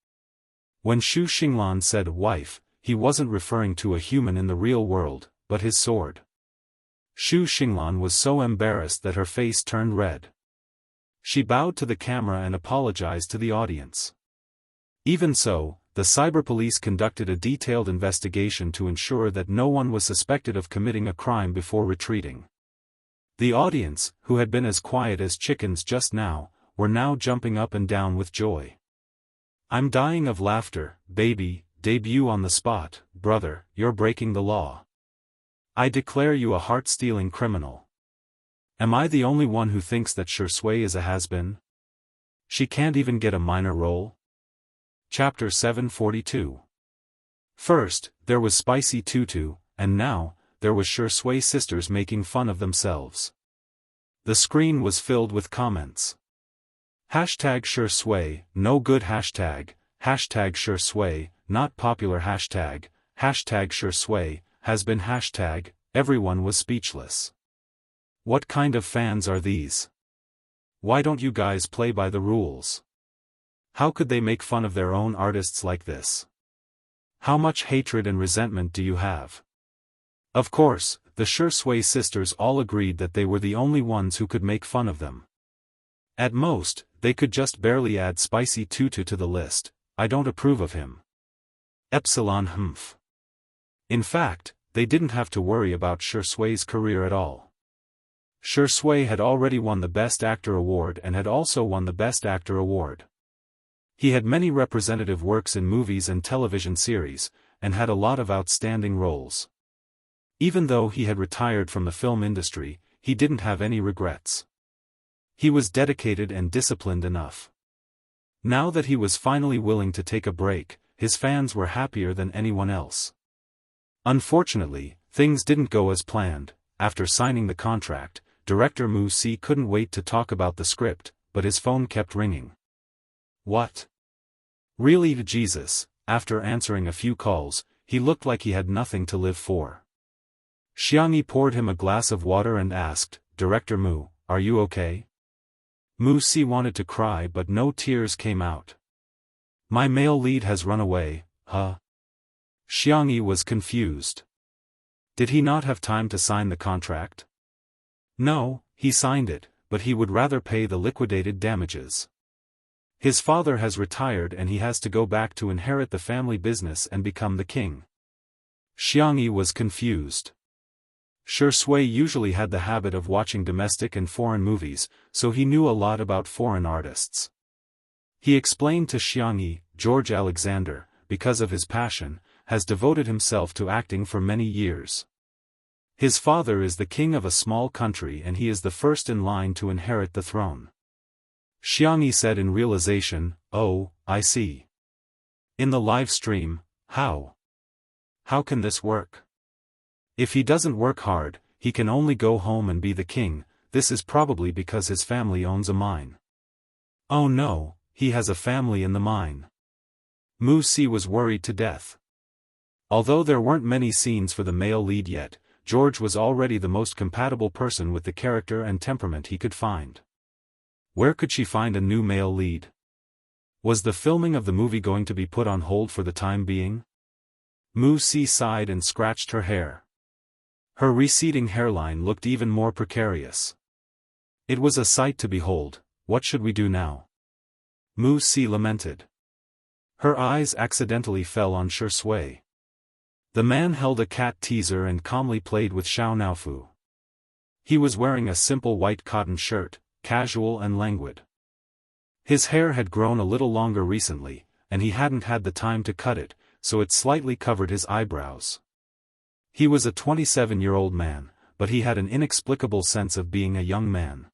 [SPEAKER 1] When Xu Xinglan said wife, he wasn't referring to a human in the real world, but his sword. Xu Xinglan was so embarrassed that her face turned red. She bowed to the camera and apologized to the audience. Even so, the cyber police conducted a detailed investigation to ensure that no one was suspected of committing a crime before retreating. The audience, who had been as quiet as chickens just now, were now jumping up and down with joy. "I'm dying of laughter, baby, debut on the spot, brother, you're breaking the law. I declare you a heart-stealing criminal. Am I the only one who thinks that Shui is a has-been? She can't even get a minor role?" Chapter 742. First, there was Spicy Tutu, and now, there was Shui sisters making fun of themselves. The screen was filled with comments. Hashtag Shui, no good hashtag, hashtag Shui, not popular hashtag Shui, has been hashtag, everyone was speechless. What kind of fans are these? Why don't you guys play by the rules? How could they make fun of their own artists like this? How much hatred and resentment do you have? Of course, the Shui sisters all agreed that they were the only ones who could make fun of them. At most, they could just barely add Spicy Tutu to the list. I don't approve of him. Epsilon Humph. In fact, they didn't have to worry about Shui's career at all. Shui had already won the Best Actor award and had also won the Best Actor award. He had many representative works in movies and television series, and had a lot of outstanding roles. Even though he had retired from the film industry, he didn't have any regrets. He was dedicated and disciplined enough. Now that he was finally willing to take a break, his fans were happier than anyone else. Unfortunately, things didn't go as planned. After signing the contract, director Mu Si couldn't wait to talk about the script, but his phone kept ringing. What? Really, Jesus? After answering a few calls, he looked like he had nothing to live for. Xianxia poured him a glass of water and asked, Director Mu, are you okay? Mu Si wanted to cry but no tears came out. My male lead has run away, huh? Xianxia was confused. Did he not have time to sign the contract? No, he signed it, but he would rather pay the liquidated damages. His father has retired and he has to go back to inherit the family business and become the king. Xianxia was confused. Shui usually had the habit of watching domestic and foreign movies, so he knew a lot about foreign artists. He explained to Xianxia, George Alexander, because of his passion, has devoted himself to acting for many years. His father is the king of a small country and he is the first in line to inherit the throne. Xianxia said in realization, oh, I see. In the live stream, how? How can this work? If he doesn't work hard, he can only go home and be the king. This is probably because his family owns a mine. Oh no, he has a family in the mine. Mu Si was worried to death. Although there weren't many scenes for the male lead yet, George was already the most compatible person with the character and temperament he could find. Where could she find a new male lead? Was the filming of the movie going to be put on hold for the time being? Mu Si sighed and scratched her hair. Her receding hairline looked even more precarious. It was a sight to behold. What should we do now? Mu Si lamented. Her eyes accidentally fell on Shui. The man held a cat teaser and calmly played with Xiao Naofu. He was wearing a simple white cotton shirt, casual and languid. His hair had grown a little longer recently, and he hadn't had the time to cut it, so it slightly covered his eyebrows. He was a 27-year-old man, but he had an inexplicable sense of being a young man.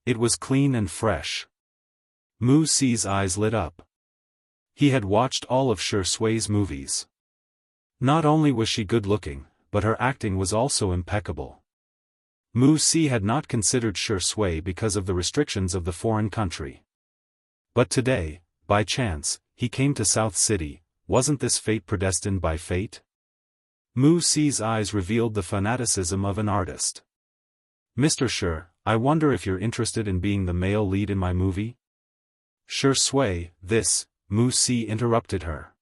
[SPEAKER 1] It was clean and fresh. Mu Si's eyes lit up. He had watched all of Shui's movies. Not only was she good-looking, but her acting was also impeccable. Mu Si had not considered Shui because of the restrictions of the foreign country. But today, by chance, he came to South City. Wasn't this fate predestined by fate? Mu Si's eyes revealed the fanaticism of an artist. Mr. Shu, I wonder if you're interested in being the male lead in my movie? Shui, this, Mu Si interrupted her.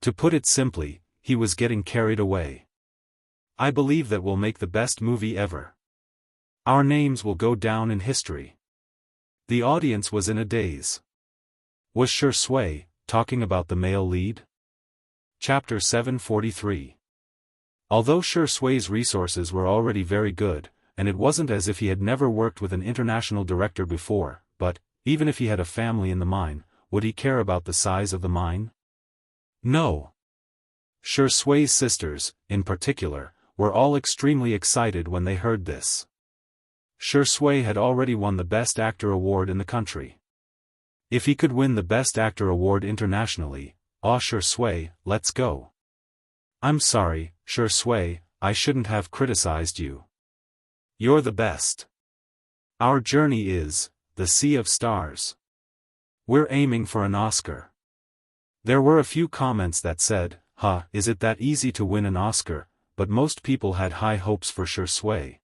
[SPEAKER 1] To put it simply, he was getting carried away. I believe that we'll make the best movie ever. Our names will go down in history. The audience was in a daze. Was Shui talking about the male lead? Chapter 743. Although Shui's resources were already very good, and it wasn't as if he had never worked with an international director before, but, even if he had a family in the mine, would he care about the size of the mine? No. Shui's sisters, in particular, were all extremely excited when they heard this. Shui had already won the Best Actor award in the country. If he could win the Best Actor award internationally, Shui, let's go. I'm sorry, Shui, I shouldn't have criticized you. You're the best. Our journey is the Sea of Stars. We're aiming for an Oscar. There were a few comments that said, is it that easy to win an Oscar, but most people had high hopes for Shui.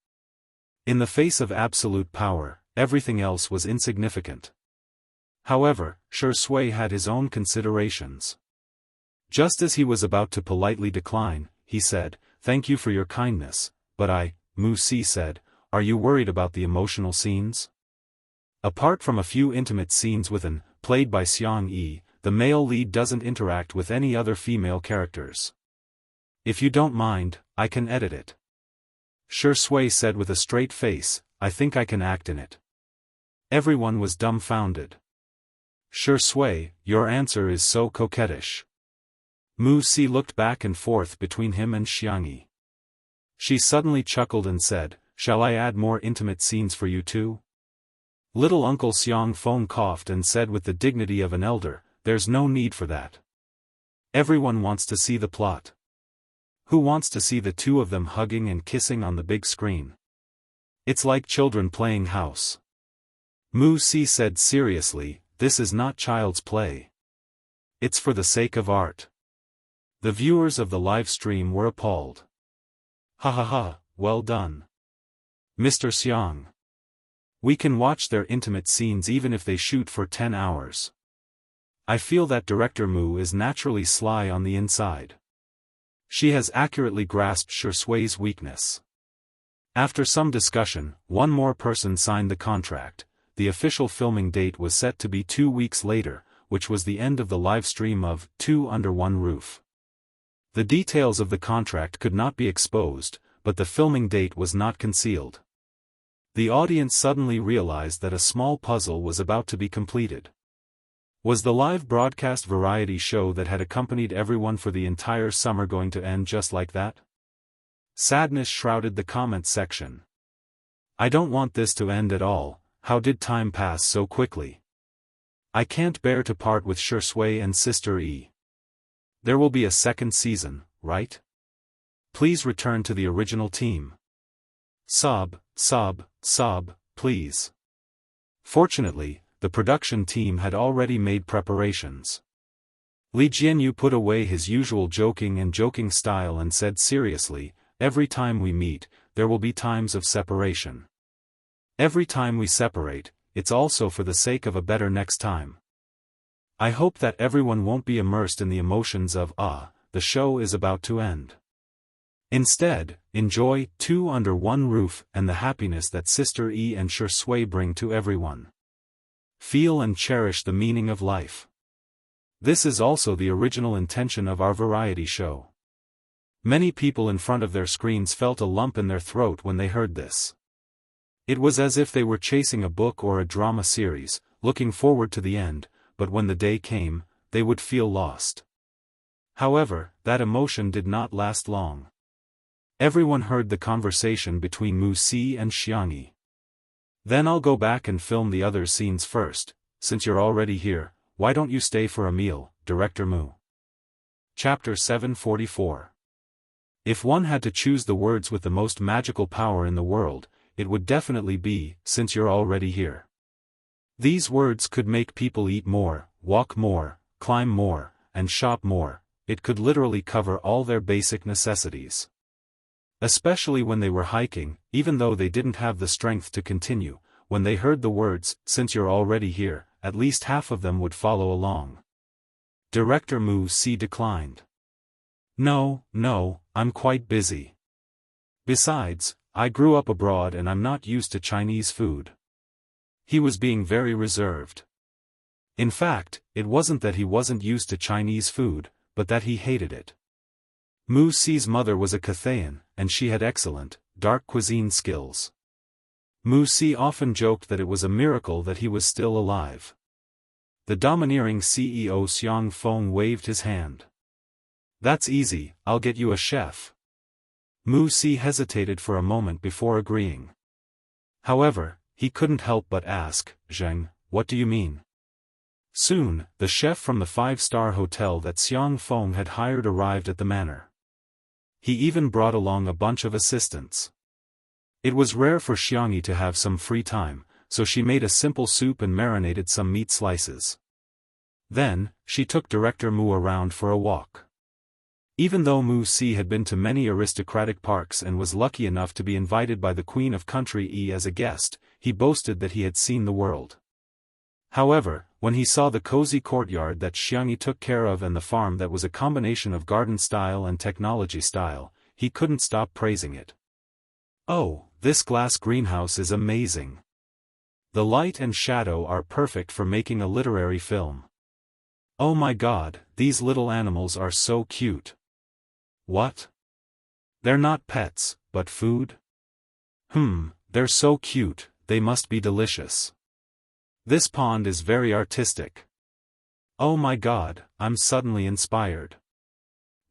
[SPEAKER 1] In the face of absolute power, everything else was insignificant. However, Shui had his own considerations. Just as he was about to politely decline, he said, "Thank you for your kindness, but Mu Si said, are you worried about the emotional scenes?" Apart from a few intimate scenes with An, played by Xiang Yi, the male lead doesn't interact with any other female characters. If you don't mind, I can edit it. Shui said with a straight face, I think I can act in it. Everyone was dumbfounded. Shui, your answer is so coquettish. Wuxia looked back and forth between him and Xiangyi. She suddenly chuckled and said, shall I add more intimate scenes for you too? Little Uncle Xiang Feng coughed and said with the dignity of an elder, there's no need for that. Everyone wants to see the plot. Who wants to see the two of them hugging and kissing on the big screen? It's like children playing house. Wuxia said seriously, this is not child's play. It's for the sake of art. The viewers of the live stream were appalled. Ha ha ha, well done. Mr. Xiang. We can watch their intimate scenes even if they shoot for 10 hours. I feel that Director Mu is naturally sly on the inside. She has accurately grasped Shui's weakness. After some discussion, one more person signed the contract. The official filming date was set to be 2 weeks later, which was the end of the live stream of Two Under One Roof. The details of the contract could not be exposed, but the filming date was not concealed. The audience suddenly realized that a small puzzle was about to be completed. Was the live broadcast variety show that had accompanied everyone for the entire summer going to end just like that? Sadness shrouded the comment section. I don't want this to end at all. How did time pass so quickly? I can't bear to part with Shui and Sister Yi. There will be a second season, right? Please return to the original team. Sob, please. Fortunately, the production team had already made preparations. Li Jianyu put away his usual joking style and said seriously, every time we meet, there will be times of separation. Every time we separate, it's also for the sake of a better next time. I hope that everyone won't be immersed in the emotions of, the show is about to end. Instead, enjoy Two Under One Roof and the happiness that Sister Yi and Shui bring to everyone. Feel and cherish the meaning of life. This is also the original intention of our variety show. Many people in front of their screens felt a lump in their throat when they heard this. It was as if they were chasing a book or a drama series, looking forward to the end, but when the day came, they would feel lost. However, that emotion did not last long. Everyone heard the conversation between Wuxia and Xiangyi. Then I'll go back and film the other scenes first. Since you're already here, why don't you stay for a meal, Director Mu? Chapter 744. If one had to choose the words with the most magical power in the world, it would definitely be, since you're already here. These words could make people eat more, walk more, climb more, and shop more. It could literally cover all their basic necessities. Especially when they were hiking, even though they didn't have the strength to continue, when they heard the words, since you're already here, at least half of them would follow along. Director Wuxia declined. No, I'm quite busy. Besides, I grew up abroad and I'm not used to Chinese food. He was being very reserved. In fact, it wasn't that he wasn't used to Chinese food, but that he hated it. Wuxia's mother was a Cathayan, and she had excellent, dark cuisine skills. Wuxia often joked that it was a miracle that he was still alive. The domineering CEO Xiang Feng waved his hand. That's easy, I'll get you a chef. Wuxia hesitated for a moment before agreeing. However, he couldn't help but ask, Zheng, what do you mean? Soon, the chef from the 5-star hotel that Xiang Feng had hired arrived at the manor. He even brought along a bunch of assistants. It was rare for Xiangyi to have some free time, so she made a simple soup and marinated some meat slices. Then, she took Director Mu around for a walk. Even though Wuxia had been to many aristocratic parks and was lucky enough to be invited by the Queen of Country Yi as a guest, he boasted that he had seen the world. However, when he saw the cozy courtyard that Xiangyi took care of and the farm that was a combination of garden style and technology style, he couldn't stop praising it. Oh, this glass greenhouse is amazing. The light and shadow are perfect for making a literary film. Oh my god, these little animals are so cute. What? They're not pets, but food? They're so cute, they must be delicious. This pond is very artistic. Oh my god, I'm suddenly inspired.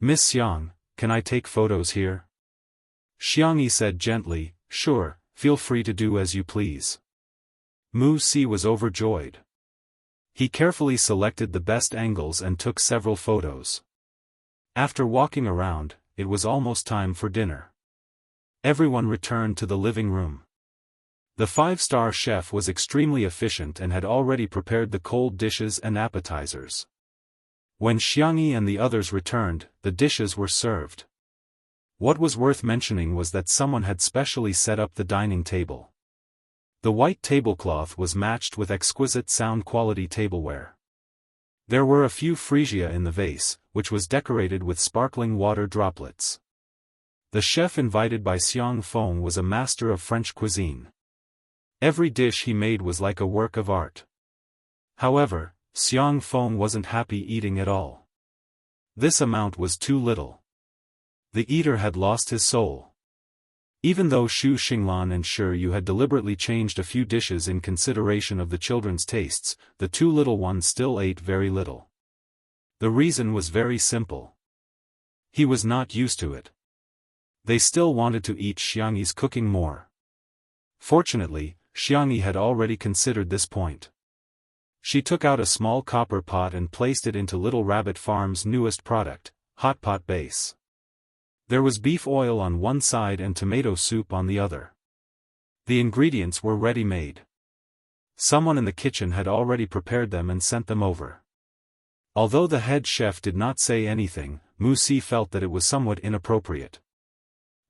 [SPEAKER 1] Miss Xiang, can I take photos here? Xiangyi said gently, sure, feel free to do as you please. Mu Si was overjoyed. He carefully selected the best angles and took several photos. After walking around, it was almost time for dinner. Everyone returned to the living room. The five-star chef was extremely efficient and had already prepared the cold dishes and appetizers. When Xiangyi and the others returned, the dishes were served. What was worth mentioning was that someone had specially set up the dining table. The white tablecloth was matched with exquisite sound quality tableware. There were a few freesia in the vase, which was decorated with sparkling water droplets. The chef invited by Xiang Feng was a master of French cuisine. Every dish he made was like a work of art. However, Xiang Feng wasn't happy eating at all. This amount was too little. The eater had lost his soul. Even though Xu Xinglan and Shi Yu had deliberately changed a few dishes in consideration of the children's tastes, the two little ones still ate very little. The reason was very simple. He was not used to it. They still wanted to eat Xiangyi's cooking more. Fortunately, Xiangyi had already considered this point. She took out a small copper pot and placed it into Little Rabbit Farm's newest product, hot pot base. There was beef oil on one side and tomato soup on the other. The ingredients were ready-made. Someone in the kitchen had already prepared them and sent them over. Although the head chef did not say anything, Mu Si felt that it was somewhat inappropriate.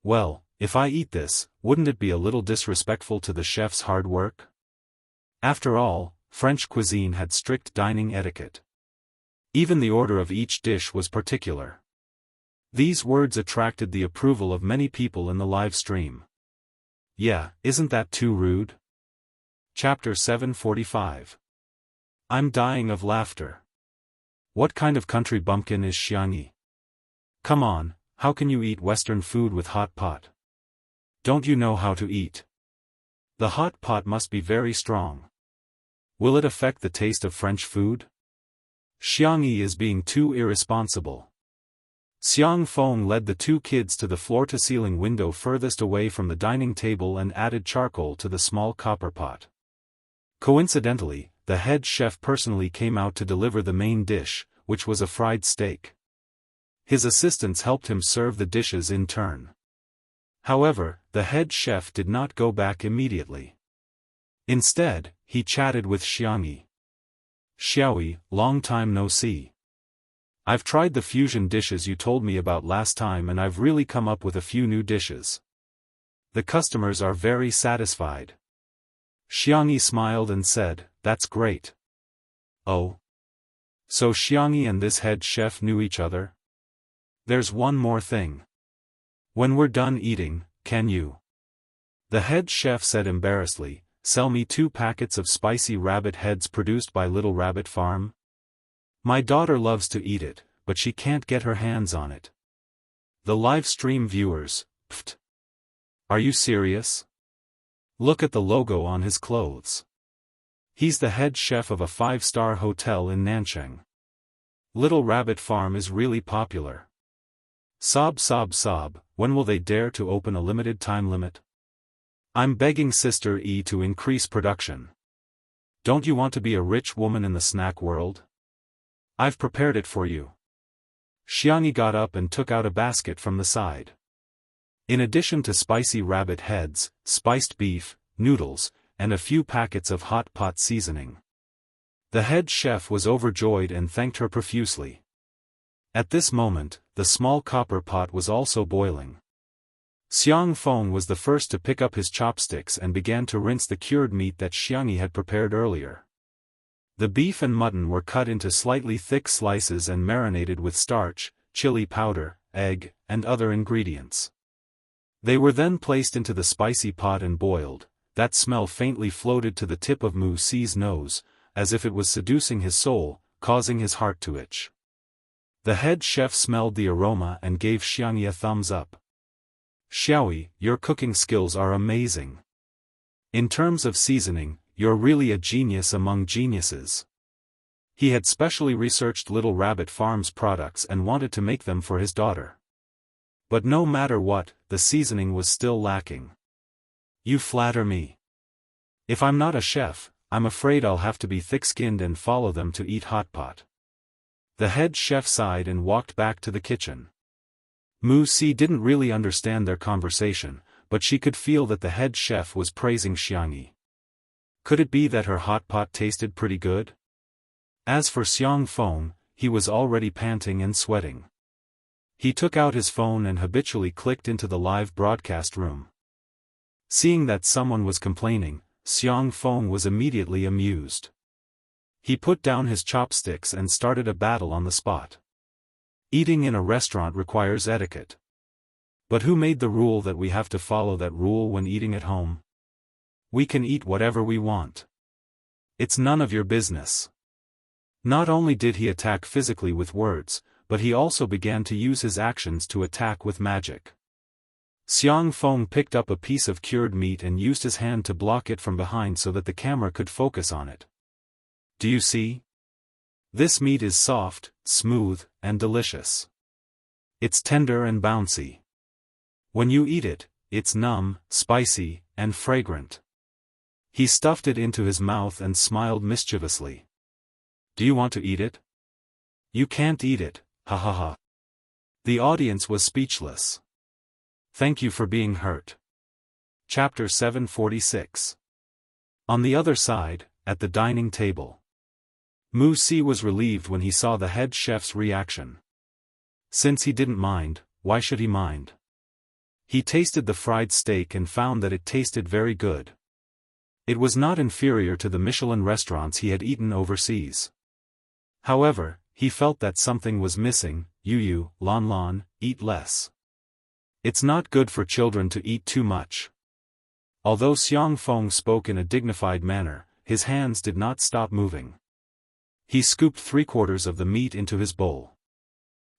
[SPEAKER 1] Well, if I eat this, wouldn't it be a little disrespectful to the chef's hard work? After all, French cuisine had strict dining etiquette. Even the order of each dish was particular. These words attracted the approval of many people in the live stream. Yeah, isn't that too rude? Chapter 745. I'm dying of laughter. What kind of country bumpkin is Xiangyi? Come on, how can you eat Western food with hot pot? Don't you know how to eat? The hot pot must be very strong. Will it affect the taste of French food? Xiangyi is being too irresponsible. Xiang Feng led the two kids to the floor-to-ceiling window furthest away from the dining table and added charcoal to the small copper pot. Coincidentally, the head chef personally came out to deliver the main dish, which was a fried steak. His assistants helped him serve the dishes in turn. However, the head chef did not go back immediately. Instead, he chatted with Xiangyi. Xiaoyi, long time no see. I've tried the fusion dishes you told me about last time and I've really come up with a few new dishes. The customers are very satisfied. Xiangyi smiled and said, that's great. Oh. So Xiangyi and this head chef knew each other? There's one more thing. When we're done eating, can you? The head chef said embarrassedly, sell me 2 packets of spicy rabbit heads produced by Little Rabbit Farm? My daughter loves to eat it, but she can't get her hands on it. The live stream viewers, pfft. Are you serious? Look at the logo on his clothes. He's the head chef of a 5-star hotel in Nanchang. Little Rabbit Farm is really popular. Sob sob sob, when will they dare to open a limited time limit? I'm begging Sister E to increase production. Don't you want to be a rich woman in the snack world? I've prepared it for you. Xiangyi got up and took out a basket from the side. In addition to spicy rabbit heads, spiced beef, noodles, and a few packets of hot pot seasoning. The head chef was overjoyed and thanked her profusely. At this moment, the small copper pot was also boiling. Xiang Feng was the first to pick up his chopsticks and began to rinse the cured meat that Xiangyi had prepared earlier. The beef and mutton were cut into slightly thick slices and marinated with starch, chili powder, egg, and other ingredients. They were then placed into the spicy pot and boiled. that smell faintly floated to the tip of Mu Si's nose, as if it was seducing his soul, causing his heart to itch. The head chef smelled the aroma and gave Xianxia thumbs up. Xiaoyi, your cooking skills are amazing. In terms of seasoning, you're really a genius among geniuses. He had specially researched Little Rabbit Farm's products and wanted to make them for his daughter. But no matter what, the seasoning was still lacking. You flatter me. If I'm not a chef, I'm afraid I'll have to be thick-skinned and follow them to eat hot pot. The head chef sighed and walked back to the kitchen. Mu Si didn't really understand their conversation, but she could feel that the head chef was praising Xiangyi. Could it be that her hot pot tasted pretty good? As for Xiang Feng, he was already panting and sweating. He took out his phone and habitually clicked into the live broadcast room. Seeing that someone was complaining, Xiang Feng was immediately amused. He put down his chopsticks and started a battle on the spot. Eating in a restaurant requires etiquette. But who made the rule that we have to follow that rule when eating at home? We can eat whatever we want. It's none of your business. Not only did he attack physically with words, but he also began to use his actions to attack with magic. Xiang Feng picked up a piece of cured meat and used his hand to block it from behind so that the camera could focus on it. Do you see? This meat is soft, smooth, and delicious. It's tender and bouncy. When you eat it, it's numb, spicy, and fragrant. He stuffed it into his mouth and smiled mischievously. Do you want to eat it? You can't eat it, ha ha ha. The audience was speechless. Thank you for being hurt. Chapter 746. On the other side, at the dining table. Mu Si was relieved when he saw the head chef's reaction. Since he didn't mind, why should he mind? He tasted the fried steak and found that it tasted very good. It was not inferior to the Michelin restaurants he had eaten overseas. However, he felt that something was missing. Yu, Lon Lon, eat less. It's not good for children to eat too much. Although Xiang Feng spoke in a dignified manner, his hands did not stop moving. He scooped 3/4 of the meat into his bowl.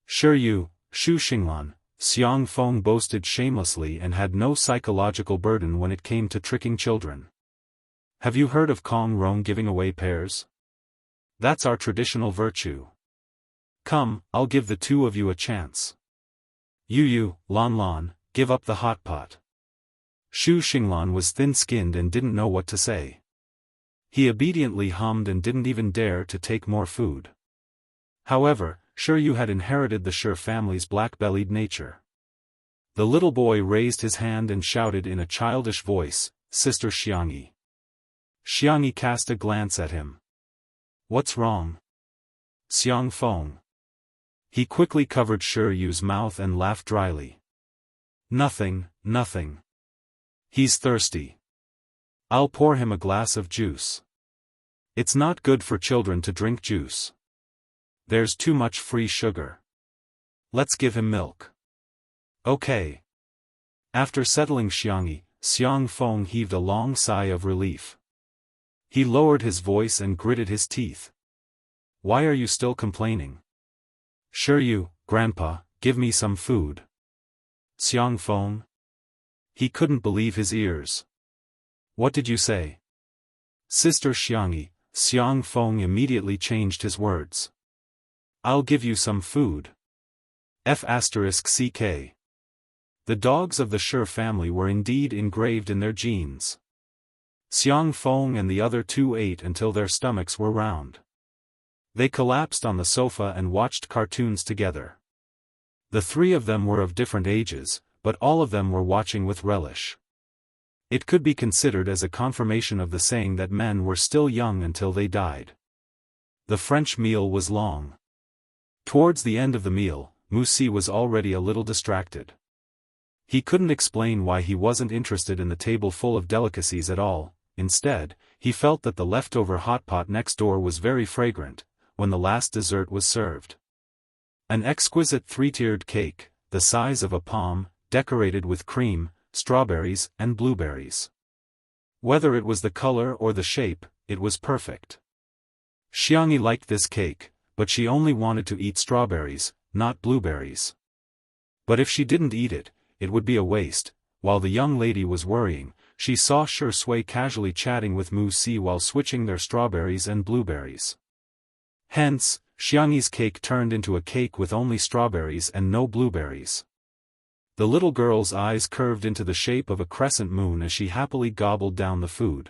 [SPEAKER 1] Sure you, Shu Xinglan, Xiang Feng boasted shamelessly and had no psychological burden when it came to tricking children. Have you heard of Kong Rong giving away pears? That's our traditional virtue. Come, I'll give the two of you a chance. Yu, Lon Lon, give up the hot pot. Shu Xinglan was thin-skinned and didn't know what to say. He obediently hummed and didn't even dare to take more food. However, Sure Yu had inherited the Sure family's black-bellied nature. The little boy raised his hand and shouted in a childish voice, Sister Xiangyi. Xiangyi cast a glance at him. What's wrong? Xiang Feng. He quickly covered Sure Yu's mouth and laughed dryly. Nothing, nothing. He's thirsty. I'll pour him a glass of juice. It's not good for children to drink juice. There's too much free sugar. Let's give him milk. Okay. After settling Xiangyi, Xiang Feng heaved a long sigh of relief. He lowered his voice and gritted his teeth. Why are you still complaining? Sure you, Grandpa, give me some food. Xiang Feng? He couldn't believe his ears. What did you say? Sister Xiangyi, Xiang Feng immediately changed his words. I'll give you some food. F***CK. The dogs of the Sure family were indeed engraved in their genes. Xiang Feng and the other two ate until their stomachs were round. They collapsed on the sofa and watched cartoons together. The three of them were of different ages, but all of them were watching with relish. It could be considered as a confirmation of the saying that men were still young until they died. The French meal was long. Towards the end of the meal, Mu Si was already a little distracted. He couldn't explain why he wasn't interested in the table full of delicacies at all. Instead, he felt that the leftover hot pot next door was very fragrant, when the last dessert was served. An exquisite 3-tiered cake, the size of a palm, decorated with cream, strawberries, and blueberries. Whether it was the color or the shape, it was perfect. Xianxia liked this cake, but she only wanted to eat strawberries, not blueberries. But if she didn't eat it, it would be a waste. While the young lady was worrying, she saw Shui casually chatting with Mu Si while switching their strawberries and blueberries. Hence, Xiangxi's cake turned into a cake with only strawberries and no blueberries. The little girl's eyes curved into the shape of a crescent moon as she happily gobbled down the food.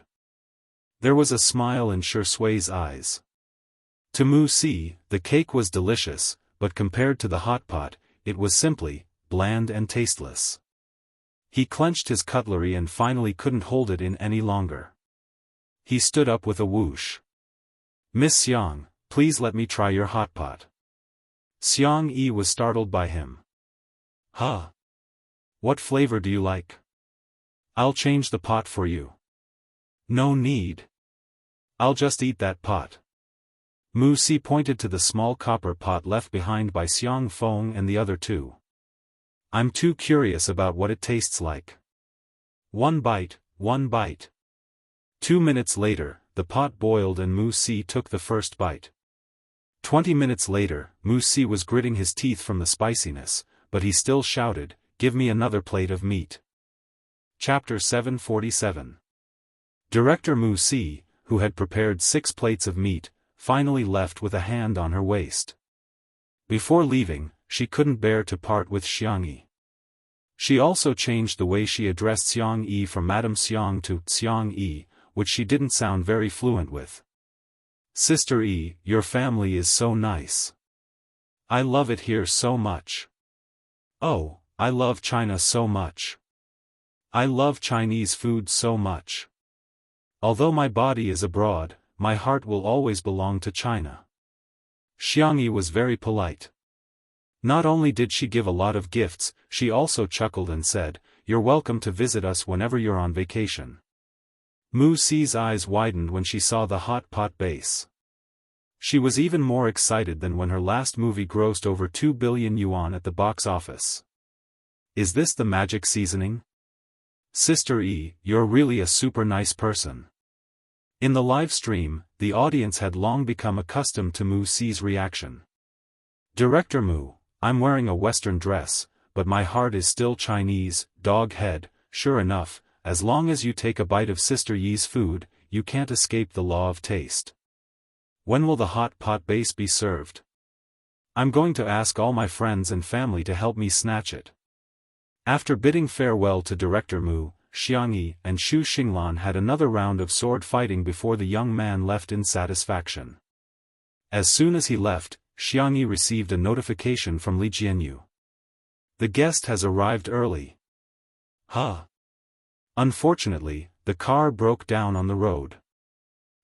[SPEAKER 1] There was a smile in Shui's eyes. To Mu Si, the cake was delicious, but compared to the hot pot, it was simply bland and tasteless. He clenched his cutlery and finally couldn't hold it in any longer. He stood up with a whoosh. "Miss Xiang, please let me try your hot pot." Xiangxia was startled by him. "Huh? What flavor do you like? I'll change the pot for you." "No need. I'll just eat that pot." Mu Si pointed to the small copper pot left behind by Xiang Feng and the other two. "I'm too curious about what it tastes like." One bite, one bite. 2 minutes later, the pot boiled and Mu Si took the first bite. 20 minutes later, Mu Si was gritting his teeth from the spiciness, but he still shouted, "Give me another plate of meat." Chapter 747. Director Mu Si, who had prepared 6 plates of meat, finally left with a hand on her waist. Before leaving, she couldn't bear to part with Xiangxia. She also changed the way she addressed Xiangxia from Madame Xiang to Xiangxia, which she didn't sound very fluent with. "Sister Yi, your family is so nice. I love it here so much. Oh, I love China so much. I love Chinese food so much. Although my body is abroad, my heart will always belong to China." Xiangxia was very polite. Not only did she give a lot of gifts, she also chuckled and said, "You're welcome to visit us whenever you're on vacation." Mu Si's eyes widened when she saw the hot pot base. She was even more excited than when her last movie grossed over 2 billion yuan at the box office. "Is this the magic seasoning? Sister Yi, you're really a super nice person." In the live stream, the audience had long become accustomed to Mu Si's reaction. "Director Mu, I'm wearing a Western dress, but my heart is still Chinese, dog head. Sure enough, as long as you take a bite of Sister Yi's food, you can't escape the law of taste. When will the hot pot base be served? I'm going to ask all my friends and family to help me snatch it." After bidding farewell to Director Mu, Xiangxia and Xu Xinglan had another round of sword fighting before the young man left in satisfaction. As soon as he left, Xiangxia received a notification from Li Jianyu. "The guest has arrived early." "Huh?" Unfortunately, the car broke down on the road.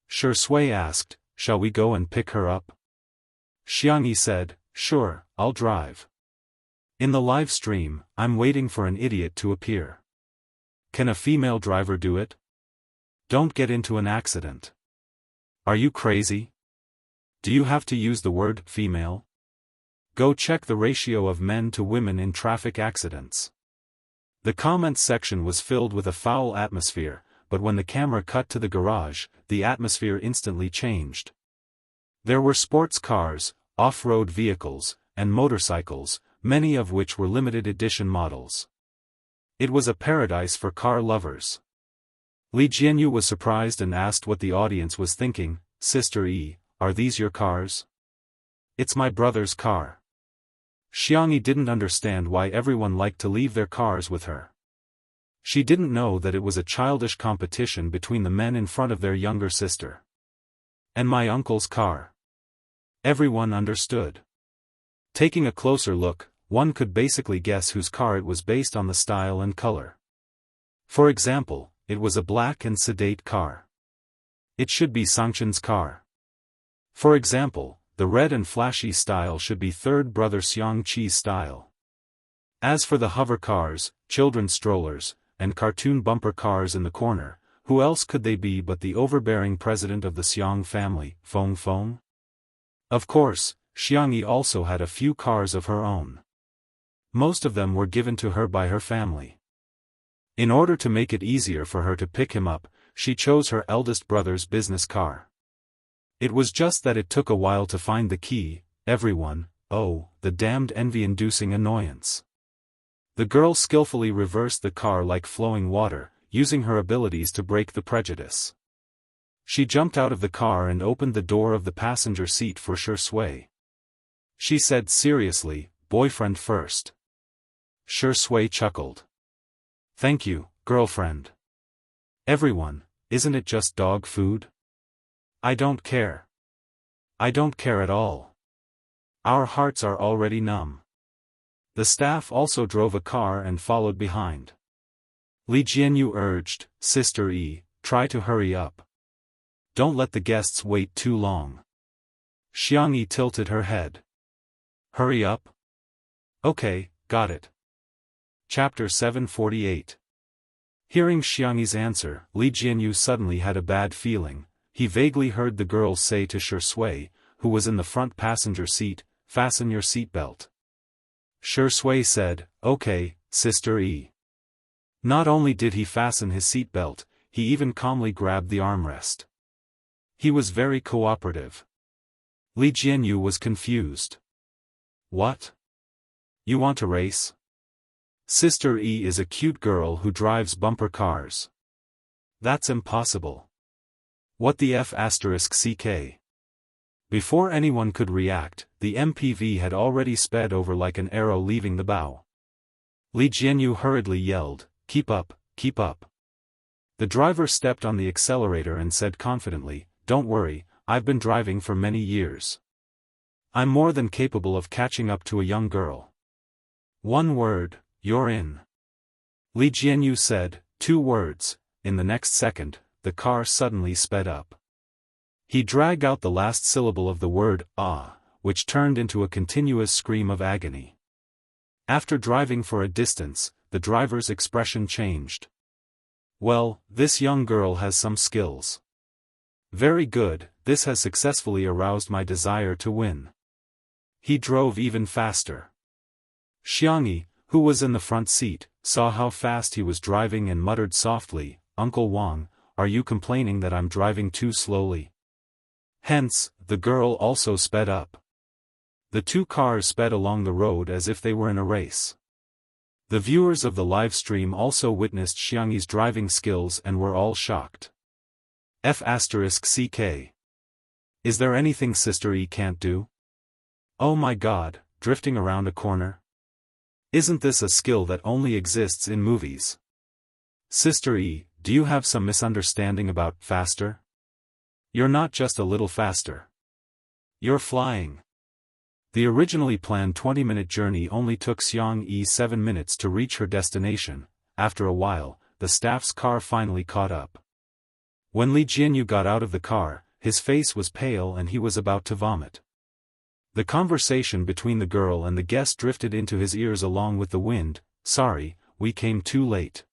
[SPEAKER 1] Shui asked, "Shall we go and pick her up?" Xiangxia said, "Sure, I'll drive." In the live stream, "I'm waiting for an idiot to appear. Can a female driver do it? Don't get into an accident. Are you crazy? Do you have to use the word female? Go check the ratio of men to women in traffic accidents." The comments section was filled with a foul atmosphere, but when the camera cut to the garage, the atmosphere instantly changed. There were sports cars, off-road vehicles, and motorcycles, many of which were limited edition models. It was a paradise for car lovers. Li Jianyu was surprised and asked what the audience was thinking. "Sister Yi, are these your cars?" "It's my brother's car." Xiangxia didn't understand why everyone liked to leave their cars with her. She didn't know that it was a childish competition between the men in front of their younger sister. "And my uncle's car." Everyone understood. Taking a closer look, one could basically guess whose car it was based on the style and color. For example, it was a black and sedate car. It should be Sangchen's car. For example, the red and flashy style should be third brother Xiangqi's style. As for the hover cars, children's strollers, and cartoon bumper cars in the corner, who else could they be but the overbearing president of the Xiang family, Feng Feng? Of course, Xiangxia also had a few cars of her own. Most of them were given to her by her family. In order to make it easier for her to pick him up, she chose her eldest brother's business car. It was just that it took a while to find the key. Everyone, oh, the damned envy-inducing annoyance. The girl skillfully reversed the car like flowing water, using her abilities to break the prejudice. She jumped out of the car and opened the door of the passenger seat for Shui. She said seriously, "Boyfriend first." Shui chuckled. "Thank you, girlfriend." "Everyone, isn't it just dog food?" "I don't care. I don't care at all. Our hearts are already numb." The staff also drove a car and followed behind. Li Jianyu urged, "Sister E, try to hurry up. Don't let the guests wait too long." Xiangyi tilted her head. "Hurry up? Okay, got it." Chapter 748. Hearing Xiangyi's answer, Li Jianyu suddenly had a bad feeling. He vaguely heard the girl say to Shui, who was in the front passenger seat, "Fasten your seatbelt." Shui said, "Okay, Sister E." Not only did he fasten his seatbelt, he even calmly grabbed the armrest. He was very cooperative. Li Jianyu was confused. "What? You want to race?" Sister E is a cute girl who drives bumper cars. "That's impossible." "What the F***ck?" Before anyone could react, the MPV had already sped over like an arrow leaving the bow. Li Jianyu hurriedly yelled, "Keep up, keep up." The driver stepped on the accelerator and said confidently, "Don't worry, I've been driving for many years. I'm more than capable of catching up to a young girl." "One word, you're in." Li Jianyu said, "Two words." In the next second, the car suddenly sped up. He dragged out the last syllable of the word, "ah," which turned into a continuous scream of agony. After driving for a distance, the driver's expression changed. "Well, this young girl has some skills. Very good, this has successfully aroused my desire to win." He drove even faster. Xiangyi, who was in the front seat, saw how fast he was driving and muttered softly, "Uncle Wang, are you complaining that I'm driving too slowly?" Hence, the girl also sped up. The two cars sped along the road as if they were in a race. The viewers of the live stream also witnessed Xiangyi's driving skills and were all shocked. F***ck. Is there anything Sister E can't do? Oh my god, drifting around a corner? Isn't this a skill that only exists in movies? Sister E, do you have some misunderstanding about faster? You're not just a little faster. You're flying. The originally planned 20-minute journey only took Xiangyi 7 minutes to reach her destination. After a while, the staff's car finally caught up. When Li Jianyu got out of the car, his face was pale and he was about to vomit. The conversation between the girl and the guest drifted into his ears along with the wind. "Sorry, we came too late.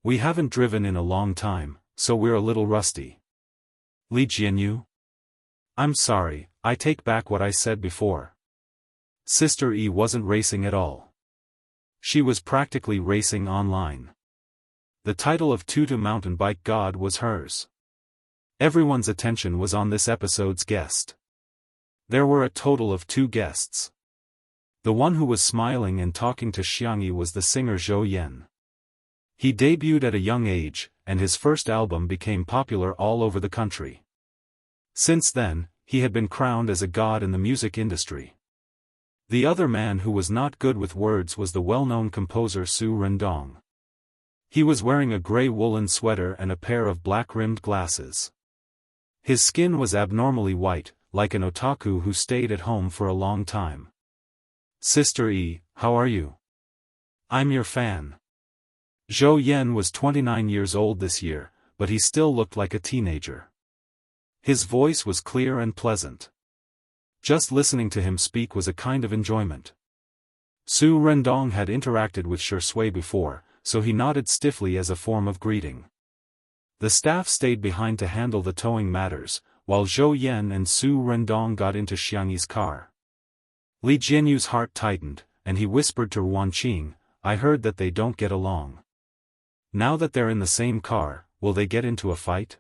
[SPEAKER 1] We haven't driven in a long time, so we're a little rusty." "Li Jianyu? I'm sorry, I take back what I said before." Sister E wasn't racing at all. She was practically racing online. The title of Tutu Mountain Bike God was hers. Everyone's attention was on this episode's guest. There were a total of 2 guests. The one who was smiling and talking to Xiangyi was the singer Zhou Yan. He debuted at a young age, and his first album became popular all over the country. Since then, he had been crowned as a god in the music industry. The other man who was not good with words was the well-known composer Su Rendong. He was wearing a gray woolen sweater and a pair of black-rimmed glasses. His skin was abnormally white, like an otaku who stayed at home for a long time. "Sister E, how are you? I'm your fan." Zhou Yan was 29 years old this year, but he still looked like a teenager. His voice was clear and pleasant. Just listening to him speak was a kind of enjoyment. Su Rendong had interacted with Shui before, so he nodded stiffly as a form of greeting. The staff stayed behind to handle the towing matters, while Zhou Yan and Su Rendong got into Xiangyi's car. Li Jianyu's heart tightened, and he whispered to Ruanqing, "I heard that they don't get along. Now that they're in the same car, will they get into a fight?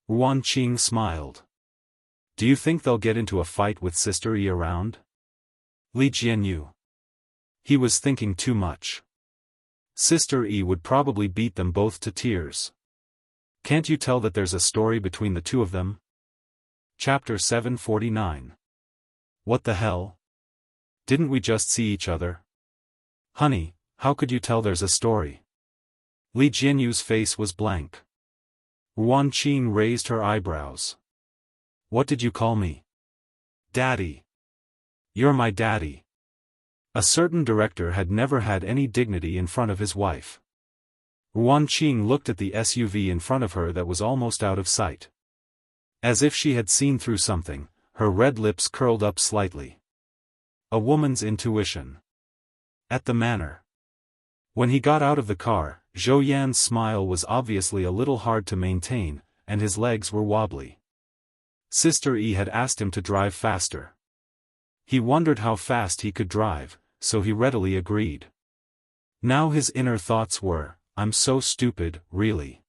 [SPEAKER 1] Ruan Qing smiled. Do you think they'll get into a fight with Sister Yi around? Li Jianyu. He was thinking too much. Sister Yi would probably beat them both to tears. Can't you tell that there's a story between the two of them? Chapter 749. What the hell? Didn't we just see each other? Honey, how could you tell there's a story? Li Jianyu's face was blank. Ruan Qing raised her eyebrows. What did you call me? Daddy. You're my daddy. A certain director had never had any dignity in front of his wife. Ruan Qing looked at the SUV in front of her that was almost out of sight. As if she had seen through something, her red lips curled up slightly. A woman's intuition. At the manor. When he got out of the car, Zhou Yan's smile was obviously a little hard to maintain, and his legs were wobbly. Sister Yi had asked him to drive faster. He wondered how fast he could drive, so he readily agreed. Now his inner thoughts were, I'm so stupid, really.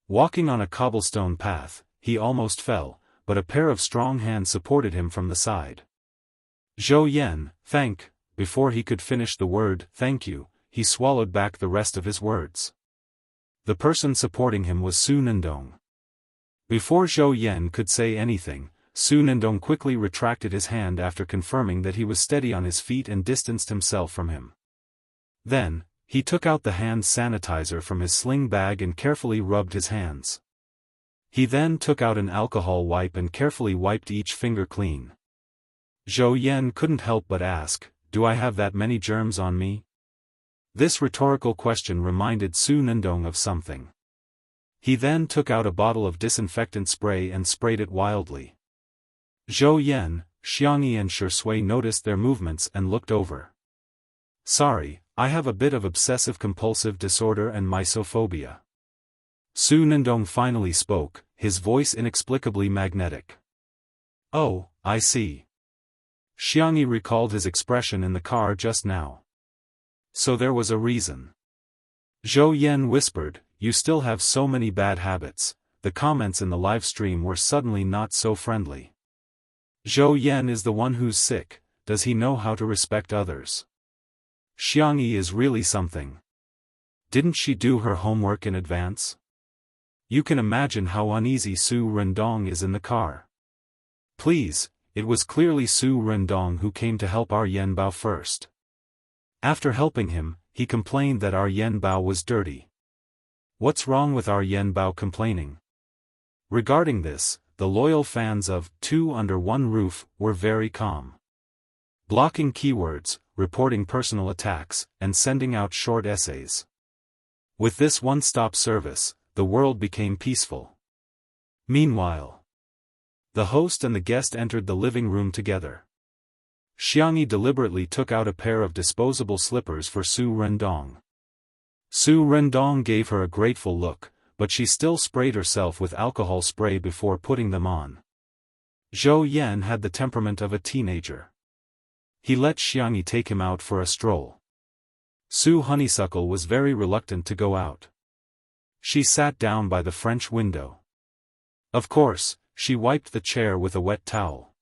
[SPEAKER 1] Walking on a cobblestone path, he almost fell, but a pair of strong hands supported him from the side. Zhou Yan, before he could finish the word, thank you, he swallowed back the rest of his words. The person supporting him was Su Nendong. Before Zhou Yan could say anything, Su Nendong quickly retracted his hand after confirming that he was steady on his feet and distanced himself from him. Then, he took out the hand sanitizer from his sling bag and carefully rubbed his hands. He then took out an alcohol wipe and carefully wiped each finger clean. Zhou Yan couldn't help but ask, do I have that many germs on me? This rhetorical question reminded Su Nendong of something. He then took out a bottle of disinfectant spray and sprayed it wildly. Zhou Yan, Xiangyi and Shui noticed their movements and looked over. Sorry, I have a bit of obsessive-compulsive disorder and mysophobia. Su Nendong finally spoke, his voice inexplicably magnetic. Oh, I see. Xiangyi recalled his expression in the car just now. So there was a reason. Zhou Yan whispered, you still have so many bad habits. The comments in the live stream were suddenly not so friendly. Zhou Yan is the one who's sick, does he know how to respect others? Xiangyi is really something. Didn't she do her homework in advance? You can imagine how uneasy Su Rendong is in the car. Please, it was clearly Su Rendong who came to help our Yenbao first. After helping him, he complained that our Yenbao was dirty. What's wrong with our Yenbao complaining? Regarding this, the loyal fans of Two Under One Roof were very calm. Blocking keywords, reporting personal attacks, and sending out short essays. With this one-stop service, the world became peaceful. Meanwhile, the host and the guest entered the living room together. Xiangyi deliberately took out a pair of disposable slippers for Su Rendong. Su Rendong gave her a grateful look, but she still sprayed herself with alcohol spray before putting them on. Zhou Yan had the temperament of a teenager. He let Xiangyi take him out for a stroll. Su Honeysuckle was very reluctant to go out. She sat down by the French window. Of course, she wiped the chair with a wet towel.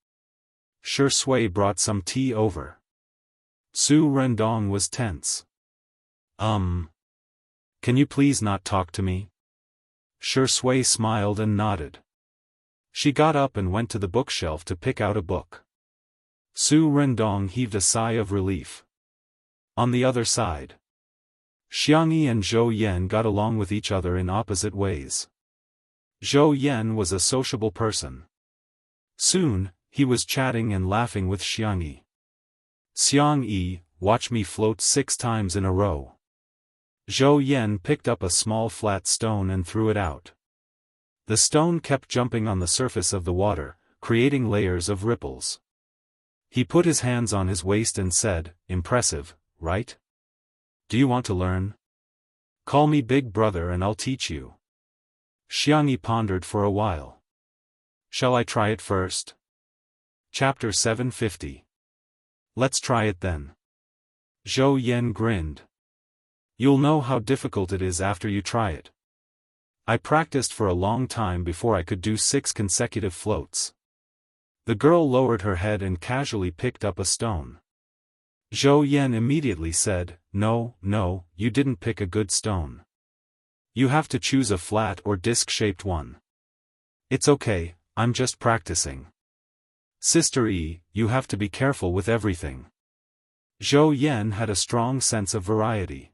[SPEAKER 1] Shui brought some tea over. Su Rendong was tense. Can you please not talk to me? Shui smiled and nodded. She got up and went to the bookshelf to pick out a book. Su Rendong heaved a sigh of relief. On the other side, Xiangyi and Zhou Yan got along with each other in opposite ways. Zhou Yan was a sociable person. Soon, he was chatting and laughing with Xiangyi. Xiangyi, watch me float 6 times in a row. Zhou Yan picked up a small flat stone and threw it out. The stone kept jumping on the surface of the water, creating layers of ripples. He put his hands on his waist and said, impressive, right? Do you want to learn? Call me Big Brother and I'll teach you. Xiangyi pondered for a while. Shall I try it first? Chapter 750. Let's try it then. Zhou Yan grinned. You'll know how difficult it is after you try it. I practiced for a long time before I could do 6 consecutive floats. The girl lowered her head and casually picked up a stone. Zhou Yan immediately said, No, you didn't pick a good stone. You have to choose a flat or disc-shaped one. It's okay, I'm just practicing. Sister Yi, you have to be careful with everything. Zhou Yan had a strong sense of variety.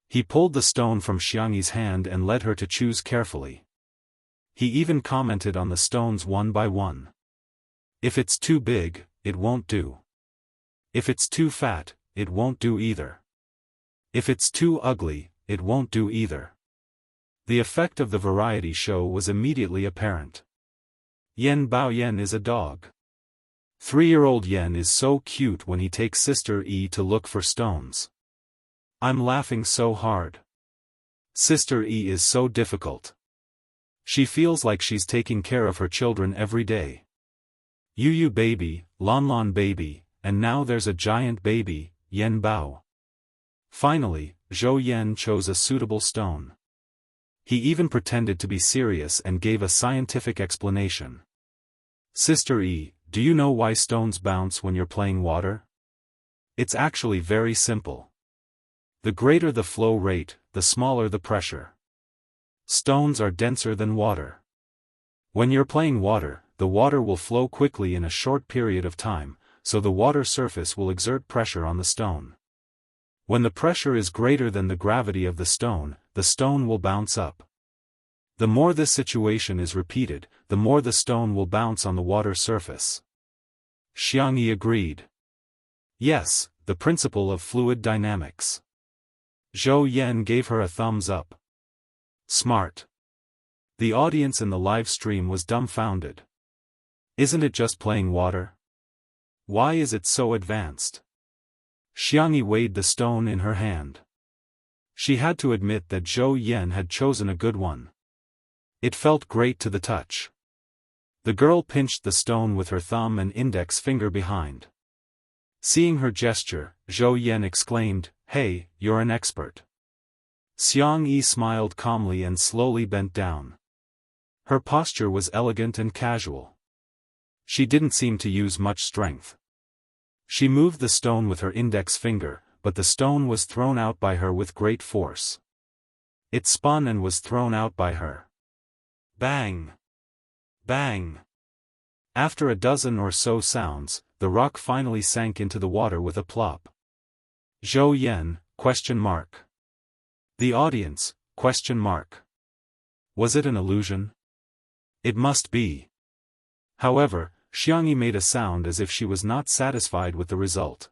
[SPEAKER 1] He pulled the stone from Xiangyi's hand and led her to choose carefully. He even commented on the stones one by one. If it's too big, it won't do. If it's too fat, it won't do either. If it's too ugly, it won't do either. The effect of the variety show was immediately apparent. Yan Baoyan is a dog. 3-year-old Yan is so cute when he takes Sister Yi to look for stones. I'm laughing so hard. Sister Yi is so difficult. She feels like she's taking care of her children every day. Yu baby, Lon baby, and now there's a giant baby, Yan Bao. Finally, Zhou Yan chose a suitable stone. He even pretended to be serious and gave a scientific explanation. Sister Yi, do you know why stones bounce when you're playing water? It's actually very simple. The greater the flow rate, the smaller the pressure. Stones are denser than water. When you're playing water, the water will flow quickly in a short period of time, so the water surface will exert pressure on the stone. When the pressure is greater than the gravity of the stone will bounce up. The more this situation is repeated, the more the stone will bounce on the water surface. Xiangyi agreed. Yes, the principle of fluid dynamics. Zhou Yan gave her a thumbs up. Smart. The audience in the live stream was dumbfounded. Isn't it just playing water? Why is it so advanced? Xiangyi weighed the stone in her hand. She had to admit that Zhou Yan had chosen a good one. It felt great to the touch. The girl pinched the stone with her thumb and index finger behind. Seeing her gesture, Zhou Yan exclaimed, Hey, you're an expert. Xiangyi smiled calmly and slowly bent down. Her posture was elegant and casual. She didn't seem to use much strength. She moved the stone with her index finger, but the stone was thrown out by her with great force. It spun and was thrown out by her. Bang! Bang! After a dozen or so sounds, the rock finally sank into the water with a plop. Zhou Yan, ? The audience, ? Was it an illusion? It must be. However, Xiangyi made a sound as if she was not satisfied with the result.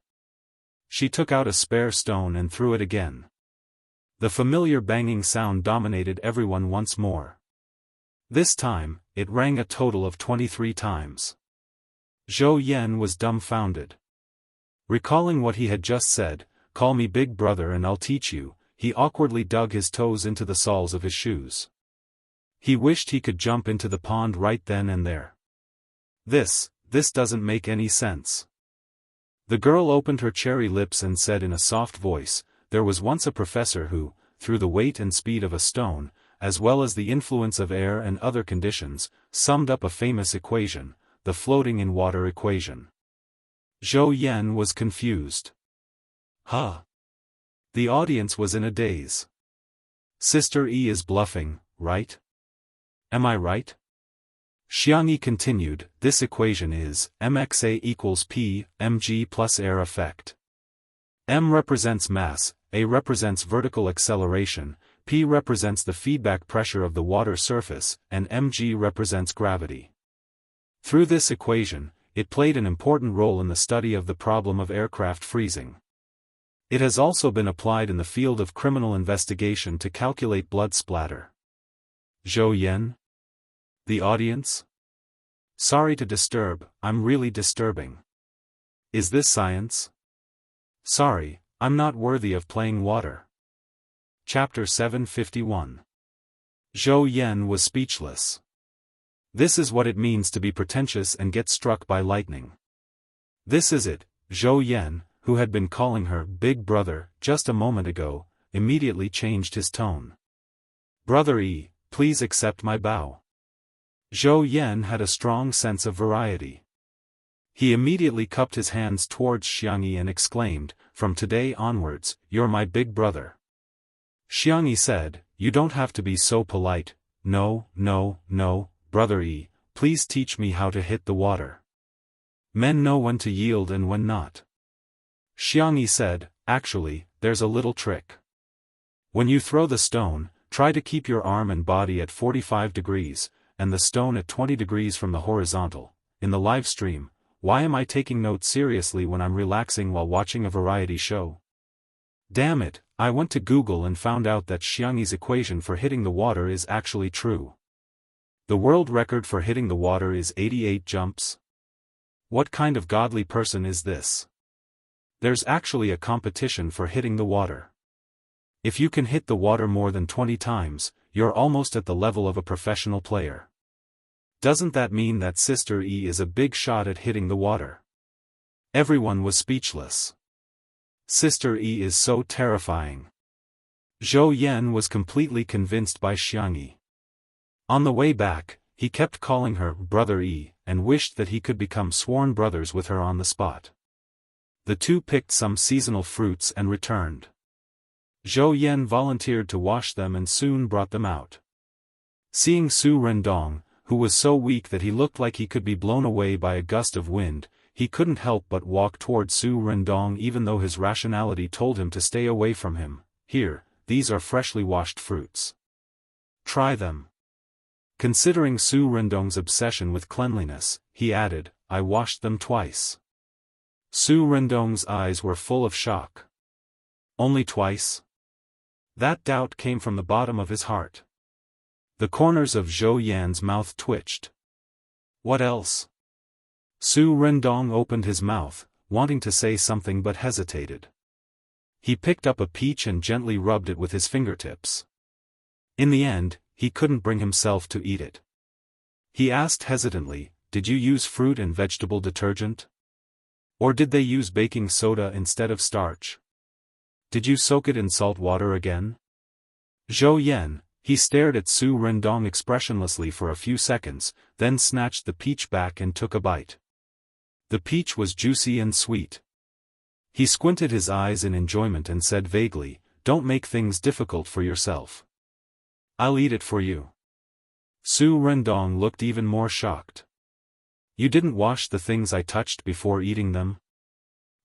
[SPEAKER 1] She took out a spare stone and threw it again. The familiar banging sound dominated everyone once more. This time, it rang a total of 23 times. Zhou Yan was dumbfounded. Recalling what he had just said, "Call me big brother and I'll teach you," he awkwardly dug his toes into the soles of his shoes. He wished he could jump into the pond right then and there. This doesn't make any sense. The girl opened her cherry lips and said in a soft voice, "There was once a professor who, through the weight and speed of a stone, as well as the influence of air and other conditions, summed up a famous equation, the floating in water equation." Zhou Yan was confused. Huh? The audience was in a daze. Sister Yi is bluffing, right? Am I right? Xiangyi continued, "This equation is, mxa equals p, mg plus air effect. M represents mass, A represents vertical acceleration, P represents the feedback pressure of the water surface, and mg represents gravity. Through this equation, it played an important role in the study of the problem of aircraft freezing. It has also been applied in the field of criminal investigation to calculate blood splatter." Zhou Yan? The audience? Sorry to disturb, I'm really disturbing. Is this science? Sorry, I'm not worthy of playing water. Chapter 751. Zhou Yan was speechless. This is what it means to be pretentious and get struck by lightning. This is it. Zhou Yan, who had been calling her big brother just a moment ago, immediately changed his tone. "Brother Yi, please accept my bow." Zhou Yan had a strong sense of variety. He immediately cupped his hands towards Xiangyi and exclaimed, "From today onwards, you're my big brother." Xiangyi said, "You don't have to be so polite. No, brother Yi, please teach me how to hit the water. Men know when to yield and when not." Xiangyi said, "Actually, there's a little trick. When you throw the stone, try to keep your arm and body at 45 degrees, and the stone at 20 degrees from the horizontal." In the live stream, why am I taking notes seriously when I'm relaxing while watching a variety show? Damn it, I went to Google and found out that Xiangyi's equation for hitting the water is actually true. The world record for hitting the water is 88 jumps. What kind of godly person is this? There's actually a competition for hitting the water. If you can hit the water more than 20 times, you're almost at the level of a professional player. Doesn't that mean that Sister E is a big shot at hitting the water? Everyone was speechless. Sister E is so terrifying. Zhou Yan was completely convinced by Xiangyi. On the way back, he kept calling her Brother E, and wished that he could become sworn brothers with her on the spot. The two picked some seasonal fruits and returned. Zhou Yan volunteered to wash them and soon brought them out. Seeing Su Rendong, who was so weak that he looked like he could be blown away by a gust of wind, he couldn't help but walk toward Su Rendong even though his rationality told him to stay away from him. "Here, these are freshly washed fruits. Try them." Considering Su Rendong's obsession with cleanliness, he added, "I washed them twice." Su Rendong's eyes were full of shock. "Only twice?" That doubt came from the bottom of his heart. The corners of Zhou Yan's mouth twitched. "What else?" Su Rendong opened his mouth, wanting to say something but hesitated. He picked up a peach and gently rubbed it with his fingertips. In the end, he couldn't bring himself to eat it. He asked hesitantly, "Did you use fruit and vegetable detergent? Or did they use baking soda instead of starch? Did you soak it in salt water again?" Zhou Yan, he stared at Su Rendong expressionlessly for a few seconds, then snatched the peach back and took a bite. The peach was juicy and sweet. He squinted his eyes in enjoyment and said vaguely, "Don't make things difficult for yourself. I'll eat it for you." Su Rendong looked even more shocked. "You didn't wash the things I touched before eating them?"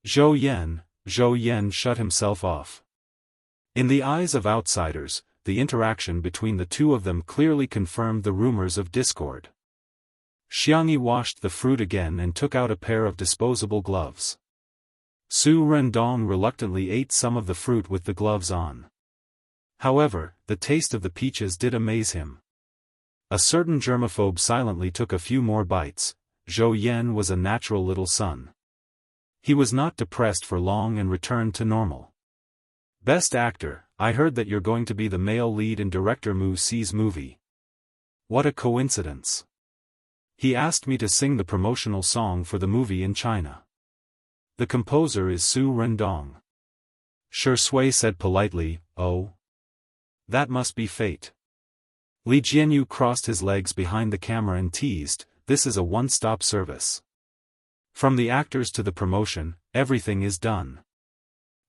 [SPEAKER 1] Zhou Yan shut himself off. In the eyes of outsiders, the interaction between the two of them clearly confirmed the rumors of discord. Xiangyi washed the fruit again and took out a pair of disposable gloves. Su Rendong reluctantly ate some of the fruit with the gloves on. However, the taste of the peaches did amaze him. A certain germaphobe silently took a few more bites. Zhou Yan was a natural little son. He was not depressed for long and returned to normal. "Best actor, I heard that you're going to be the male lead in director Mu Si's movie. What a coincidence. He asked me to sing the promotional song for the movie in China. The composer is Su Rendong." Shi Sui said politely, "Oh. That must be fate." Li Jianyu crossed his legs behind the camera and teased, "This is a one-stop service. From the actors to the promotion, everything is done."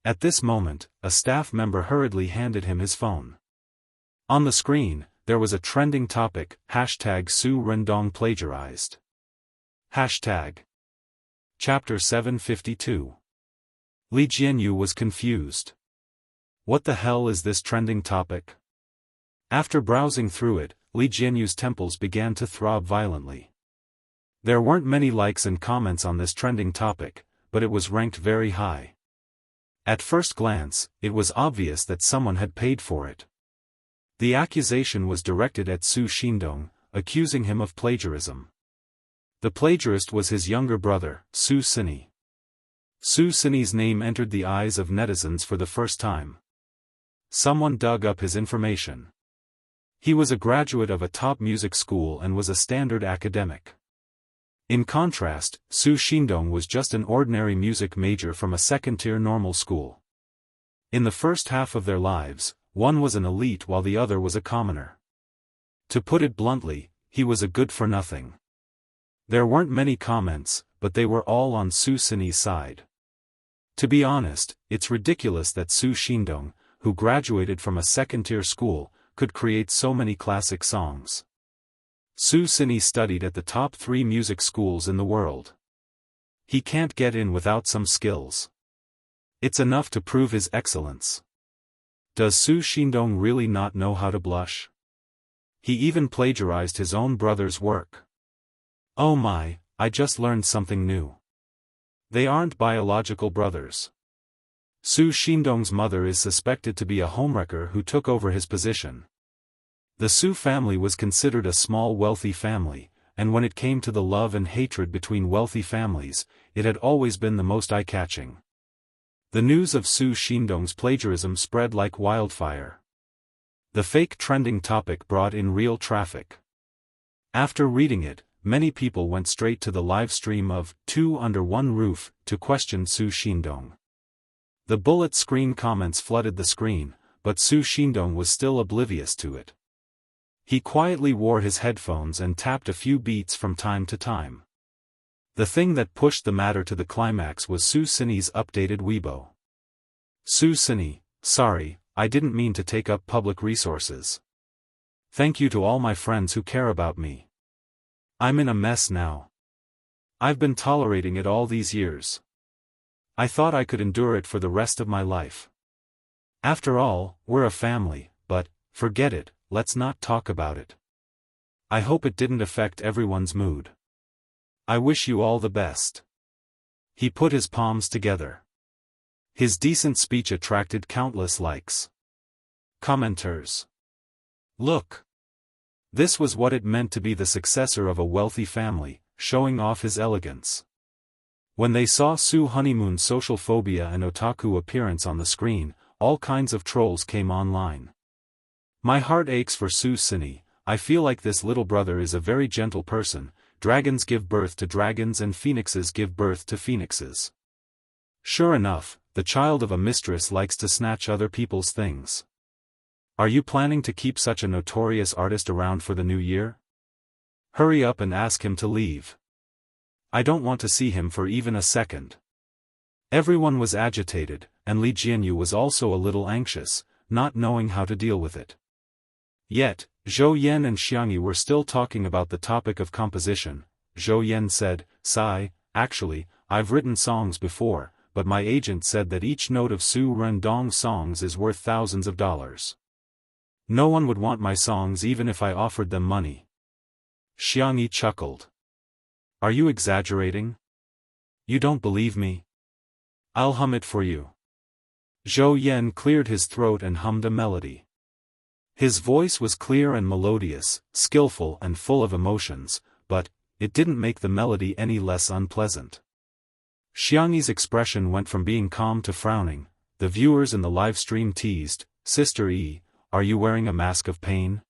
[SPEAKER 1] At this moment, a staff member hurriedly handed him his phone. On the screen, there was a trending topic, #Su Rendong plagiarized. Chapter 752. Li Jianyu was confused. What the hell is this trending topic? After browsing through it, Li Jianyu's temples began to throb violently. There weren't many likes and comments on this trending topic, but it was ranked very high. At first glance, it was obvious that someone had paid for it. The accusation was directed at Su Xindong, accusing him of plagiarism. The plagiarist was his younger brother, Su Sini. Su Sini's name entered the eyes of netizens for the first time. Someone dug up his information. He was a graduate of a top music school and was a standard academic. In contrast, Su Xindong was just an ordinary music major from a second-tier normal school. In the first half of their lives, one was an elite while the other was a commoner. To put it bluntly, he was a good-for-nothing. There weren't many comments, but they were all on Su Xinyi's side. To be honest, it's ridiculous that Su Xindong, who graduated from a second-tier school, could create so many classic songs. Su Xinyi studied at the top 3 music schools in the world. He can't get in without some skills. It's enough to prove his excellence. Does Su Xindong really not know how to blush? He even plagiarized his own brother's work. Oh my, I just learned something new. They aren't biological brothers. Su Xindong's mother is suspected to be a homewrecker who took over his position. The Su family was considered a small wealthy family, and when it came to the love and hatred between wealthy families, it had always been the most eye-catching. The news of Su Xindong's plagiarism spread like wildfire. The fake trending topic brought in real traffic. After reading it, many people went straight to the live stream of Two Under One Roof to question Su Xindong. The bullet screen comments flooded the screen, but Su Xindong was still oblivious to it. He quietly wore his headphones and tapped a few beats from time to time. The thing that pushed the matter to the climax was Su Xinyi's updated Weibo. Su Xinyi, sorry, I didn't mean to take up public resources. Thank you to all my friends who care about me. I'm in a mess now. I've been tolerating it all these years. I thought I could endure it for the rest of my life. After all, we're a family, but, forget it, let's not talk about it. I hope it didn't affect everyone's mood. I wish you all the best. He put his palms together. His decent speech attracted countless likes. Commenters. Look. This was what it meant to be the successor of a wealthy family, showing off his elegance. When they saw Su Honeymoon's social phobia and otaku appearance on the screen, all kinds of trolls came online. My heart aches for Su Xinyi. I feel like this little brother is a very gentle person. Dragons give birth to dragons and phoenixes give birth to phoenixes. Sure enough, the child of a mistress likes to snatch other people's things. Are you planning to keep such a notorious artist around for the new year? Hurry up and ask him to leave. I don't want to see him for even a second. Everyone was agitated, and Li Jianyu was also a little anxious, not knowing how to deal with it. Yet, Zhou Yan and Xiangyi were still talking about the topic of composition. Zhou Yan said, "Sai, actually, I've written songs before, but my agent said that each note of Su Rendong's songs is worth thousands of dollars. No one would want my songs even if I offered them money." Xiangyi chuckled. Are you exaggerating? You don't believe me? I'll hum it for you. Zhou Yan cleared his throat and hummed a melody. His voice was clear and melodious, skillful and full of emotions, but it didn't make the melody any less unpleasant. Xiangyi's expression went from being calm to frowning. The viewers in the live stream teased, "Sister E, are you wearing a mask of pain?"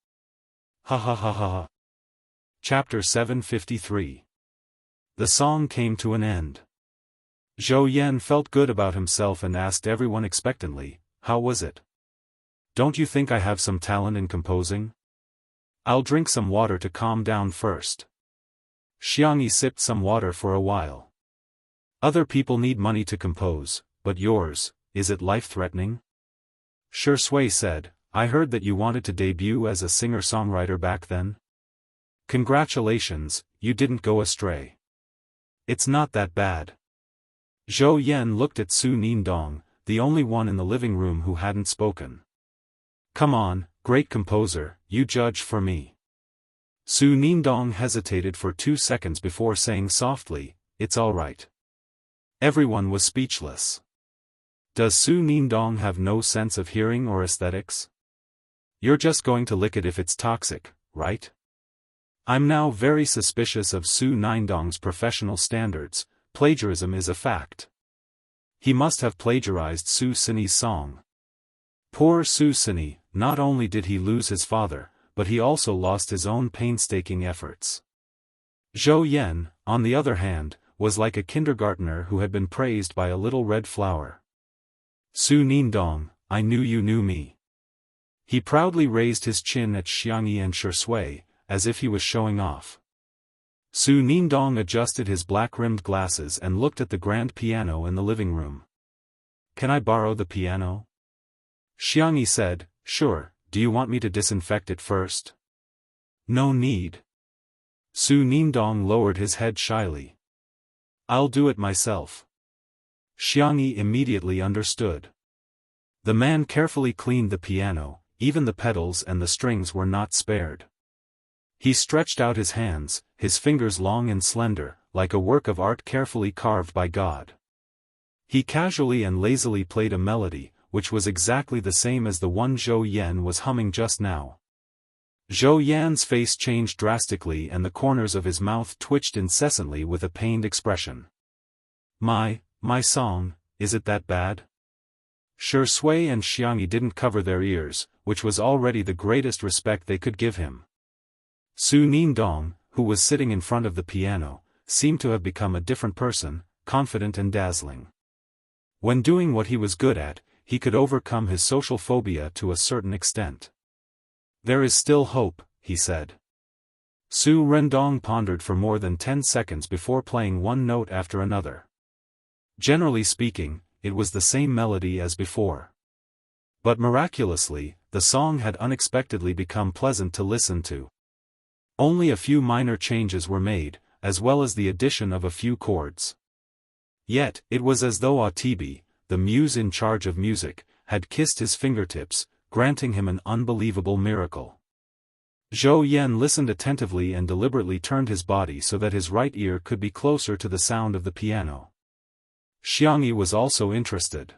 [SPEAKER 1] Ha ha ha ha ha. Chapter 753. The song came to an end. Zhou Yan felt good about himself and asked everyone expectantly, "How was it? Don't you think I have some talent in composing? I'll drink some water to calm down first." Xiangyi sipped some water for a while. Other people need money to compose, but yours, is it life-threatening? Shi Sui said, "I heard that you wanted to debut as a singer-songwriter back then. Congratulations, you didn't go astray. It's not that bad." Zhou Yan looked at Su Nindong, the only one in the living room who hadn't spoken. "Come on, great composer, you judge for me." Su Nindong hesitated for 2 seconds before saying softly, "It's all right." Everyone was speechless. Does Su Nindong have no sense of hearing or aesthetics? You're just going to lick it if it's toxic, right? I'm now very suspicious of Su Nindong's professional standards. Plagiarism is a fact. He must have plagiarized Su Xinyi's song. Poor Su Xinyi, not only did he lose his father, but he also lost his own painstaking efforts. Zhou Yan, on the other hand, was like a kindergartner who had been praised by a little red flower. "Su Nindong, I knew you knew me. He proudly raised his chin at Xiangyi and Shui, as if he was showing off. Su Ningdong adjusted his black-rimmed glasses and looked at the grand piano in the living room. "Can I borrow the piano?" Xiangyi said, "Sure, do you want me to disinfect it first?" "No need." Su Ningdong lowered his head shyly. "I'll do it myself." Xiangyi immediately understood. The man carefully cleaned the piano, even the pedals and the strings were not spared. He stretched out his hands, his fingers long and slender, like a work of art carefully carved by God. He casually and lazily played a melody, which was exactly the same as the one Zhou Yan was humming just now. Zhou Yan's face changed drastically and the corners of his mouth twitched incessantly with a pained expression. My song, is it that bad?" Shui and Xiangyi didn't cover their ears, which was already the greatest respect they could give him. Su Ningdong, who was sitting in front of the piano, seemed to have become a different person, confident and dazzling. When doing what he was good at, he could overcome his social phobia to a certain extent. "There is still hope," he said. Su Rendong pondered for more than 10 seconds before playing one note after another. Generally speaking, it was the same melody as before. But miraculously, the song had unexpectedly become pleasant to listen to. Only a few minor changes were made, as well as the addition of a few chords. Yet, it was as though Atibi, the muse in charge of music, had kissed his fingertips, granting him an unbelievable miracle. Zhou Yan listened attentively and deliberately turned his body so that his right ear could be closer to the sound of the piano. Xiangyi was also interested.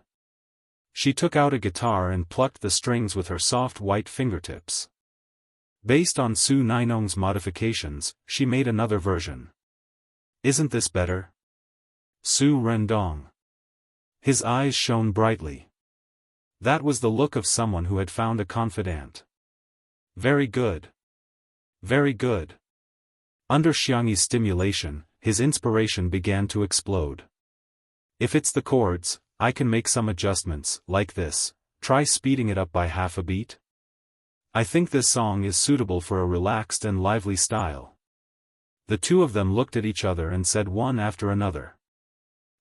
[SPEAKER 1] She took out a guitar and plucked the strings with her soft white fingertips. Based on Su Ningdong's modifications, she made another version. "Isn't this better?" Su Rendong. His eyes shone brightly. That was the look of someone who had found a confidant. "Very good. Very good." Under Xiangyi's stimulation, his inspiration began to explode. "If it's the chords, I can make some adjustments, like this. Try speeding it up by half a beat. I think this song is suitable for a relaxed and lively style." The two of them looked at each other and said one after another.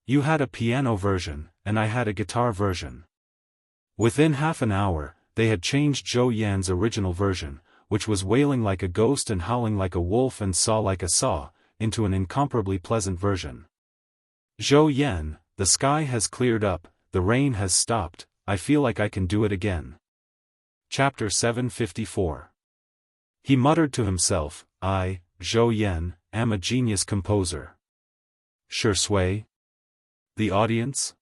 [SPEAKER 1] "You had a piano version, and I had a guitar version." Within half an hour, they had changed Zhou Yan's original version, which was wailing like a ghost and howling like a wolf and saw like a saw, into an incomparably pleasant version. "Zhou Yan, the sky has cleared up, the rain has stopped, I feel like I can do it again." Chapter 754. He muttered to himself, "I, Zhou Yan, am a genius composer." Shui? The audience?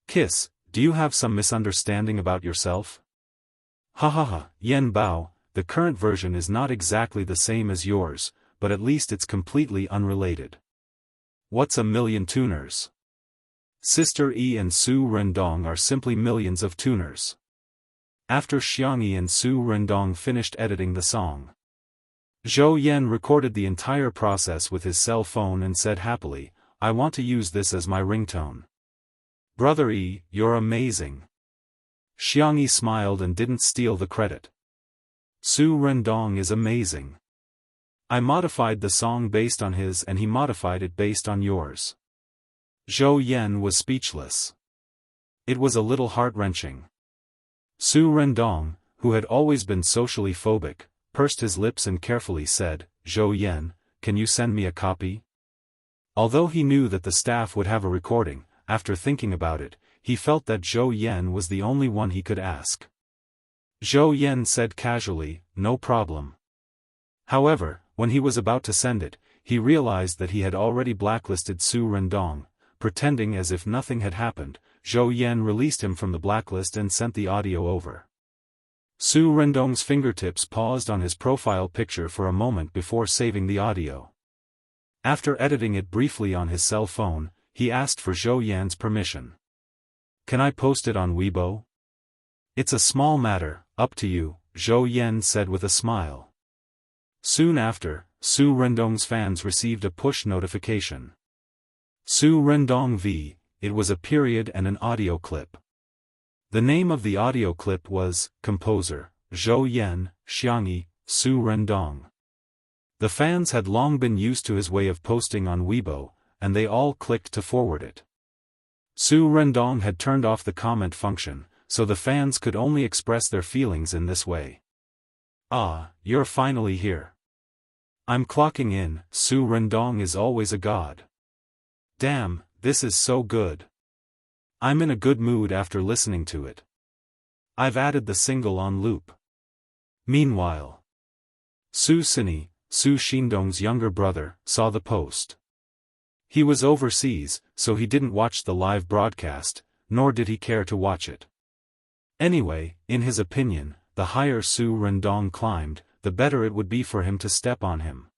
[SPEAKER 1] Kiss, do you have some misunderstanding about yourself? Ha ha ha, Yan Bao, the current version is not exactly the same as yours, but at least it's completely unrelated. What's a million tuners? Sister E and Su Rendong are simply millions of tuners. After Xiangyi and Su Rendong finished editing the song, Zhou Yan recorded the entire process with his cell phone and said happily, "I want to use this as my ringtone." "Brother E, you're amazing." Xiangyi smiled and didn't steal the credit. "Su Rendong is amazing. I modified the song based on his and he modified it based on yours." Zhou Yan was speechless. It was a little heart-wrenching. Su Rendong, who had always been socially phobic, pursed his lips and carefully said, "Zhou Yan, can you send me a copy?" Although he knew that the staff would have a recording, after thinking about it, he felt that Zhou Yan was the only one he could ask. Zhou Yan said casually, "No problem." However, when he was about to send it, he realized that he had already blacklisted Su Rendong. Pretending as if nothing had happened, Zhou Yan released him from the blacklist and sent the audio over. Su Rendong's fingertips paused on his profile picture for a moment before saving the audio. After editing it briefly on his cell phone, he asked for Zhou Yan's permission. "Can I post it on Weibo?" "It's a small matter, up to you," Zhou Yan said with a smile. Soon after, Su Rendong's fans received a push notification. Su Rendong V, it was a period and an audio clip. The name of the audio clip was, "Composer, Zhou Yan, Xiangyi, Su Rendong. The fans had long been used to his way of posting on Weibo, and they all clicked to forward it. Su Rendong had turned off the comment function, so the fans could only express their feelings in this way. Ah, you're finally here. I'm clocking in. Su Rendong is always a god. Damn, this is so good. I'm in a good mood after listening to it. I've added the single on loop. Meanwhile, Su Sini, Su Xindong's younger brother, saw the post. He was overseas, so he didn't watch the live broadcast, nor did he care to watch it. Anyway, in his opinion, the higher Su Rendong climbed, the better it would be for him to step on him.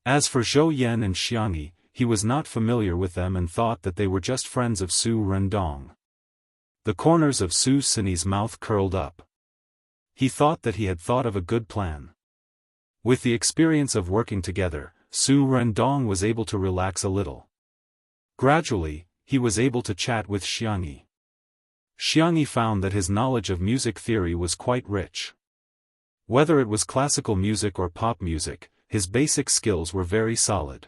[SPEAKER 1] As for Zhou Yan and Xiangyi, he was not familiar with them and thought that they were just friends of Su Rendong. The corners of Su Sini's mouth curled up. He thought that he had thought of a good plan. With the experience of working together, Su Rendong was able to relax a little. Gradually, he was able to chat with Xiangyi. Xiangyi found that his knowledge of music theory was quite rich. Whether it was classical music or pop music, his basic skills were very solid.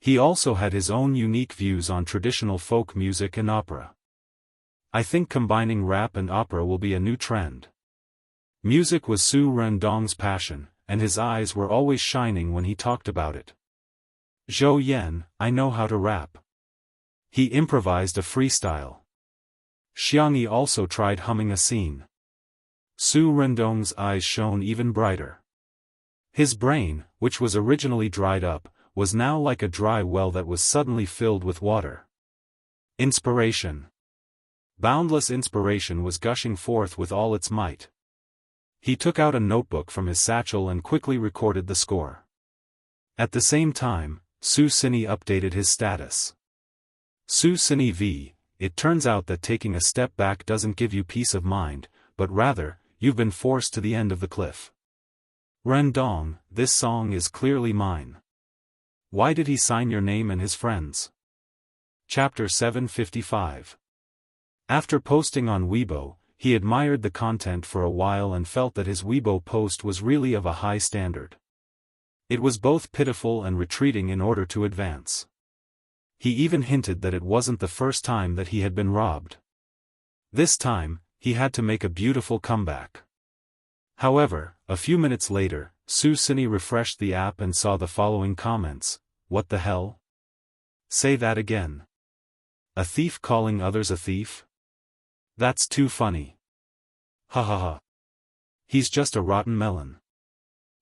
[SPEAKER 1] He also had his own unique views on traditional folk music and opera. I think combining rap and opera will be a new trend. Music was Su Rendong's passion, and his eyes were always shining when he talked about it. Zhou Yan, I know how to rap. He improvised a freestyle. Xiangyi also tried humming a scene. Su Rendong's eyes shone even brighter. His brain, which was originally dried up, was now like a dry well that was suddenly filled with water. Inspiration. Boundless inspiration was gushing forth with all its might. He took out a notebook from his satchel and quickly recorded the score. At the same time, Su Sini updated his status. Su Sini v. It turns out that taking a step back doesn't give you peace of mind, but rather, you've been forced to the end of the cliff. Rendong, this song is clearly mine. Why did he sign your name and his friends? Chapter 755. After posting on Weibo, he admired the content for a while and felt that his Weibo post was really of a high standard. It was both pitiful and retreating in order to advance. He even hinted that it wasn't the first time that he had been robbed. This time, he had to make a beautiful comeback. However, a few minutes later, Su Sini refreshed the app and saw the following comments. What the hell? Say that again. A thief calling others a thief? That's too funny. Ha ha ha. He's just a rotten melon.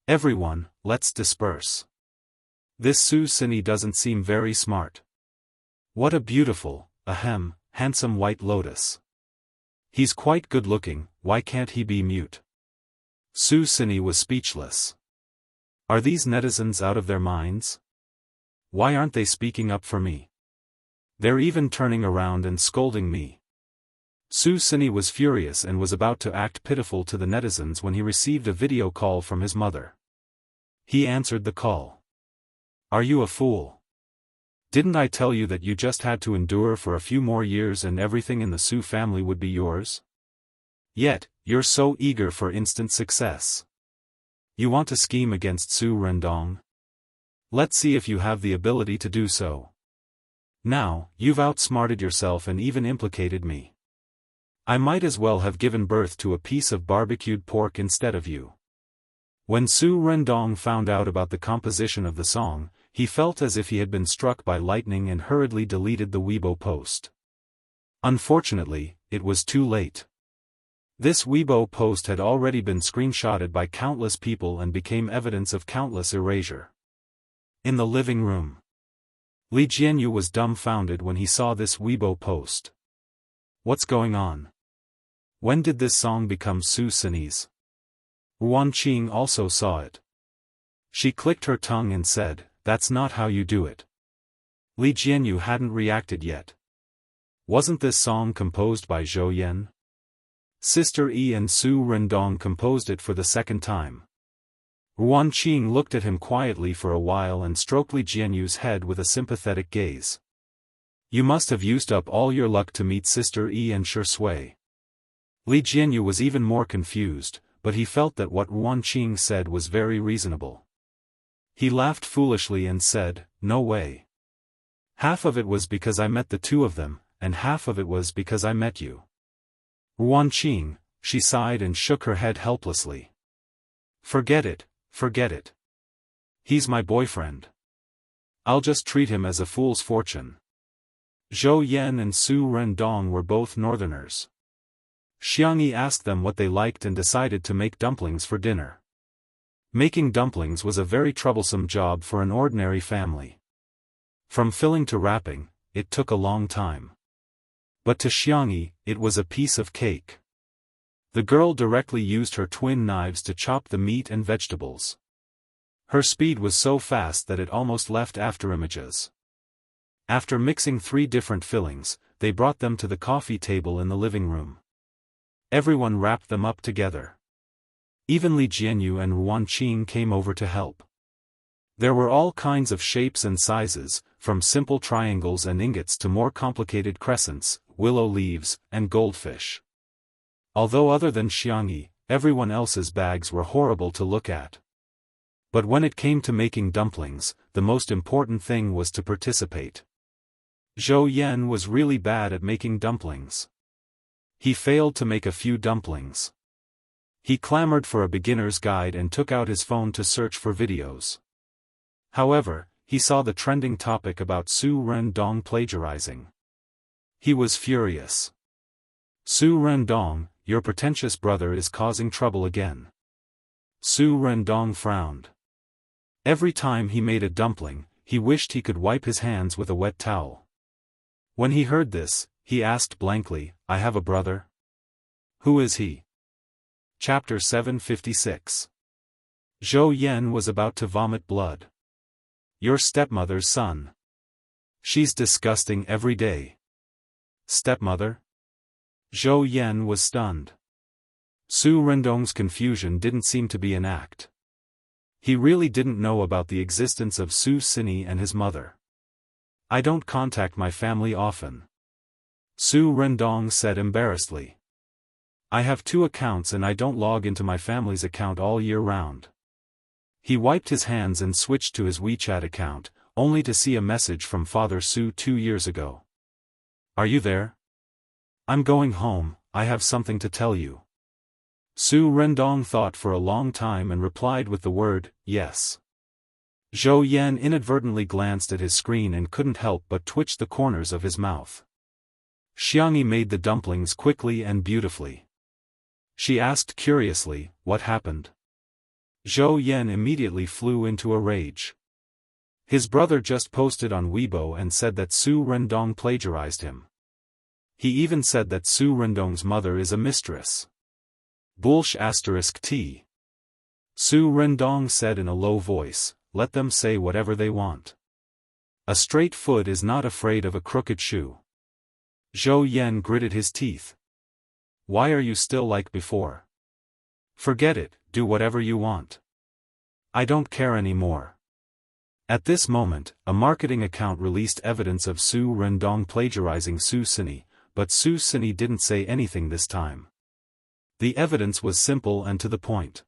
[SPEAKER 1] Everyone, let's disperse. This Su Sini doesn't seem very smart. What a beautiful, handsome white lotus. He's quite good looking, why can't he be mute? Su Sini was speechless. Are these netizens out of their minds? Why aren't they speaking up for me? They're even turning around and scolding me. Su Sini was furious and was about to act pitiful to the netizens when he received a video call from his mother. He answered the call. Are you a fool? Didn't I tell you that you just had to endure for a few more years and everything in the Su family would be yours? Yet, you're so eager for instant success. You want to scheme against Su Rendong? Let's see if you have the ability to do so. Now, you've outsmarted yourself and even implicated me. I might as well have given birth to a piece of barbecued pork instead of you. When Su Rendong found out about the composition of the song, he felt as if he had been struck by lightning and hurriedly deleted the Weibo post. Unfortunately, it was too late. This Weibo post had already been screenshotted by countless people and became evidence of countless erasure. In the living room, Li Jianyu was dumbfounded when he saw this Weibo post. What's going on? When did this song become Su Sini's? Ruan Qing also saw it. She clicked her tongue and said, "That's not how you do it." Li Jianyu hadn't reacted yet. Wasn't this song composed by Zhou Yan? Sister Yi and Su Rendong composed it for the second time. Ruan Qing looked at him quietly for a while and stroked Li Jianyu's head with a sympathetic gaze. You must have used up all your luck to meet Sister Yi and Shi Sui. Li Jianyu was even more confused, but he felt that what Ruanqing said was very reasonable. He laughed foolishly and said, "No way. Half of it was because I met the two of them, and half of it was because I met you." "Ruanqing," she sighed and shook her head helplessly. "Forget it, forget it. He's my boyfriend. I'll just treat him as a fool's fortune." Zhou Yan and Su Rendong were both northerners. Xiangyi asked them what they liked and decided to make dumplings for dinner. Making dumplings was a very troublesome job for an ordinary family. From filling to wrapping, it took a long time. But to Xiangyi, it was a piece of cake. The girl directly used her twin knives to chop the meat and vegetables. Her speed was so fast that it almost left afterimages. After mixing 3 different fillings, they brought them to the coffee table in the living room. Everyone wrapped them up together. Even Li Jianyu and Ruanqing came over to help. There were all kinds of shapes and sizes, from simple triangles and ingots to more complicated crescents, willow leaves, and goldfish. Although other than Xiangyi, everyone else's bags were horrible to look at. But when it came to making dumplings, the most important thing was to participate. Zhou Yan was really bad at making dumplings. He failed to make a few dumplings. He clamored for a beginner's guide and took out his phone to search for videos. However, he saw the trending topic about Su Rendong plagiarizing. He was furious. "Su Rendong, your pretentious brother is causing trouble again." Su Rendong frowned. Every time he made a dumpling, he wished he could wipe his hands with a wet towel. When he heard this, he asked blankly, "I have a brother? Who is he?" Chapter 756. Zhou Yan was about to vomit blood. "Your stepmother's son. She's disgusting every day." "Stepmother?" Zhou Yan was stunned. Su Rendong's confusion didn't seem to be an act. He really didn't know about the existence of Su Xini and his mother. "I don't contact my family often," Su Rendong said embarrassedly. "I have 2 accounts and I don't log into my family's account all year round." He wiped his hands and switched to his WeChat account, only to see a message from Father Su 2 years ago. "Are you there? I'm going home, I have something to tell you." Su Rendong thought for a long time and replied with the word, "Yes." Zhou Yan inadvertently glanced at his screen and couldn't help but twitch the corners of his mouth. Xiangyi made the dumplings quickly and beautifully. She asked curiously, "What happened?" Zhou Yan immediately flew into a rage. His brother just posted on Weibo and said that Su Rendong plagiarized him. He even said that Su Rendong's mother is a mistress. Bullsh *t. Su Rendong said in a low voice, "Let them say whatever they want. A straight foot is not afraid of a crooked shoe." Zhou Yan gritted his teeth. "Why are you still like before? Forget it, do whatever you want. I don't care anymore." At this moment, a marketing account released evidence of Su Rendong plagiarizing Su Xini, but Su Xini didn't say anything this time. The evidence was simple and to the point.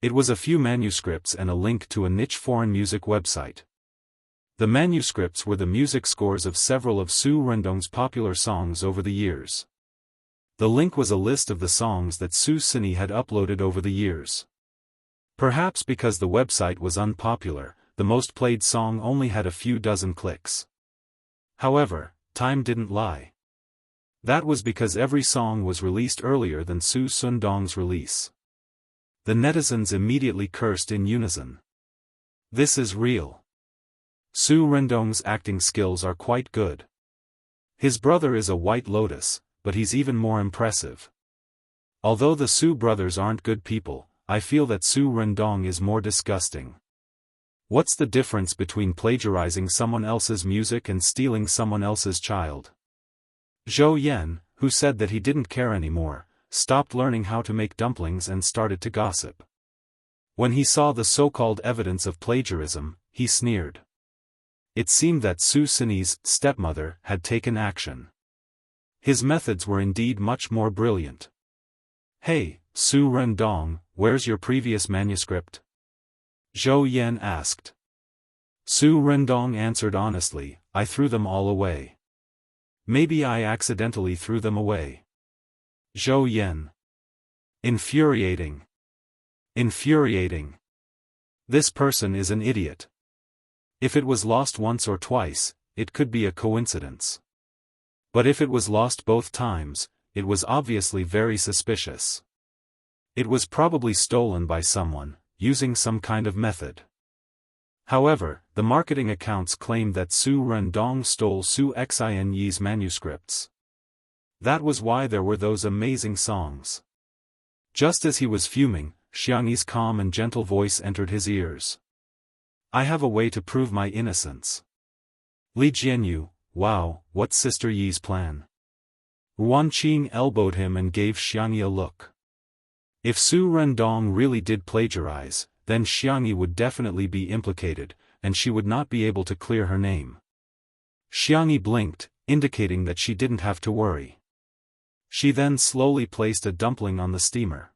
[SPEAKER 1] It was a few manuscripts and a link to a niche foreign music website. The manuscripts were the music scores of several of Su Rendong's popular songs over the years. The link was a list of the songs that Su Xini had uploaded over the years. Perhaps because the website was unpopular, the most played song only had a few dozen clicks. However, time didn't lie. That was because every song was released earlier than Su Rendong's release. The netizens immediately cursed in unison. "This is real. Su Rendong's acting skills are quite good. His brother is a white lotus, but he's even more impressive. Although the Su brothers aren't good people, I feel that Su Rendong is more disgusting. What's the difference between plagiarizing someone else's music and stealing someone else's child?" Zhou Yan, who said that he didn't care anymore, stopped learning how to make dumplings and started to gossip. When he saw the so-called evidence of plagiarism, he sneered. It seemed that Su Xini's stepmother had taken action. His methods were indeed much more brilliant. Hey, Su Rendong, where's your previous manuscript? Zhou Yan asked. Su Rendong answered honestly, I threw them all away. Maybe I accidentally threw them away. Zhou Yan. Infuriating. Infuriating. This person is an idiot. If it was lost once or twice, it could be a coincidence. But if it was lost both times, it was obviously very suspicious. It was probably stolen by someone, using some kind of method. However, the marketing accounts claimed that Su Rendong stole Su Xianxia's manuscripts. That was why there were those amazing songs. Just as he was fuming, Xiangyi's calm and gentle voice entered his ears. I have a way to prove my innocence. Li Jianyu, wow, what's Sister Yi's plan? Ruan Qing elbowed him and gave Xiangyi a look. If Su Rendong really did plagiarize, then Xiangyi would definitely be implicated, and she would not be able to clear her name. Xiangyi blinked, indicating that she didn't have to worry. She then slowly placed a dumpling on the steamer.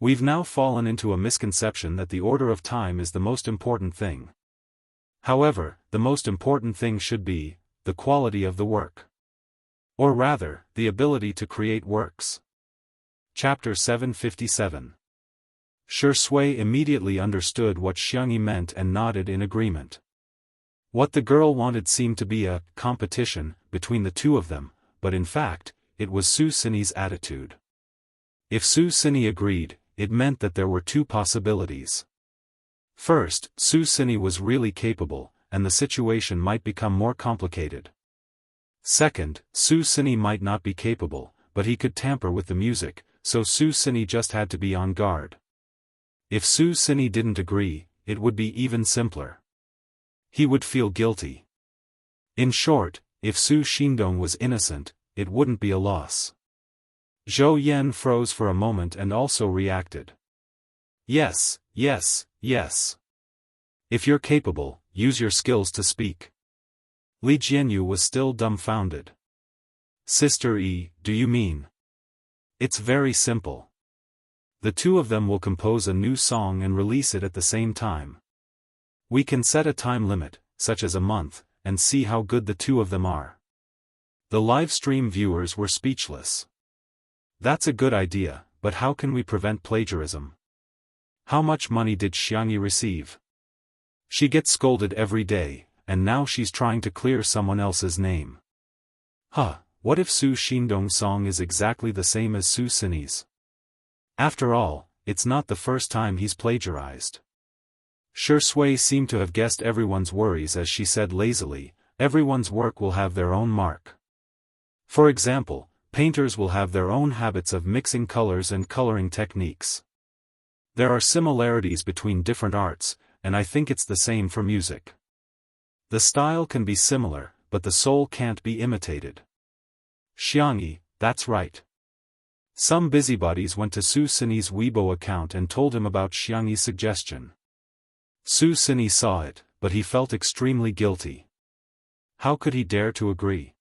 [SPEAKER 1] We've now fallen into a misconception that the order of time is the most important thing. However, the most important thing should be the quality of the work. Or rather, the ability to create works. Chapter 757. Shi Sui immediately understood what Xiangyi meant and nodded in agreement. What the girl wanted seemed to be a competition between the two of them, but in fact, it was Su Xinyi's attitude. If Su Xinyi agreed, it meant that there were two possibilities. First, Su Xinyi was really capable, and the situation might become more complicated. Second, Su Xinyi might not be capable, but he could tamper with the music, so Su Xinyi just had to be on guard. If Su Xinyi didn't agree, it would be even simpler. He would feel guilty. In short, if Su Xindong was innocent, it wouldn't be a loss. Zhou Yan froze for a moment and also reacted. Yes, yes, yes. If you're capable, use your skills to speak. Li Jianyu was still dumbfounded. Sister Yi, do you mean? It's very simple. The two of them will compose a new song and release it at the same time. We can set a time limit, such as a month, and see how good the two of them are. The live stream viewers were speechless. That's a good idea, but how can we prevent plagiarism? How much money did Xiangyi receive? She gets scolded every day, and now she's trying to clear someone else's name. What if Su Xindong's song is exactly the same as Su Xinyi's? After all, it's not the first time he's plagiarized. Shi Sui seemed to have guessed everyone's worries as she said lazily, everyone's work will have their own mark. For example, painters will have their own habits of mixing colors and coloring techniques. There are similarities between different arts, and I think it's the same for music. The style can be similar, but the soul can't be imitated. Xiangyi, that's right. Some busybodies went to Su Xinyi's Weibo account and told him about Xiangyi's suggestion. Su Xinyi saw it, but he felt extremely guilty. How could he dare to agree?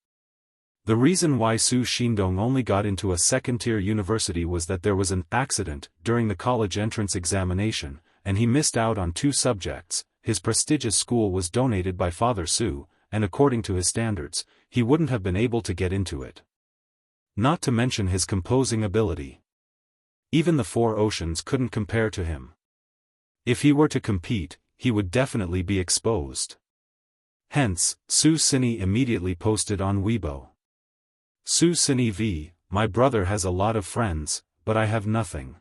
[SPEAKER 1] The reason why Su Xindong only got into a second-tier university was that there was an accident during the college entrance examination, and he missed out on 2 subjects. His prestigious school was donated by Father Su, and according to his standards, he wouldn't have been able to get into it. Not to mention his composing ability. Even the 4 oceans couldn't compare to him. If he were to compete, he would definitely be exposed. Hence, Su Xinyi immediately posted on Weibo. Su Xinyi v. My brother has a lot of friends, but I have nothing.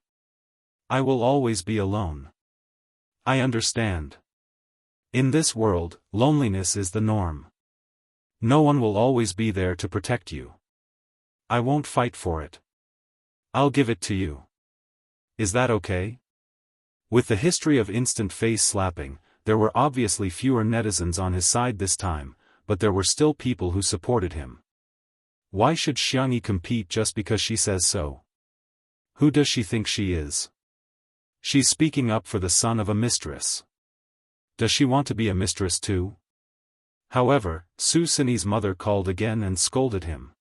[SPEAKER 1] I will always be alone. I understand. In this world, loneliness is the norm. No one will always be there to protect you. I won't fight for it. I'll give it to you. Is that okay? With the history of instant face slapping, there were obviously fewer netizens on his side this time, but there were still people who supported him. Why should Xiangyi compete just because she says so? Who does she think she is? She's speaking up for the son of a mistress. Does she want to be a mistress too? However, Su Xinyi's mother called again and scolded him.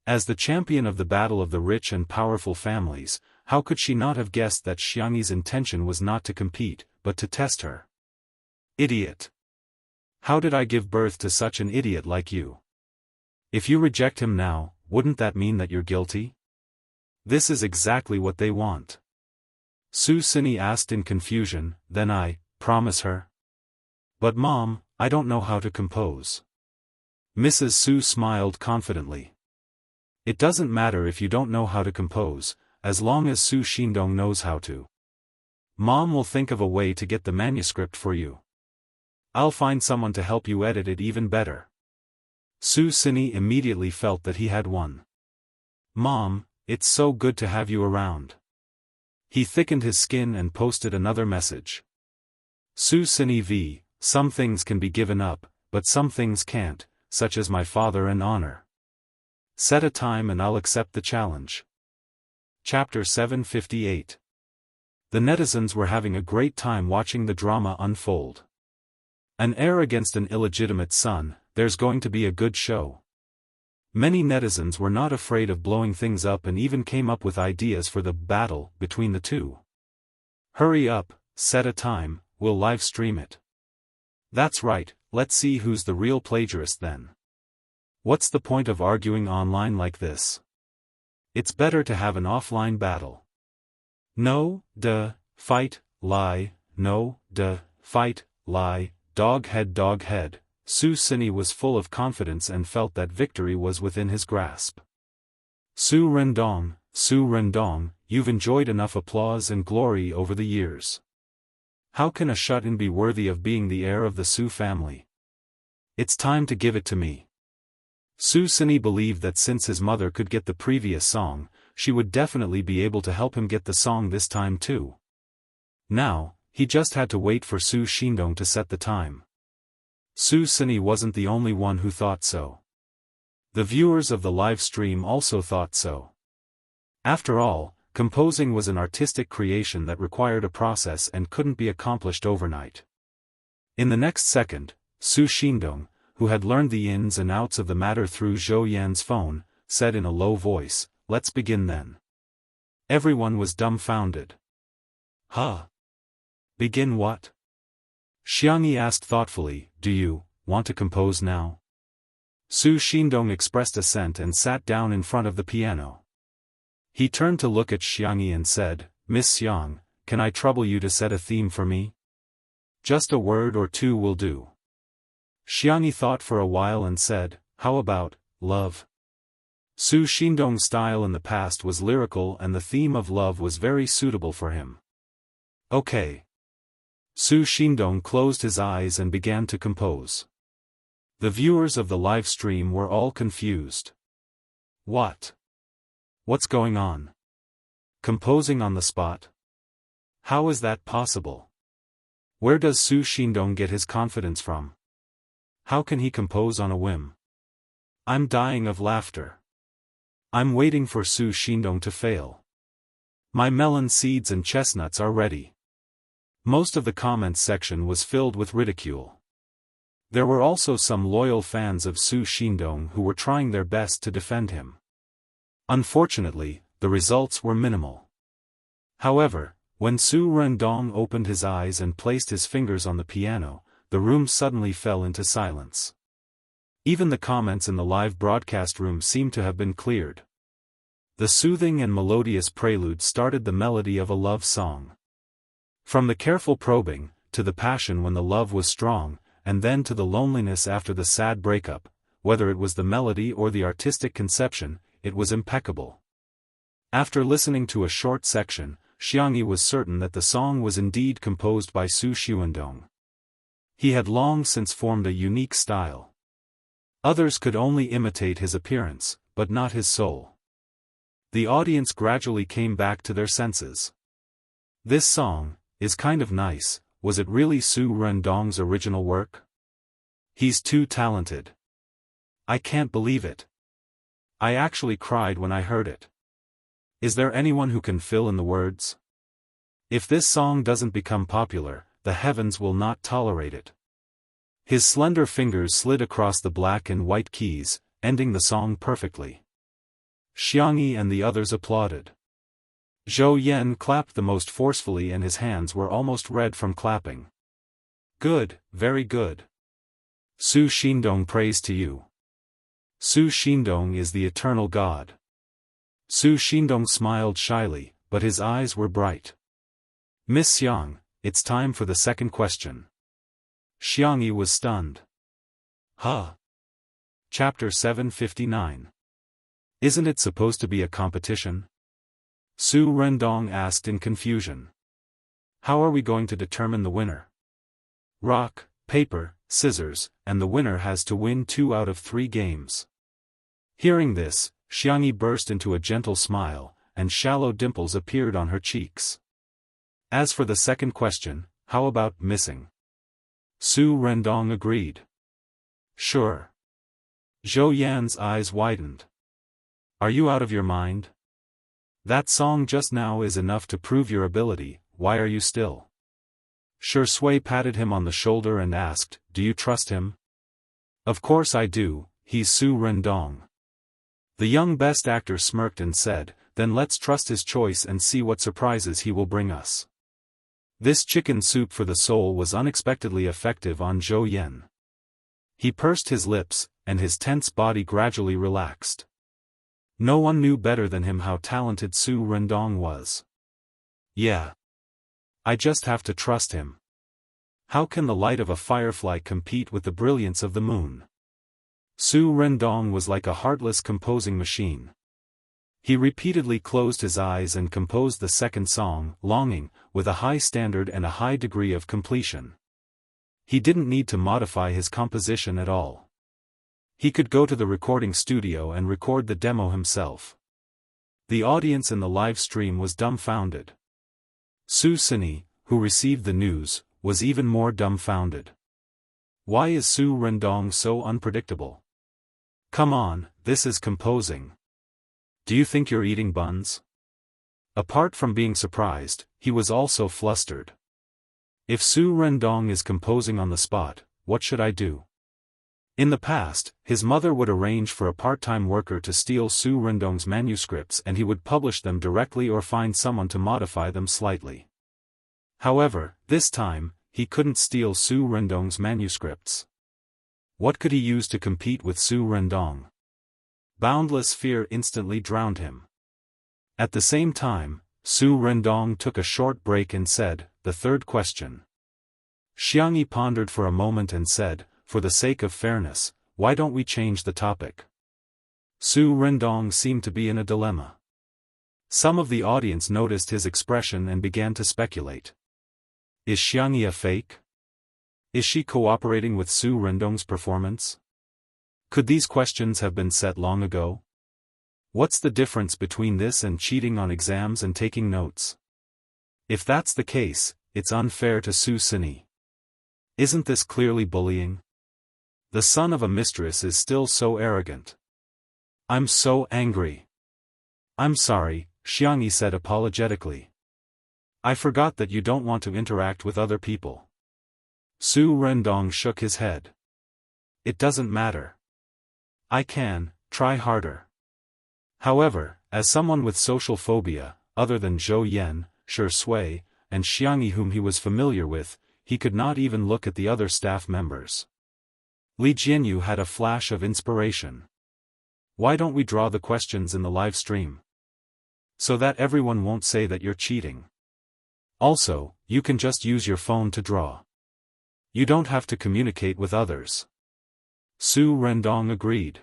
[SPEAKER 1] As the champion of the battle of the rich and powerful families, how could she not have guessed that Xiangyi's intention was not to compete, but to test her? Idiot! How did I give birth to such an idiot like you? If you reject him now, wouldn't that mean that you're guilty? This is exactly what they want. Su Xinyi asked in confusion, then I promise her? But Mom, I don't know how to compose. Mrs. Su smiled confidently. It doesn't matter if you don't know how to compose, as long as Su Xindong knows how to. Mom will think of a way to get the manuscript for you. I'll find someone to help you edit it even better. Su Xinyi immediately felt that he had won. Mom, it's so good to have you around. He thickened his skin and posted another message. Su Xinyi v. Some things can be given up, but some things can't, such as my father and honor. Set a time and I'll accept the challenge. Chapter 758. The netizens were having a great time watching the drama unfold. An heir against an illegitimate son, there's going to be a good show. Many netizens were not afraid of blowing things up and even came up with ideas for the battle between the two. Hurry up, set a time, we'll live stream it. That's right, let's see who's the real plagiarist then. What's the point of arguing online like this? It's better to have an offline battle. No, duh, fight, lie, no, duh, fight, lie, dog head. Su Xinyi was full of confidence and felt that victory was within his grasp. Su Rendong, you've enjoyed enough applause and glory over the years. How can a shut-in be worthy of being the heir of the Su family? It's time to give it to me. Su Xinyi believed that since his mother could get the previous song, she would definitely be able to help him get the song this time too. Now, he just had to wait for Su Xindong to set the time. Su Xinyi wasn't the only one who thought so. The viewers of the live stream also thought so. After all, composing was an artistic creation that required a process and couldn't be accomplished overnight. In the next second, Su Xindong, who had learned the ins and outs of the matter through Zhou Yan's phone, said in a low voice, "Let's begin then." Everyone was dumbfounded. Huh? Begin what? Xiangyi asked thoughtfully, do you want to compose now? Su Xindong expressed assent and sat down in front of the piano. He turned to look at Xiangyi and said, Miss Xiang, can I trouble you to set a theme for me? Just a word or two will do. Xiangyi thought for a while and said, how about love? Su Xindong's style in the past was lyrical and the theme of love was very suitable for him. Okay. Su Xindong closed his eyes and began to compose. The viewers of the live stream were all confused. What? What's going on? Composing on the spot? How is that possible? Where does Su Xindong get his confidence from? How can he compose on a whim? I'm dying of laughter. I'm waiting for Su Xindong to fail. My melon seeds and chestnuts are ready. Most of the comments section was filled with ridicule. There were also some loyal fans of Su Xindong who were trying their best to defend him. Unfortunately, the results were minimal. However, when Su Rendong opened his eyes and placed his fingers on the piano, the room suddenly fell into silence. Even the comments in the live broadcast room seemed to have been cleared. The soothing and melodious prelude started the melody of a love song. From the careful probing, to the passion when the love was strong, and then to the loneliness after the sad breakup, whether it was the melody or the artistic conception, it was impeccable. After listening to a short section, Xiangyi was certain that the song was indeed composed by Su Xiundong. He had long since formed a unique style. Others could only imitate his appearance, but not his soul. The audience gradually came back to their senses. This song is kind of nice. Was it really Su Rendong's original work? He's too talented. I can't believe it. I actually cried when I heard it. Is there anyone who can fill in the words? If this song doesn't become popular, the heavens will not tolerate it. His slender fingers slid across the black and white keys, ending the song perfectly. Xiangyi and the others applauded. Zhou Yan clapped the most forcefully and his hands were almost red from clapping. Good, very good. Su Xindong praise to you. Su Xindong is the eternal God. Su Xindong smiled shyly, but his eyes were bright. Miss Xiang, it's time for the second question. Xiangyi was stunned. Huh? Chapter 759. Isn't it supposed to be a competition? Su Rendong asked in confusion. How are we going to determine the winner? Rock, paper, scissors, and the winner has to win 2 out of 3 games. Hearing this, Xiangyi burst into a gentle smile, and shallow dimples appeared on her cheeks. As for the second question, how about missing? Su Rendong agreed. Sure. Zhou Yan's eyes widened. Are you out of your mind? That song just now is enough to prove your ability, why are you still? Shi Sui patted him on the shoulder and asked, do you trust him? Of course I do, he's Su Rendong. The young best actor smirked and said, then let's trust his choice and see what surprises he will bring us. This chicken soup for the soul was unexpectedly effective on Zhou Yan. He pursed his lips, and his tense body gradually relaxed. No one knew better than him how talented Su Rendong was. Yeah. I just have to trust him. How can the light of a firefly compete with the brilliance of the moon? Su Rendong was like a heartless composing machine. He repeatedly closed his eyes and composed the second song, Longing, with a high standard and a high degree of completion. He didn't need to modify his composition at all. He could go to the recording studio and record the demo himself. The audience in the live stream was dumbfounded. Su Sini, who received the news, was even more dumbfounded. Why is Su Rendong so unpredictable? Come on, this is composing. Do you think you're eating buns? Apart from being surprised, he was also flustered. If Su Rendong is composing on the spot, what should I do? In the past, his mother would arrange for a part-time worker to steal Su Rendong's manuscripts and he would publish them directly or find someone to modify them slightly. However, this time, he couldn't steal Su Rendong's manuscripts. What could he use to compete with Su Rendong? Boundless fear instantly drowned him. At the same time, Su Rendong took a short break and said, the third question. Xiangyi pondered for a moment and said, for the sake of fairness, why don't we change the topic? Su Rendong seemed to be in a dilemma. Some of the audience noticed his expression and began to speculate. Is Xiangyi a fake? Is she cooperating with Su Rendong's performance? Could these questions have been set long ago? What's the difference between this and cheating on exams and taking notes? If that's the case, it's unfair to Su Sini. Isn't this clearly bullying? The son of a mistress is still so arrogant. I'm so angry. I'm sorry, Xiangyi said apologetically. I forgot that you don't want to interact with other people. Su Rendong shook his head. It doesn't matter. I can, try harder. However, as someone with social phobia, other than Zhou Yan, Shi Sui, and Xiangyi whom he was familiar with, he could not even look at the other staff members. Li Jianyu had a flash of inspiration. Why don't we draw the questions in the live stream? So that everyone won't say that you're cheating. Also, you can just use your phone to draw. You don't have to communicate with others. Su Rendong agreed.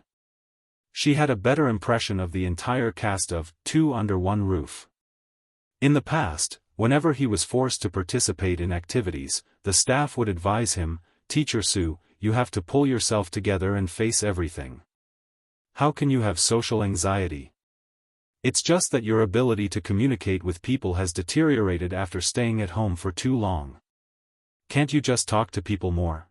[SPEAKER 1] She had a better impression of the entire cast of Two Under One Roof. In the past, whenever he was forced to participate in activities, the staff would advise him, Teacher Su, you have to pull yourself together and face everything. How can you have social anxiety? It's just that your ability to communicate with people has deteriorated after staying at home for too long. Can't you just talk to people more?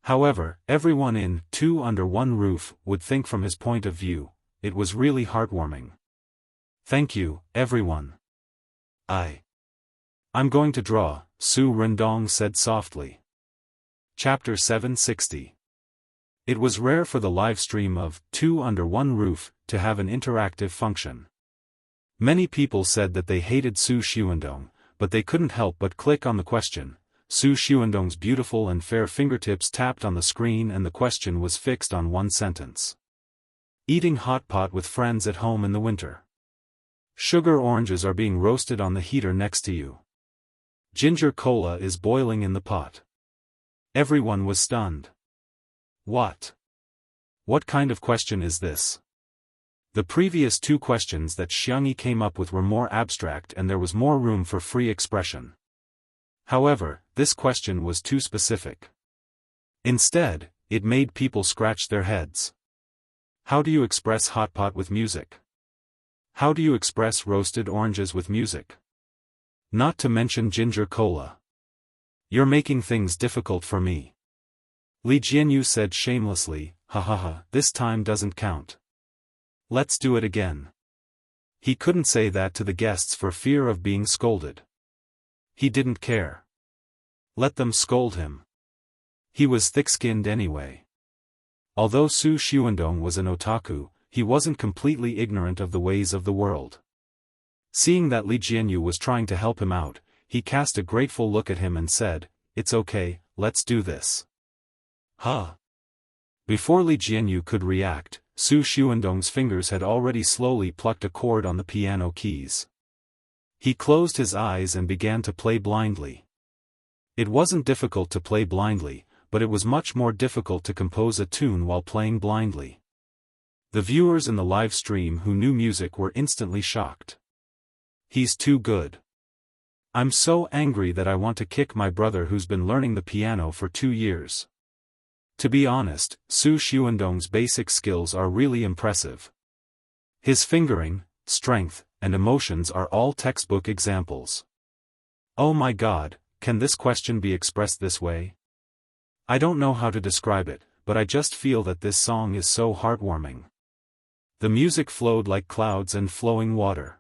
[SPEAKER 1] However, everyone in Two Under One Roof would think from his point of view. It was really heartwarming. Thank you, everyone. I'm going to draw, Su Rendong said softly. Chapter 760. It was rare for the live stream of Two Under One Roof to have an interactive function. Many people said that they hated Su Xuandong, but they couldn't help but click on the question. Su Xuandong's beautiful and fair fingertips tapped on the screen and the question was fixed on one sentence. Eating hot pot with friends at home in the winter. Sugar oranges are being roasted on the heater next to you. Ginger cola is boiling in the pot. Everyone was stunned. What? What kind of question is this? The previous two questions that Xiangyi came up with were more abstract and there was more room for free expression. However, this question was too specific. Instead, it made people scratch their heads. How do you express hot pot with music? How do you express roasted oranges with music? Not to mention ginger cola. You're making things difficult for me. Li Jianyu said shamelessly, ha ha ha, this time doesn't count. Let's do it again. He couldn't say that to the guests for fear of being scolded. He didn't care. Let them scold him. He was thick-skinned anyway. Although Su Xuandong was an otaku, he wasn't completely ignorant of the ways of the world. Seeing that Li Jianyu was trying to help him out, he cast a grateful look at him and said, "It's okay, let's do this." Huh? Before Li Jianyu could react, Su Xuandong's fingers had already slowly plucked a chord on the piano keys. He closed his eyes and began to play blindly. It wasn't difficult to play blindly, but it was much more difficult to compose a tune while playing blindly. The viewers in the live stream who knew music were instantly shocked. He's too good. I'm so angry that I want to kick my brother who's been learning the piano for 2 years. To be honest, Su Xuandong's basic skills are really impressive. His fingering, strength, and emotions are all textbook examples. Oh my god, can this question be expressed this way? I don't know how to describe it, but I just feel that this song is so heartwarming. The music flowed like clouds and flowing water.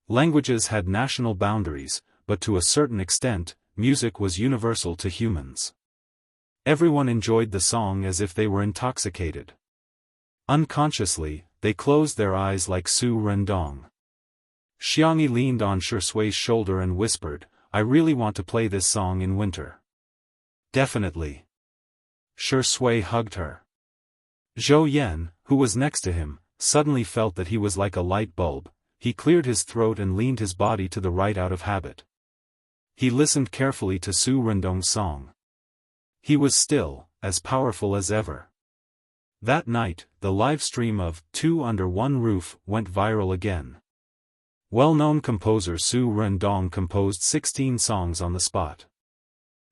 [SPEAKER 1] Languages had national boundaries, but to a certain extent, music was universal to humans. Everyone enjoyed the song as if they were intoxicated. Unconsciously, they closed their eyes like Su Rendong. Xiangyi leaned on Shui's shoulder and whispered, "I really want to play this song in winter." Definitely. Shui hugged her. Zhou Yan, who was next to him, suddenly felt that he was like a light bulb. He cleared his throat and leaned his body to the right out of habit. He listened carefully to Su Rendong's song. He was still, as powerful as ever. That night, the live stream of Two Under One Roof went viral again. Well-known composer Su Rendong composed 16 songs on the spot.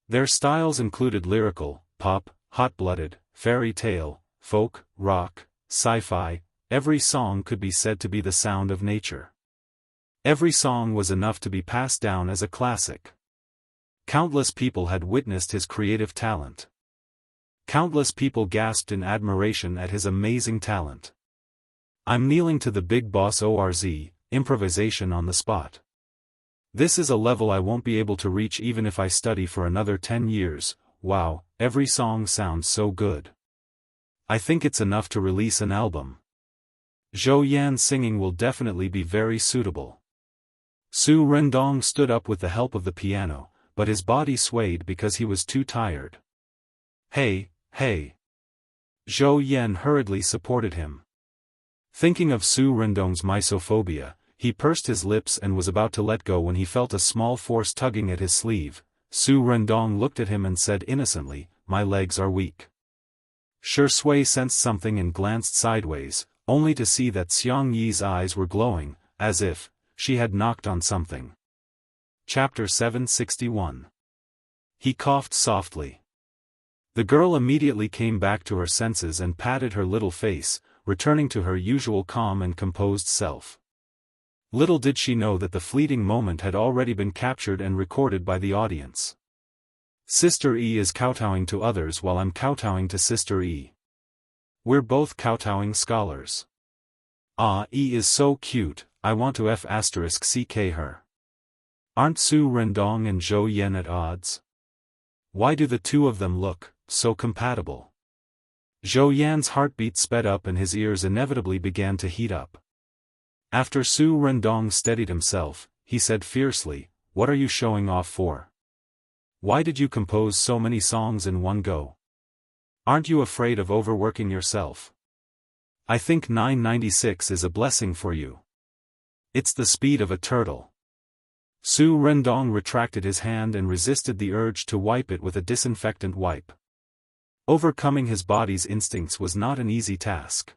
[SPEAKER 1] Their styles included lyrical, pop, hot-blooded, fairy tale, folk, rock, sci-fi. Every song could be said to be the sound of nature. Every song was enough to be passed down as a classic. Countless people had witnessed his creative talent. Countless people gasped in admiration at his amazing talent. I'm kneeling to the big boss ORZ, improvisation on the spot. This is a level I won't be able to reach even if I study for another 10 years, wow, every song sounds so good. I think it's enough to release an album. Zhou Yan's singing will definitely be very suitable. Su Rendong stood up with the help of the piano, but his body swayed because he was too tired. Hey, hey. Zhou Yan hurriedly supported him. Thinking of Su Rendong's misophobia, he pursed his lips and was about to let go when he felt a small force tugging at his sleeve. Su Rendong looked at him and said innocently, "My legs are weak." Shui sensed something and glanced sideways, only to see that Xiang Yi's eyes were glowing, as if she had knocked on something. Chapter 761. He coughed softly. The girl immediately came back to her senses and patted her little face, returning to her usual calm and composed self. Little did she know that the fleeting moment had already been captured and recorded by the audience. Sister E is kowtowing to others while I'm kowtowing to Sister E. We're both kowtowing scholars. Ah, E is so cute, I want to *CK her. Aren't Su Rendong and Zhou Yan at odds? Why do the two of them look so compatible? Zhou Yan's heartbeat sped up and his ears inevitably began to heat up. After Su Rendong steadied himself, he said fiercely, "What are you showing off for? Why did you compose so many songs in one go? Aren't you afraid of overworking yourself? I think 996 is a blessing for you. It's the speed of a turtle." Su Rendong retracted his hand and resisted the urge to wipe it with a disinfectant wipe. Overcoming his body's instincts was not an easy task.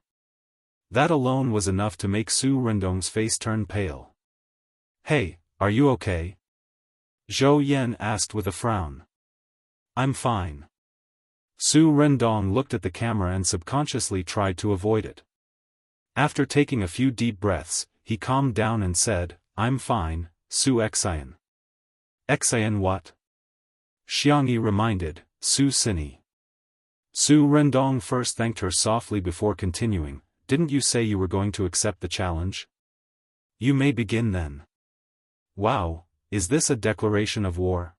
[SPEAKER 1] That alone was enough to make Su Rendong's face turn pale. "Hey, are you okay?" Zhou Yan asked with a frown. "I'm fine." Su Rendong looked at the camera and subconsciously tried to avoid it. After taking a few deep breaths, he calmed down and said, "I'm fine, Su Xian." "Xian what?" Xiangyi reminded, "Su Sini." Su Rendong first thanked her softly before continuing, "Didn't you say you were going to accept the challenge? You may begin then." "Wow, is this a declaration of war?"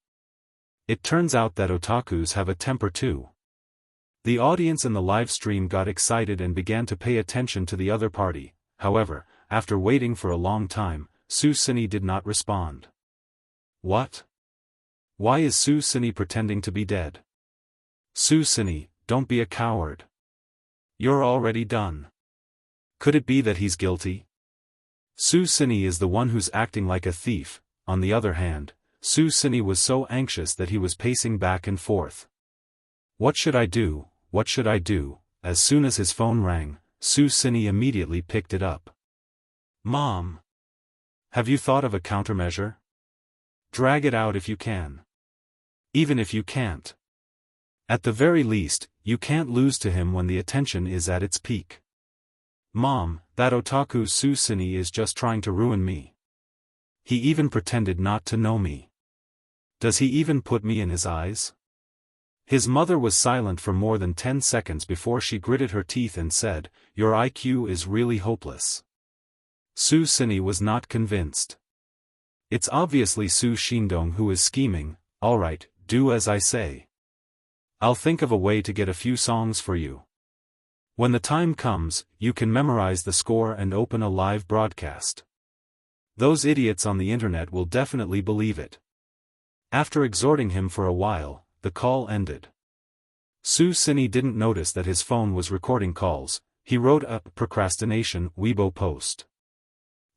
[SPEAKER 1] It turns out that otakus have a temper too. The audience in the live stream got excited and began to pay attention to the other party. However, after waiting for a long time, Su Sini did not respond. "What? Why is Su Sini pretending to be dead?" "Su Sini, don't be a coward. You're already done. Could it be that he's guilty?" Su Sini is the one who's acting like a thief. On the other hand, Su Sini was so anxious that he was pacing back and forth. "What should I do? What should I do?" As soon as his phone rang, Su Sini immediately picked it up. "Mom! Have you thought of a countermeasure? Drag it out if you can. Even if you can't. At the very least, you can't lose to him when the attention is at its peak. Mom, that otaku Su Sini is just trying to ruin me. He even pretended not to know me. Does he even put me in his eyes?" His mother was silent for more than 10 seconds before she gritted her teeth and said, "Your IQ is really hopeless." Su Sini was not convinced. "It's obviously Su Xindong who is scheming. Alright, do as I say. I'll think of a way to get a few songs for you. When the time comes, you can memorize the score and open a live broadcast. Those idiots on the internet will definitely believe it." After exhorting him for a while, the call ended. Su Sini didn't notice that his phone was recording calls. He wrote a procrastination Weibo post.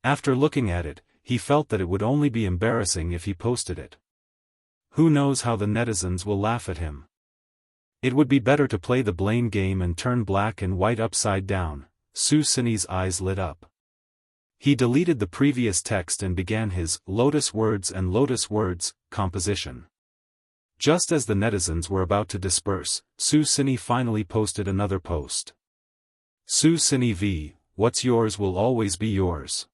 [SPEAKER 1] After looking at it, he felt that it would only be embarrassing if he posted it. Who knows how the netizens will laugh at him. It would be better to play the blame game and turn black and white upside down. Su Sini's eyes lit up. He deleted the previous text and began his Lotus Words and Lotus Words composition. Just as the netizens were about to disperse, Su Sini finally posted another post. "Su Sini v, what's yours will always be yours.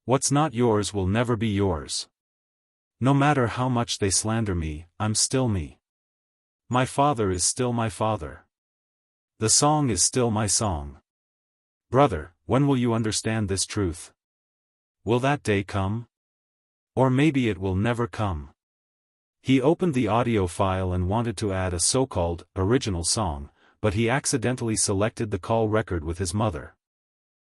[SPEAKER 1] What's not yours will never be yours. No matter how much they slander me, I'm still me. My father is still my father. The song is still my song. Brother, when will you understand this truth? Will that day come? Or maybe it will never come." He opened the audio file and wanted to add a so-called original song, but he accidentally selected the call record with his mother.